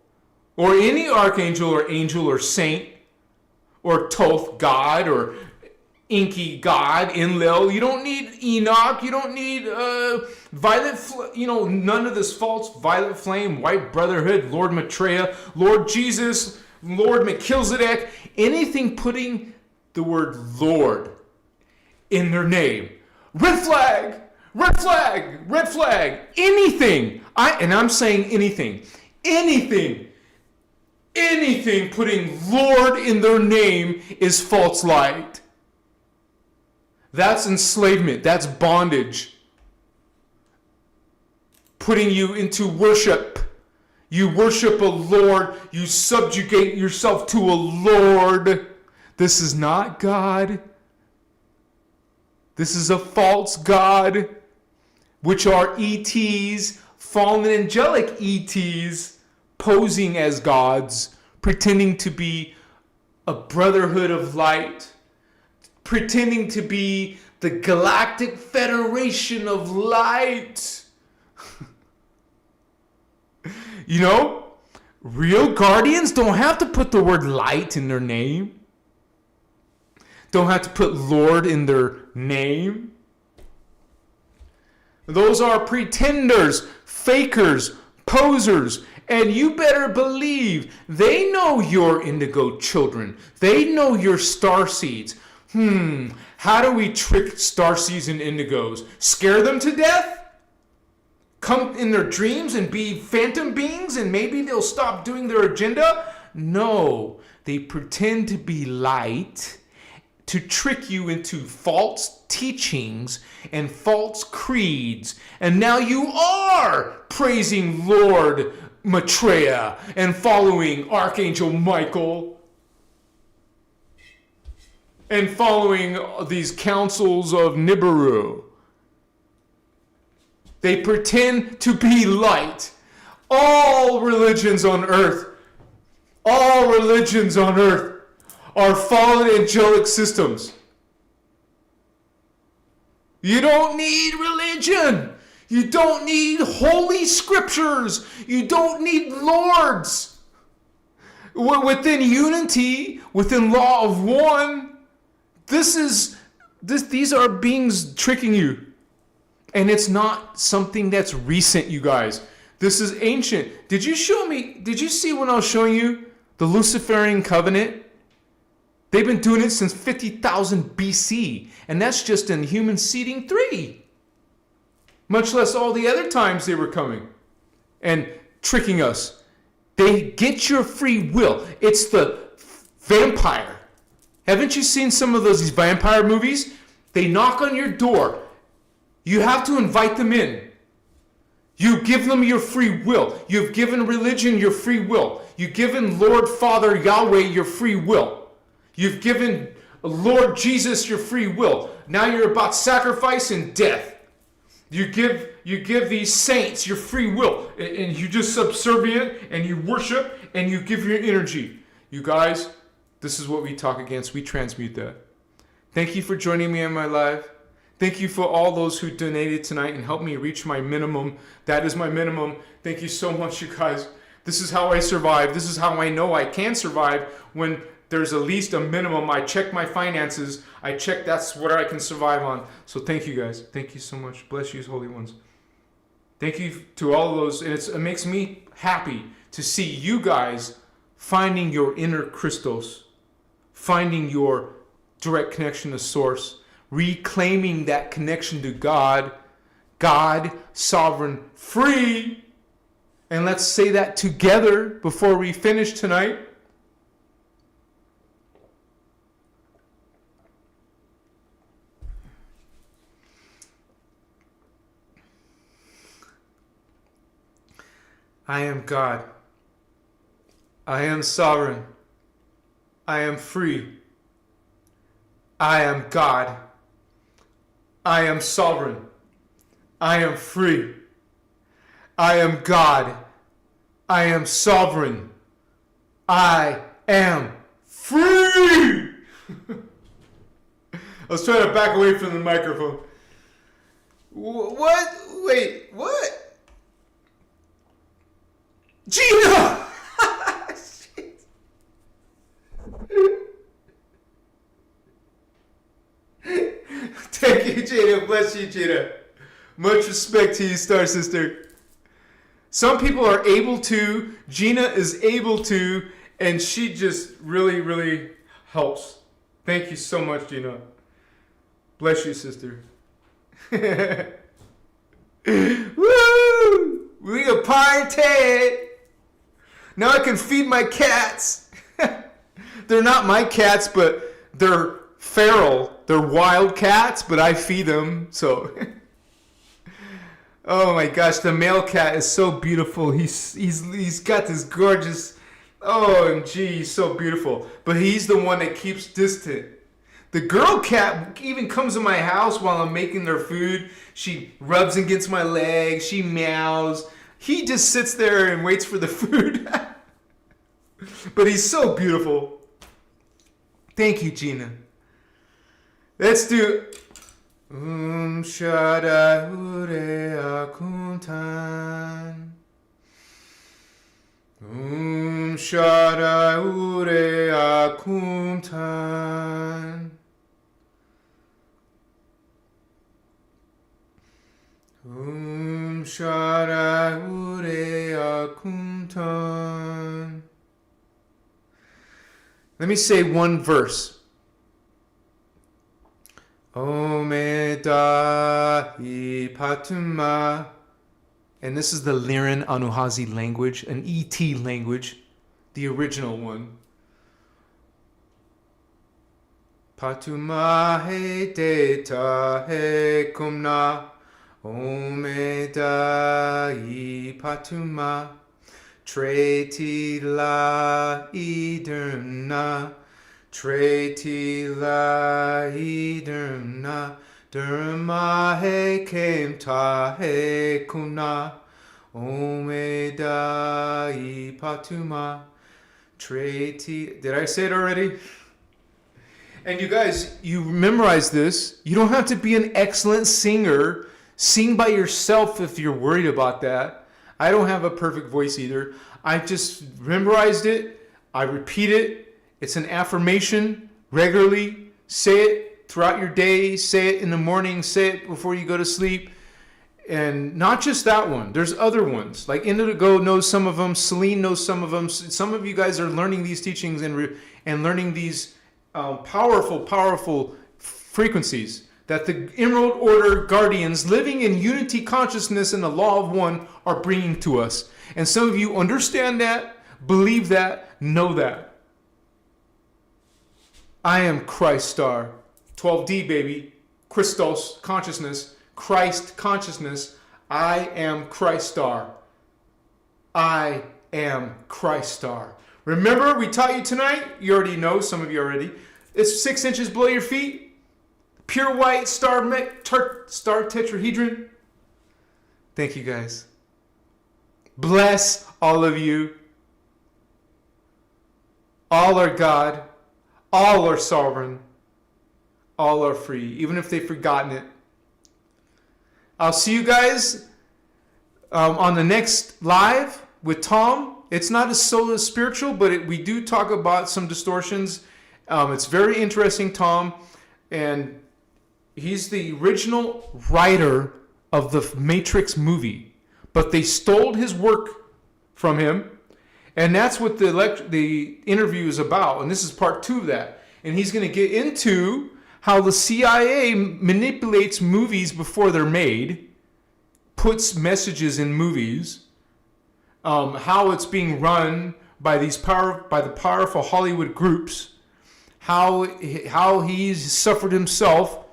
or any archangel or angel or saint, or Thoth God, or Inky God, Enlil. You don't need Enoch. You don't need Violet, none of this false Violet Flame, White Brotherhood, Lord Maitreya, Lord Jesus, Lord Melchizedek. Anything putting the word Lord in their name. Red flag, red flag, red flag. Anything. I'm saying anything. Anything putting Lord in their name is false light. That's enslavement. That's bondage. Putting you into worship. You worship a Lord. You subjugate yourself to a Lord. This is not God. This is a false God, which are ETs, fallen angelic ETs, posing as gods, pretending to be a brotherhood of light, pretending to be the Galactic Federation of Light. Real guardians don't have to put the word light in their name. Don't have to put Lord in their name. Those are pretenders, fakers, posers, and you better believe they know your indigo children. They know your star seeds. How do we trick star seeds and indigos? Scare them to death? Come in their dreams and be phantom beings and maybe they'll stop doing their agenda? No, they pretend to be light to trick you into false teachings and false creeds. And now you are praising Lord Maitreya and following Archangel Michael and following these councils of Nibiru. They pretend to be light. All religions on earth are fallen angelic systems. You don't need religion. You don't need holy scriptures. You don't need lords. Within unity, within law of one, these are beings tricking you. And it's not something that's recent, you guys. This is ancient. Did you see when I was showing you the Luciferian covenant? They've been doing it since 50,000 BC. And that's just in human seeding 3. Much less all the other times they were coming and tricking us. They get your free will. It's the vampire. Haven't you seen some of these vampire movies? They knock on your door. You have to invite them in. You give them your free will. You've given religion your free will. You've given Lord Father Yahweh your free will. You've given Lord Jesus your free will. Now you're about sacrifice and death. You give these saints your free will. And you just subservient and you worship and you give your energy. You guys, this is what we talk against. We transmute that. Thank you for joining me on my live. Thank you for all those who donated tonight and helped me reach my minimum. That is my minimum. Thank you so much, you guys. This is how I survive. This is how I know I can survive when there's at least a minimum. I check my finances. I check that's what I can survive on. So thank you guys. Thank you so much. Bless you, holy ones. Thank you to all of those. And it makes me happy to see you guys finding your inner Christos, finding your direct connection to Source, reclaiming that connection to God, sovereign, free. And let's say that together before we finish tonight. I am God. I am sovereign. I am free. I am God. I am sovereign. I am free. I am God. I am sovereign. I am free. I was trying to back away from the microphone. What? Wait, what? Gina! Thank you, Gina. Bless you, Gina. Much respect to you, Star Sister. Some people are able to. Gina is able to. And she just really, really helps. Thank you so much, Gina. Bless you, sister. Woo! We a party! Now I can feed my cats. They're not my cats, but they're feral. They're wild cats, but I feed them. So, oh my gosh, the male cat is so beautiful. He's got this gorgeous. OMG, he's so beautiful. But he's the one that keeps distant. The girl cat even comes to my house while I'm making their food. She rubs against my leg. She meows. He just sits there and waits for the food. But he's so beautiful. Thank you, Gina. Let's do Shada Ure Akuntan. Shada Ure Akuntan. Shada Ure Akuntan. Let me say one verse. Omeda Patuma. And this is the Liran Anuhazi language, an ET language, the original one. Patuma he deta he kumna. Omeda Patuma. Treti la iderna. Treti la iderna. Derma he kem ta he kuna. Omeda patuma. Treti. Did I say it already? And you guys, you memorize this. You don't have to be an excellent singer. Sing by yourself if you're worried about that. I don't have a perfect voice either. I just memorized it. I repeat it. It's an affirmation regularly. Say it throughout your day. Say it in the morning. Say it before you go to sleep. And not just that one. There's other ones. Like Indigo knows some of them. Celine knows some of them. Some of you guys are learning these teachings and learning these powerful frequencies that the Emerald Order Guardians living in unity consciousness and the law of one are bringing to us. And some of you understand that, believe that, know that. I am Christ Star. 12D, baby. Christos, consciousness. Christ, consciousness. I am Christ Star. I am Christ Star. Remember, we taught you tonight. You already know, some of you already. It's 6 inches below your feet. Pure white star tetrahedron. Thank you, guys. Bless all of you. All are God. All are sovereign. All are free, even if they've forgotten it. I'll see you guys on the next live with Tom It's not as so spiritual, but we do talk about some distortions. It's very interesting, Tom. And he's the original writer of the Matrix movie. But they stole his work from him. And that's what the interview is about. And this is part 2 of that. And he's going to get into how the CIA manipulates movies before they're made, puts messages in movies, how it's being run by the powerful Hollywood groups, how he's suffered himself,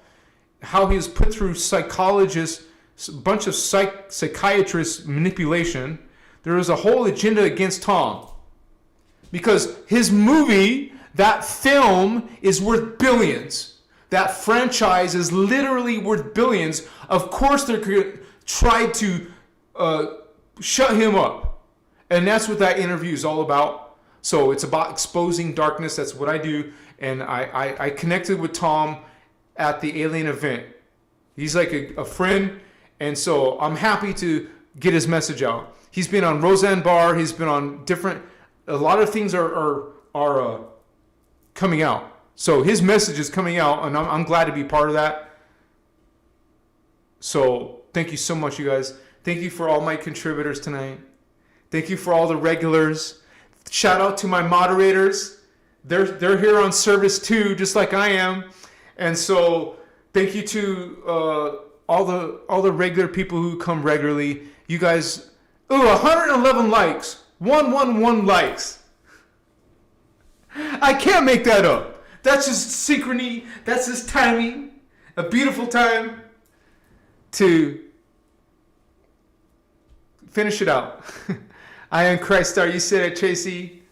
how he was put through psychologists, a bunch of psychiatrists manipulation. There is a whole agenda against Tom because his movie, that film, is worth billions. That franchise is literally worth billions. Of course, they're going to try to shut him up. And that's what that interview is all about. So it's about exposing darkness. That's what I do. And I connected with Tom at the Alien event. He's like a friend. And so I'm happy to get his message out. He's been on Roseanne Barr. He's been on a lot of things are coming out. So his message is coming out, and I'm glad to be part of that. So thank you so much, you guys. Thank you for all my contributors tonight. Thank you for all the regulars. Shout out to my moderators. They're here on service too, just like I am. And so thank you to all the regular people who come regularly. You guys, 111 likes. 111 likes. I can't make that up. That's just synchrony. That's just timing. A beautiful time to finish it out. I am Christos. You said it, Tracy.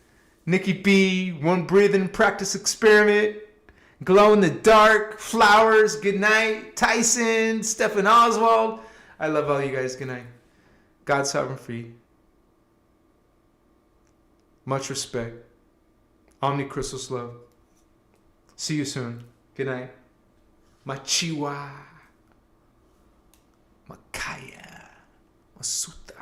Nikki B. One breathing practice experiment. Glow in the dark. Flowers. Good night. Tyson. Stephen Oswald. I love all you guys. Good night. God sovereign free. Much respect. Omnichristos love. See you soon. Good night. Machiwa. Makaya. Masuta.